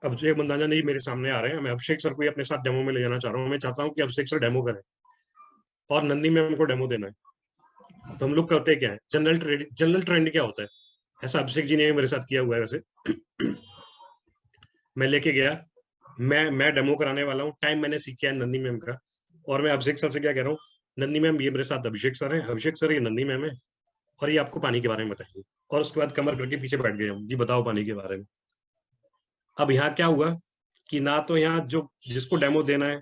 अभिषेक मंदाना नहीं मेरे सामने आ रहे हैं, मैं अभिषेक सर को ही अपने साथ डेमो में ले जाना चाह रहा हूँ, मैं चाहता हूँ कि अभिषेक सर डेमो करें और नंदी मैम को डेमो देना है, तो हम लोग करते क्या है, जनरल ट्रेंड क्या होता है, ऐसा अभिषेक जी ने मेरे साथ किया हुआ है। वैसे मैं लेके गया, मैं डेमो कराने वाला हूँ, टाइम मैंने सीख किया है नंदी मैम का, और मैं अभिषेक सर से क्या कह रहा हूँ, नंदी मैम ये मेरे साथ अभिषेक सर है, अभिषेक सर ये नंदी मैम है, और ये आपको पानी के बारे में बताएंगे। और उसके बाद कमर करके पीछे बैठ गए हम, जी बताओ पानी के बारे में। अब यहाँ क्या हुआ कि ना तो यहाँ जो जिसको डेमो देना है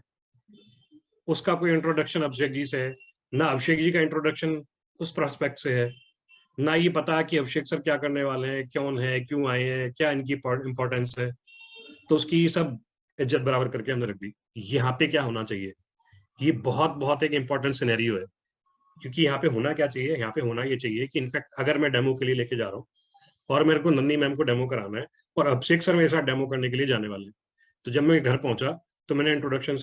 उसका कोई इंट्रोडक्शन अभिषेक जी से है, ना अभिषेक जी का इंट्रोडक्शन उस प्रोस्पेक्ट से है, ना ये पता कि अभिषेक सर क्या करने वाले हैं, कौन है, क्यों आए हैं, क्या इनकी इंपॉर्टेंस है, तो उसकी सब इज्जत बराबर करके हमने रख दी। यहाँ पे क्या होना चाहिए, ये बहुत बहुत एक इंपॉर्टेंट सिनेरियो है, क्योंकि यहाँ पे होना क्या चाहिए, यहाँ पे होना ये चाहिए कि इनफैक्ट अगर मैं डेमो के लिए लेके जा रहा हूँ और मेरे को नंदी मैम को डेमो कराना है और अभिषेक सर मेरे साथ डेमो करने के लिए जाने वाले हैं, तो जब मैं घर पहुंचा तो मैंने इंट्रोडक्शन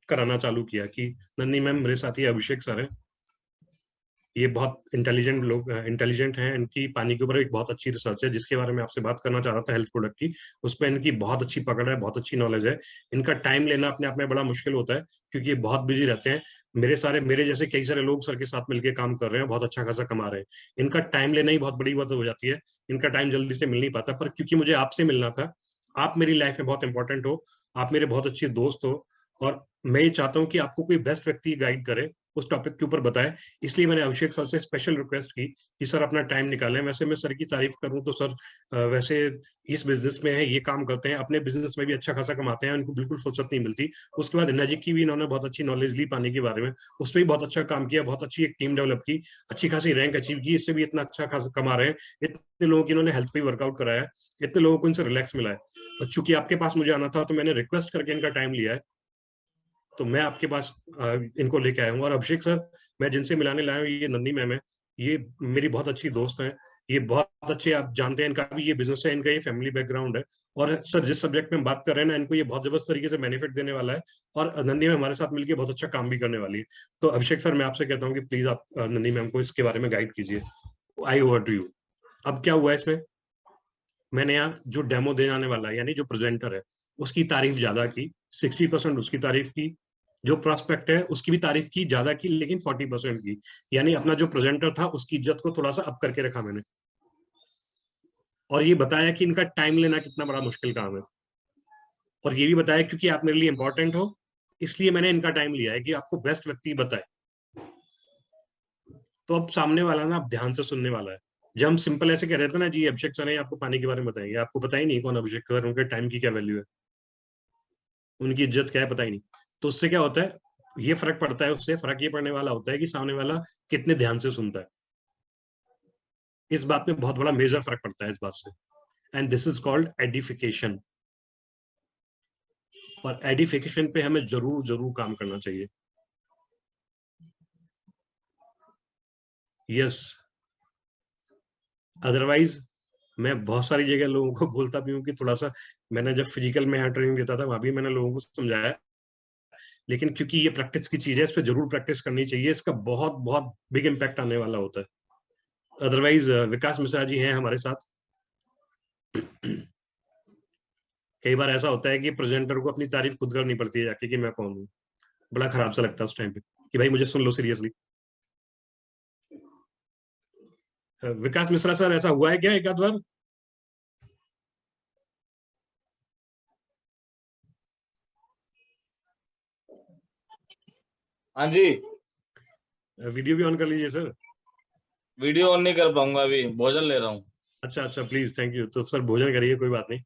कराना चालू किया कि नंदी मैम मेरे साथी अभिषेक सर हैं, ये बहुत इंटेलिजेंट हैं, इनकी पानी के ऊपर एक बहुत अच्छी रिसर्च है जिसके बारे में आपसे बात करना चाह रहा था, हेल्थ प्रोडक्ट की, उस पर इनकी बहुत अच्छी पकड़ है, बहुत अच्छी नॉलेज है। इनका टाइम लेना अपने आप में बड़ा मुश्किल होता है क्योंकि ये बहुत बिजी रहते हैं। मेरे जैसे कई सारे लोग सर के साथ मिलकर काम कर रहे हैं, बहुत अच्छा खासा कमा रहे हैं, इनका टाइम लेना ही बहुत बड़ी बात हो जाती है, इनका टाइम जल्दी से मिल नहीं पाता। पर क्योंकि मुझे आपसे मिलना था, आप मेरी लाइफ में बहुत इंपॉर्टेंट हो, आप मेरे बहुत अच्छे दोस्त हो, और मैं ये चाहता हूँ कि आपको कोई बेस्ट व्यक्ति गाइड करे, उस टॉपिक के ऊपर बताए, इसलिए मैंने अभिषेक सर से स्पेशल रिक्वेस्ट की कि सर अपना टाइम निकालें। वैसे मैं सर की तारीफ करूं तो सर वैसे इस बिजनेस में है, ये काम करते हैं, अपने बिजनेस में भी अच्छा खासा कमाते हैं, उनको बिल्कुल फुर्सत नहीं मिलती। उसके बाद एनर्जी की भी इन्होंने बहुत अच्छी नॉलेज ली पानी के बारे में, उस पर भी बहुत अच्छा काम किया, बहुत अच्छी एक टीम डेवलप की, अच्छी खासी रैंक अचीव की, इससे भी इतना अच्छा खासा कमा रहे हैं, इतने लोगों की इन्होंने हेल्थ पे वर्कआउट कराया, इतने लोगों को इनसे रिलैक्स मिला है। चूंकि आपके पास मुझे आना था तो मैंने रिक्वेस्ट करके इनका टाइम लिया है, तो मैं आपके पास इनको लेके आया हूँ। और अभिषेक सर मैं जिनसे मिलाने लाया हूँ, ये नंदी मैम है, ये मेरी बहुत अच्छी दोस्त हैं, ये बहुत अच्छे, आप जानते हैं इनका भी ये बिजनेस है, इनका ये फैमिली बैकग्राउंड है, और सर जिस सब्जेक्ट में हम बात कर रहे हैं ना, इनको ये बहुत जबरदस्त तरीके से बेनिफिट देने वाला है, और नंदी मैम हमारे साथ मिलकर बहुत अच्छा काम भी करने वाली है। तो अभिषेक सर मैं आपसे कहता हूँ कि प्लीज आप नंदी मैम को इसके बारे में गाइड कीजिए। I over to you. अब क्या हुआ इसमें, मैंने यहाँ जो डेमो देने आने वाला है, यानी जो प्रेजेंटर है, उसकी तारीफ ज्यादा की, 60% उसकी तारीफ की, जो प्रोस्पेक्ट है उसकी भी तारीफ की ज्यादा की, लेकिन 40% की। यानी अपना जो प्रेजेंटर था उसकी इज्जत को थोड़ा सा अप करके रखा मैंने, और ये बताया कि इनका टाइम लेना कितना बड़ा मुश्किल काम है, और ये भी बताया क्योंकि आप मेरे लिए इंपॉर्टेंट हो इसलिए मैंने इनका टाइम लिया है कि आपको बेस्ट व्यक्ति बताए। तो अब सामने वाला ना अब ध्यान से सुनने वाला है। जब हम सिंपल ऐसे कह रहे थे ना जी अभिषेक सर आपको पानी के बारे में बताएंगे, आपको पता ही नहीं कौन अभिषेक सर, उनके टाइम की क्या वैल्यू है, उनकी इज्जत क्या है पता ही नहीं। तो उससे क्या होता है, ये फर्क पड़ता है, उससे फर्क ये पड़ने वाला होता है कि सामने वाला कितने ध्यान से सुनता है। इस बात में बहुत बड़ा मेजर फर्क पड़ता है इस बात से, and this is called edification. और एडिफिकेशन पे हमें जरूर जरूर काम करना चाहिए। यस, अदरवाइज मैं बहुत सारी जगह लोगों को बोलता भी हूँ कि थोड़ा सा, मैंने जब फिजिकल में यहाँ ट्रेनिंग देता था वहां भी मैंने लोगों को समझाया, लेकिन क्योंकि ये प्रैक्टिस की चीज है, इस पर जरूर प्रैक्टिस करनी चाहिए, इसका बहुत बहुत बिग इम्पैक्ट आने वाला होता है। अदरवाइज विकास मिश्रा जी हैं हमारे साथ, कई बार ऐसा होता है कि प्रेजेंटर को अपनी तारीफ खुद करनी पड़ती है जाके कि मैं कौन हूँ, बड़ा खराब सा लगता है उस टाइम पे कि भाई मुझे सुन लो सीरियसली। विकास मिश्रा सर ऐसा हुआ है क्या एक आध बार? हाँ जी, वीडियो भी ऑन कर लीजिए सर। वीडियो ऑन नहीं कर पाऊंगा, अभी भोजन ले रहा हूँ। अच्छा अच्छा, प्लीज, थैंक यू। तो सर भोजन करिए, कोई बात नहीं।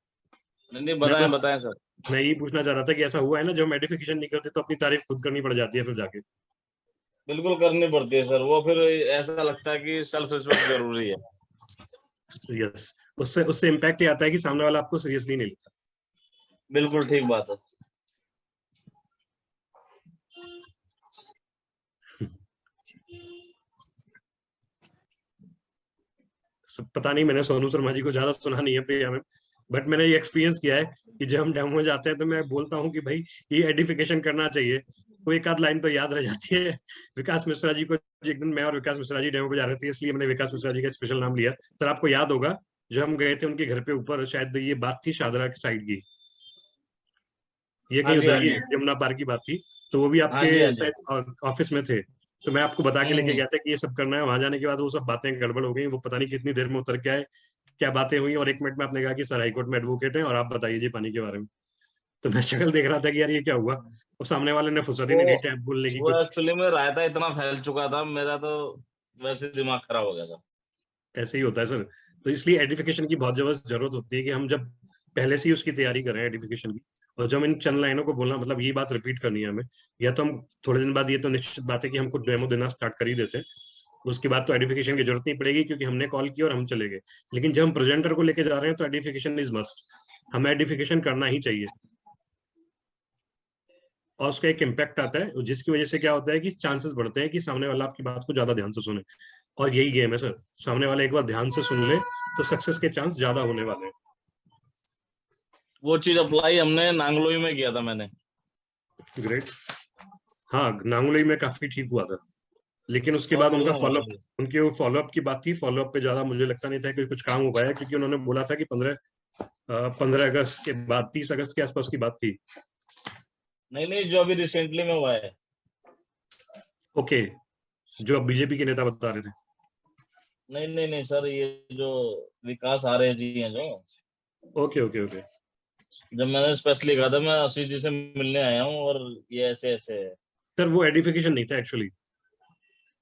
नहीं बताएं बताएं सर। मैं यही पूछना चाह रहा था कि ऐसा हुआ है ना, जब एडिफिकेशन नहीं करते तो अपनी तारीफ खुद करनी पड़ जाती है फिर जाके। बिल्कुल करनी पड़ती है सर, वो फिर ऐसा लगता है कि सेल्फ रिस्पेक्ट जरूरी है। यस, उससे उससे इम्पैक्ट ये आता है कि सामने वाला आपको सीरियसली नहीं लेता। बिल्कुल ठीक बात है। पता नहीं, मैंने सोनू शर्मा जी को ज्यादा सुना नहीं है प्रिया में, बट मैंने ये एक्सपीरियंस किया है कि जब हम डेमो में जाते हैं तो मैं बोलता हूँ कि भाई ये एडिफिकेशन करना चाहिए, कोई एक आध लाइन तो याद रह जाती है। विकास मिश्रा जी को, एक दिन मैं और विकास मिश्रा जी डेमो पे जा रहे थे, इसलिए मैंने विकास मिश्रा जी का स्पेशल नाम लिया। सर आपको याद होगा जब हम गए थे उनके घर पे ऊपर, शायद ये बात थी शादरा की साइड की, ये कहीं उधर की यमुना पार की बात थी, तो वो भी आपके शायद ऑफिस में थे, तो मैं आपको बता के लेके गया था कि ये सब करना है। वहां जाने के बाद वो सब बातें गड़बड़ हो गई, वो पता नहीं कितनी देर में उतर के आए, क्या बातें हुई, और 1 मिनट में आपने कहा कि सर हाईकोर्ट में एडवोकेट हैं और आप बताइए जी पानी के बारे में। तो मैं शक्ल देख रहा था कि यार ये क्या हुआ, और सामने वाले ने फुर्सत ही नहीं दी टैब बोलने की। वो एक्चुअली में रायता इतना फैल चुका था, मेरा तो वैसे दिमाग खराब हो गया था। ऐसे ही होता है सर, तो इसलिए एडिफिकेशन की बहुत जरूरत होती है कि हम जब पहले से ही उसकी तैयारी करें एडिफिकेशन की, और जब इन चंद लाइनों को बोलना, मतलब ये बात रिपीट करनी है हमें, या तो हम थोड़े दिन बाद, ये तो निश्चित बात है कि हमको डेमो देना स्टार्ट कर ही देते हैं, उसके बाद तो एडिफिकेशन की जरूरत नहीं पड़ेगी क्योंकि हमने कॉल किया और हम चले गए। लेकिन जब हम प्रेजेंटर को लेके जा रहे हैं तो एडिफिकेशन इज मस्ट, हमें एडिफिकेशन करना ही चाहिए, और उसका एक इम्पैक्ट आता है जिसकी वजह से क्या होता है कि चांसेस बढ़ते हैं कि सामने वाला आपकी बात को ज्यादा ध्यान से सुने। और यही गेम है सर, सामने वाला एक बार ध्यान से सुन ले तो सक्सेस के चांस ज्यादा होने वाले हैं। वो चीज अप्लाई हमने नांगलोई में किया था मैंने। ग्रेट। हाँ, नांगलोई में काफी ठीक हुआ था, लेकिन उसके बाद उनका फॉलोअप, उनके वो फॉलोअप की बात थी, फॉलोअप पे ज्यादा मुझे लगता नहीं था कि कुछ काम हो पाया, क्योंकि उन्होंने बोला था कि 15 अगस्त के बाद, 30 अगस्त के आसपास की बात थी। नहीं, जो अभी रिसेंटली में हुआ है। ओके, जो अब बीजेपी के नेता बता रहे थे। नहीं सर, ये जो विकास आर्य जी हैं जो। ओके ओके ओके, जब मैंने स्पेशली कहा था मैं आशीष जी से मिलने आया हूँ और ये ऐसे ऐसे है। सर वो एडिफिकेशन नहीं था एक्चुअली।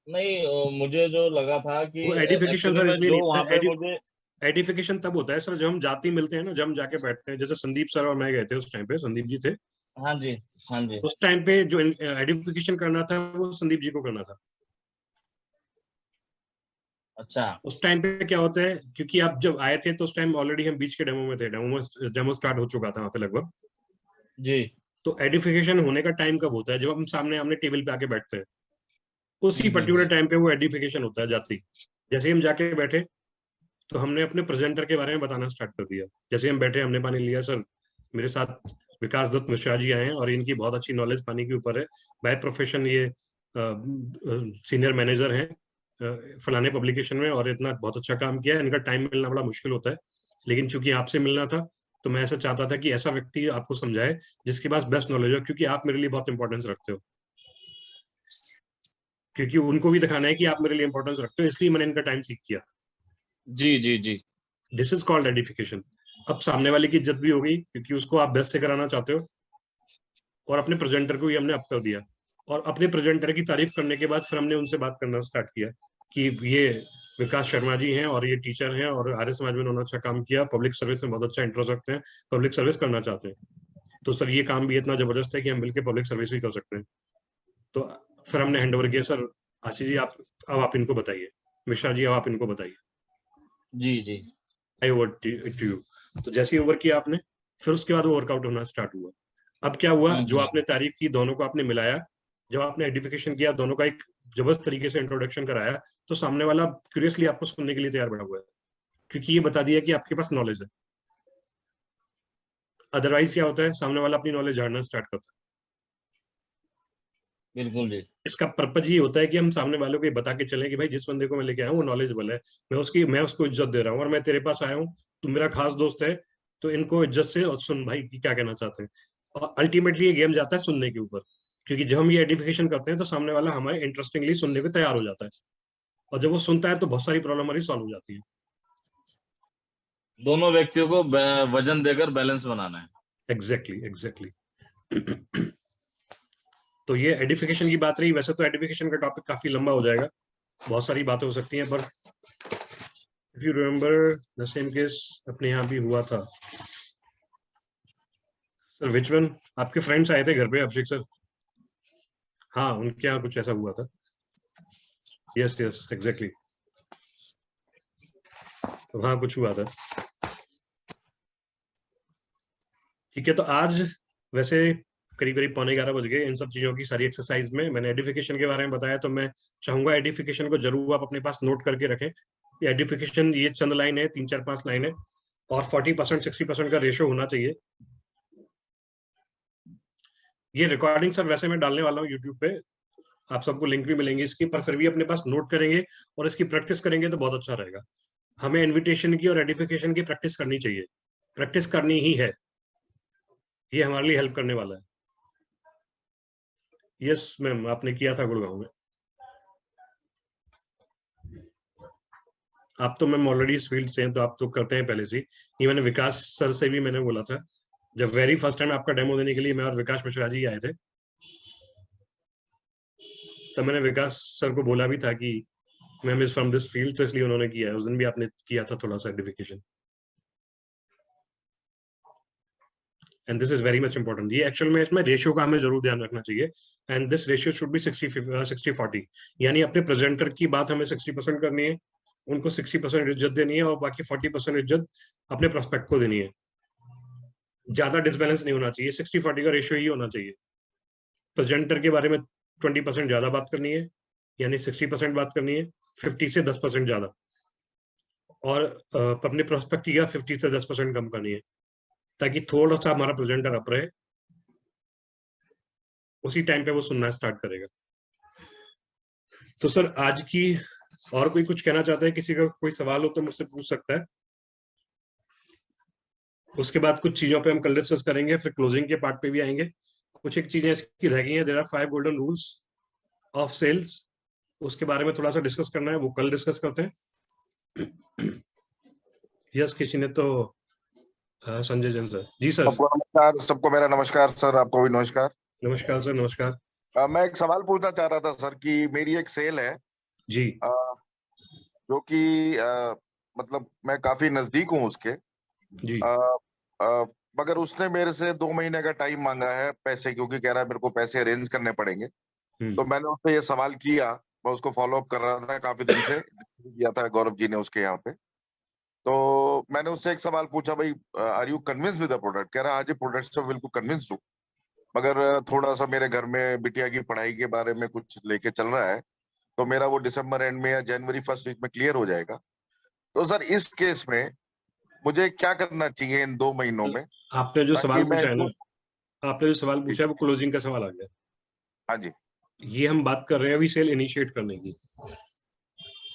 नहीं, मुझे जो लगा था कि वो एडिफिकेशन सर इसलिए नहीं वहाँ पे मुझे एडिफिकेशन तब होता है सर जब हम जाति मिलते हैं ना, जब हम जाके बैठते हैं, जैसे संदीप सर और मैं गए थे उस टाइम पे, संदीप जी थे। हाँ जी। उस टाइम पे जो एडिफिकेशन करना था वो संदीप जी को करना था। अच्छा। उस टाइम पे क्या होता है, क्योंकि आप जब आए थे तो उस टाइम ऑलरेडी हम बीच के डेमो में थे, डेमो स्टार्ट हो चुका था वहाँ पे लगभग जी। तो एडिफिकेशन होने का टाइम कब होता है, जब हम सामने आमने टेबल पे आके बैठते हैं, उसी पर्टिकुलर टाइम पे वो एडिफिकेशन होता है जाती। जैसे हम जाके बैठे तो हमने अपने प्रेजेंटर के बारे में बताना स्टार्ट कर दिया। जैसे हम बैठे, हमने पानी लिया, सर मेरे साथ विकास दत्त मिश्रा जी आए हैं और इनकी बहुत अच्छी नॉलेज पानी के ऊपर है, बाय प्रोफेशन ये सीनियर मैनेजर हैं फलाने पब्लिकेशन में और इतना बहुत अच्छा काम किया है, इनका टाइम मिलना बड़ा मुश्किल होता है, लेकिन चूंकि आपसे मिलना था तो मैं ऐसा चाहता था कि ऐसा व्यक्ति आपको समझाए जिसके पास बेस्ट नॉलेज हो, क्योंकि आप मेरे लिए बहुत इंपॉर्टेंस रखते हो, क्योंकि उनको भी दिखाना है कि आप मेरे लिए इंपॉर्टेंस रखते हो, इसलिए मैंने इनका टाइम सीख किया। जी जी जी। This is called edification. अब सामने वाले की इज्जत भी हो गई, क्योंकि उसको आप बेस्ट से कराना चाहते हो, और अपने प्रेजेंटर को भी हमने अप कर दिया। और अपने प्रेजेंटर की तारीफ करने के बाद फिर हमने उनसे बात करना स्टार्ट किया कि ये विकास शर्मा जी हैं और ये टीचर हैं और आर्य समाज में उन्होंने अच्छा काम किया, पब्लिक सर्विस में बहुत अच्छा इंटरेस्ट रखते हैं, पब्लिक सर्विस करना चाहते हैं, तो सर ये काम भी इतना जबरदस्त है कि हम मिलकर पब्लिक सर्विस भी कर सकते हैं। तो फिर हमने हैंड ओवर किया, सर आशीष जी अब आप इनको बताइए, मिश्रा जी अब आप इनको बताइए। जी जी। I over to you. तो जैसे ही ओवर किया आपने, फिर उसके बाद वो वर्कआउट होना स्टार्ट हुआ। अब क्या हुआ, जो आपने तारीफ की, दोनों को आपने मिलाया, जब आपने एडिफिकेशन किया, दोनों का एक जबरदस्त तरीके से इंट्रोडक्शन कराया, तो सामने वाला क्यूरियसली आपको सुनने के लिए तैयार बैठा हुआ है, क्योंकि ये बता दिया कि आपके पास नॉलेज है। अदरवाइज क्या होता है, सामने वाला अपनी नॉलेज झाड़ना स्टार्ट करता है। बिल्कुल जी। इसका पर्पज ये होता है कि हम सामने वालों को ये बता के चलें कि भाई जिस बंदे को मैं लेके आया हूँ वो नॉलेजेबल है, मैं उसको इज्जत दे रहा हूँ, और मैं तेरे पास आया हूँ, तू मेरा खास दोस्त है, तो इनको इज्जत से और सुन भाई क्या कहना चाहते हैं। और अल्टीमेटली ये गेम जाता है सुनने के ऊपर, क्योंकि जब हम ये एडिफिकेशन करते हैं तो सामने वाला हमारे इंटरेस्टिंगली सुनने को तैयार हो जाता है, और जब वो सुनता है तो बहुत सारी प्रॉब्लम हमारी सॉल्व हो जाती है। दोनों व्यक्तियों को वजन देकर बैलेंस बनाना है। एग्जैक्टली। तो ये एडिफिकेशन की बात रही। वैसे तो एडिफिकेशन का टॉपिक काफी लंबा हो जाएगा, बहुत सारी बातें हो सकती हैं, पर if you remember the same case अपने यहाँ भी हुआ था। सर विच वन, आपके फ्रेंड्स आए थे घर पे, अभिषेक सर? हाँ, उनके यहाँ कुछ ऐसा हुआ था। यस एग्जैक्टली, वहाँ कुछ हुआ था। ठीक है, तो आज वैसे करीब 11:15 बज गए। इन सब चीजों की सारी एक्सरसाइज में मैंने एडिफिकेशन के बारे में बताया, तो मैं चाहूंगा एडिफिकेशन को जरूर आप अपने पास नोट करके रखें। एडिफिकेशन ये चंद लाइन है, 3 4 5 लाइन है, और 40% 60% का रेशो होना चाहिए। ये रिकॉर्डिंग सर वैसे मैं डालने वाला हूँ यूट्यूब पे, आप सबको लिंक भी मिलेंगे इसकी, पर फिर भी अपने पास नोट करेंगे और इसकी प्रैक्टिस करेंगे तो बहुत अच्छा रहेगा। हमें इन्विटेशन की और एडिफिकेशन की प्रैक्टिस करनी चाहिए, प्रैक्टिस करनी ही है, ये हमारे लिए हेल्प करने वाला है। यस मैम, आपने किया था गुड़गांव में। आप तो मैम ऑलरेडी इस फील्ड से हैं, तो आप तो करते हैं पहले से ही। ये मैंने विकास सर से भी मैंने बोला था, जब वेरी फर्स्ट टाइम आपका डेमो देने के लिए मैं और विकास मिश्रा जी आए थे, तब मैंने विकास सर को बोला भी था कि ma'am is from this field, तो इसलिए उन्होंने किया है। उस दिन भी आपने किया था थोड़ा सा certification, and this is very much important. ये एक्चुअल में इसमें रेशियो का हमें जरूर ध्यान रखना चाहिए, and this ratio should be 60-40, यानी अपने प्रेजेंटर की बात हमें 60% करनी है, उनको 60% इज्जत देनी है, और बाकी 40% इज्जत अपने प्रोस्पेक्ट को देनी है। ज्यादा डिसबैलेंस नहीं होना चाहिए, 60-40 का रेशियो ही होना चाहिए। प्रेजेंटर के बारे में 20% ज्यादा बात करनी है, यानी 60% बात करनी है, 50 से 10% ज्यादा, और अपने प्रोस्पेक्ट की 50 से 10% कम करनी है, ताकि थोड़ा सा हमारा प्रेजेंटर अप रहे, उसी टाइम पे वो सुनना स्टार्ट करेगा। तो सर आज की, और कोई कुछ कहना चाहता है? किसी का कोई सवाल हो तो मुझसे पूछ सकता है। उसके बाद कुछ चीजों पे हम कल डिस्कस करेंगे, फिर क्लोजिंग के पार्ट पे भी आएंगे। कुछ एक चीजें इसकी रह गई हैं, there are 5 golden rules of sales, उसके बारे में थोड़ा सा डिस्कस करना है, वो कल डिस्कस करते हैं। यस किसी ने तो संजय जैन सर जी। सर सबको नमस्कार, सबको मेरा नमस्कार सर, आपको भी नमस्कार। नमस्कार सर, नमस्कार। मैं एक सवाल पूछना चाह रहा था सर कि मेरी एक सेल है जी, जो कि मतलब मैं काफी नजदीक हूँ उसके जी। मगर उसने मेरे से 2 महीने का टाइम मांगा है पैसे, क्योंकि कह रहा है मेरे को पैसे अरेंज करने पड़ेंगे। तो मैंने उससे ये सवाल किया, मैं उसको फॉलो अप कर रहा था काफी दिन से, किया था गौरव जी ने उसके यहाँ पे। तो मैंने उससे एक सवाल पूछा, भाई are you convince with the product? कह रहा है हाँ जी, प्रोडक्ट से बिल्कुल कन्विंस हूँ, मगर थोड़ा सा मेरे घर में बिटिया की पढ़ाई के बारे में कुछ लेके चल रहा है, तो मेरा वो दिसंबर एंड में या जनवरी फर्स्ट वीक में क्लियर हो जाएगा। तो सर इस केस में मुझे क्या करना चाहिए इन 2 महीनों में? आपने जो सवाल पूछा है ना, आपने जो सवाल पूछा है वो क्लोजिंग का सवाल आ गया। हाँ जी। ये हम बात कर रहे हैं अभी सेल इनिशिएट करने की।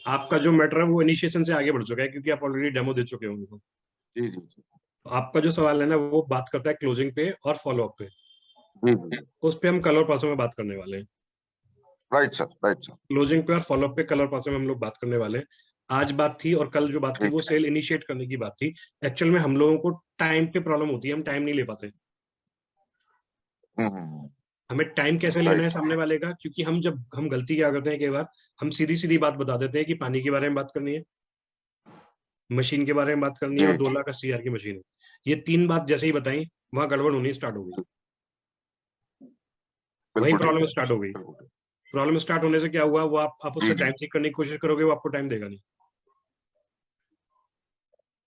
आपका जो मैटर है वो इनिशिएशन से आगे बढ़ चुका है, क्योंकि आप ऑलरेडी डेमो दे चुके हैं उनको। जी जी जी। आपका जो सवाल है ना वो बात करता है क्लोजिंग पे और फॉलो अप पे, जी जी उस पे हम कल और परसों में बात करने वाले हैं। Right sir, right sir. Closing पे और फॉलो अप पे कल और परसों में हम लोग बात करने वाले हैं। आज बात थी और कल जो बात थी ठीक वो है। सेल इनिशिएट करने की बात थी। एक्चुअल में हम लोगों को टाइम पे प्रॉब्लम होती है, हम टाइम नहीं ले पाते। हमें टाइम कैसे लेना है राइट सामने वाले का, क्योंकि हम गलती क्या करते हैं कई बार, हम सीधी सीधी बात बता देते हैं कि पानी के बारे में बात करनी है, मशीन के बारे में बात करनी है और जी 2,80,000 की मशीन है। ये 3 बात जैसे ही बताई वहां गड़बड़ होनी स्टार्ट हो गई, वही बिल्कुल ठीक प्रॉब्लम है, स्टार्ट हो गई। बिल्कुल ठीक। प्रॉब्लम स्टार्ट होने से क्या हुआ, वो आप जी उससे जी टाइम सीख करने की कोशिश करोगे, वो आपको टाइम देगा नहीं।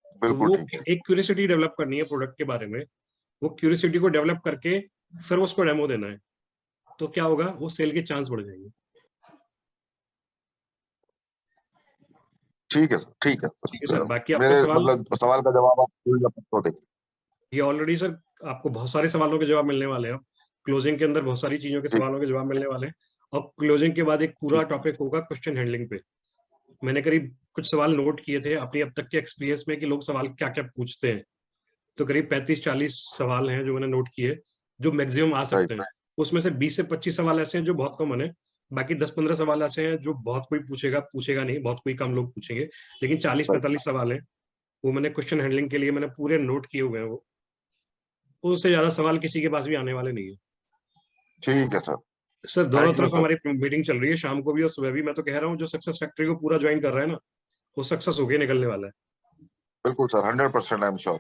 तो बिल्कुल वो ठीक है। एक क्यूरियोसिटी डेवलप करनी है प्रोडक्ट के बारे में, वो क्यूरियोसिटी को डेवलप करके फिर उसको डेमो देना है, तो क्या होगा, वो सेल के चांस बढ़ जाएंगे। ठीक है सर, ठीक है ठीक है सर, बाकी आपका मेरे सवाल, मतलब सवाल का जवाब आप तो देंगे। ये ऑलरेडी सर आपको बहुत सारे सवालों के जवाब मिलने वाले हैं। क्लोजिंग के अंदर बहुत सारी चीजों के ठीक सवालों के जवाब मिलने वाले हैं, और क्लोजिंग के बाद एक पूरा ठीक टॉपिक होगा क्वेश्चन हैंडलिंग पे। मैंने करीब कुछ सवाल नोट किए थे अपनी अब तक के एक्सपीरियंस में कि लोग सवाल क्या क्या पूछते हैं, तो करीब 35-40 सवाल हैं जो मैंने नोट किए, जो मैक्सिमम आ सकते राइट हैं। उसमें से 20 से 25 सवाल ऐसे हैं जो बहुत कॉमन है, बाकी 10-15 सवाल ऐसे हैं जो बहुत कोई पूछेगा नहीं, बहुत कोई कम लोग पूछेंगे, लेकिन राइट 40-45 सवाल हैं वो मैंने क्वेश्चन हैंडलिंग के लिए मैंने पूरे नोट किए हुए हैं। वो उससे ज्यादा सवाल किसी के पास भी आने वाले नहीं है। ठीक है सर। सर दोनों थैंक यू तरफ सर। हमारी मीटिंग चल रही है, शाम को भी और सुबह भी। मैं तो कह रहा हूँ जो सक्सेस फैक्ट्री को पूरा ज्वाइन कर रहा है ना, वो सक्सेस होके निकलने वाला है। बिल्कुल sir, 100% I am sure.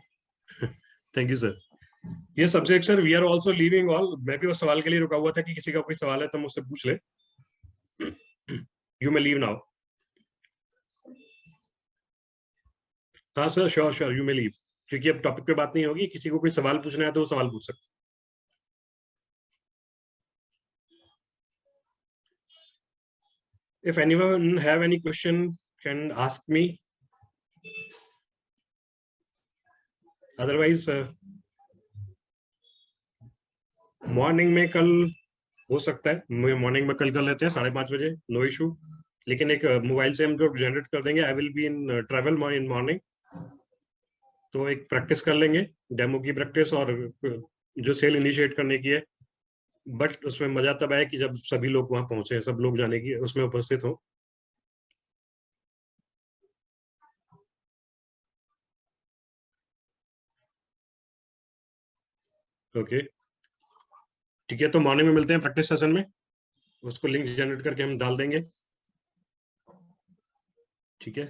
Thank you sir. ये subject sir we are also leaving all, मैं भी उस सवाल के लिए रुका हुआ था कि किसी का कोई सवाल है तो मुझसे पूछ ले। You may leave now. हाँ sir, sure sure, you may leave, क्योंकि अब टॉपिक पे बात नहीं होगी, किसी को कोई सवाल पूछना है तो वो सवाल पूछ सकते। If anyone have any question can ask me, otherwise morning में कल हो सकता है, मॉर्निंग में कल कर लेते हैं 5:30 बजे, नो इशू। लेकिन एक मोबाइल से हम जो जनरेट कर देंगे, आई will be in travel in morning, तो एक प्रैक्टिस कर लेंगे, डेमो की प्रैक्टिस और जो सेल इनिशिएट करने की है। बट उसमें मजा तब आए कि जब सभी लोग वहां पहुंचे, सब लोग जाने की उसमें उपस्थित हो। ओके ठीक है, तो मॉर्निंग में मिलते हैं प्रैक्टिस सेशन में, उसको लिंक जनरेट करके हम डाल देंगे। ठीक है,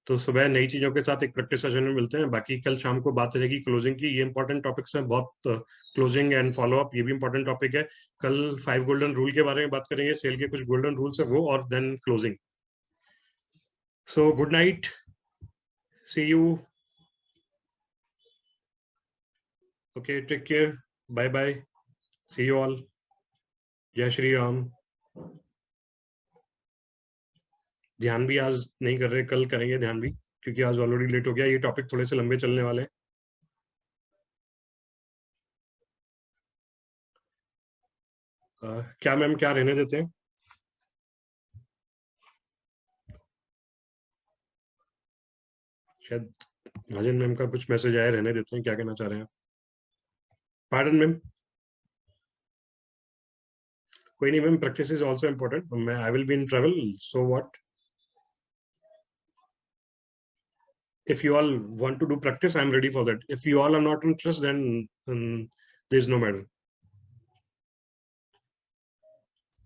तो सुबह नई चीजों के साथ एक प्रैक्टिस सेशन में मिलते हैं। बाकी कल शाम को बात रहेगी क्लोजिंग की, ये इंपॉर्टेंट टॉपिक्स हैं बहुत, क्लोजिंग एंड फॉलो अप ये भी इंपॉर्टेंट टॉपिक है। कल 5 गोल्डन रूल के बारे में बात करेंगे, सेल के कुछ गोल्डन रूल्स है वो, और then closing. So good night, see you, okay, take care, bye bye, see you all, जय श्री राम। ध्यान भी आज नहीं कर रहे, कल करेंगे ध्यान भी, क्योंकि आज ऑलरेडी लेट हो गया, ये टॉपिक थोड़े से लंबे चलने वाले हैं। क्या मैम, क्या रहने देते हैं? शायद महाजन मैम का कुछ मैसेज आया, रहने देते हैं, क्या कहना चाह रहे हैं आप? Pardon ma'am. कोई नहीं ma'am, practice is also important. मैं I will be in travel, so what, if you all want to do practice, I'm ready for that. If you all are not interested, then there's no matter.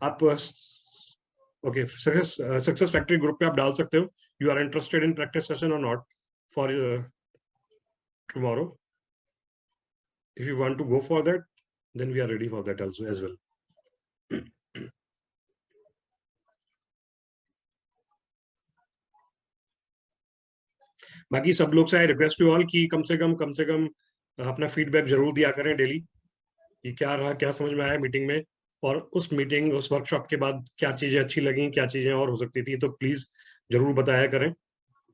आप ओके, सक्सेस फैक्ट्री ग्रुप पे आप डाल सकते हो, you are interested in practice session और not for tomorrow. If you want to go for that, then we are ready for that also as well. बाकी सब लोग से आई रिक्वेस्ट यू ऑल कि कम से कम अपना फीडबैक जरूर दिया करें डेली, कि क्या रहा, क्या समझ में आया मीटिंग में, और उस मीटिंग उस वर्कशॉप के बाद क्या चीजें अच्छी लगी, क्या चीजें और हो सकती थी, तो प्लीज जरूर बताया करें।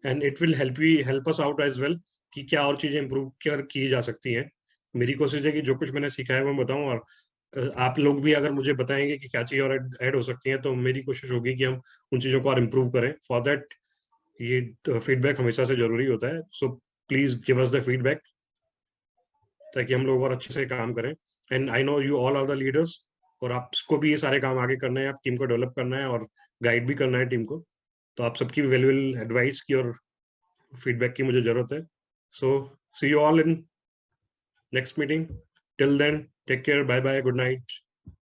And it will help us out as well कि क्या और चीजें इंप्रूव की जा सकती हैं। मेरी कोशिश है कि जो कुछ मैंने सीखा है वो बताऊं, और आप लोग भी अगर मुझे बताएंगे कि क्या चीजें और ऐड हो सकती हैं, तो मेरी कोशिश होगी कि हम उन चीजों को और इम्प्रूव करें। फॉर दैट ये फीडबैक हमेशा से जरूरी होता है। So please give us the feedback ताकि हम लोग और अच्छे से काम करें। And I know you all are the leaders, और आपको भी ये सारे काम आगे करने हैं, आप टीम को डेवलप करना है और गाइड भी करना है टीम को। तो आप सबकी वैल्यूएबल एडवाइस की और फीडबैक की मुझे जरूरत है। So see you all in next meeting. Till then take care, bye bye, good night.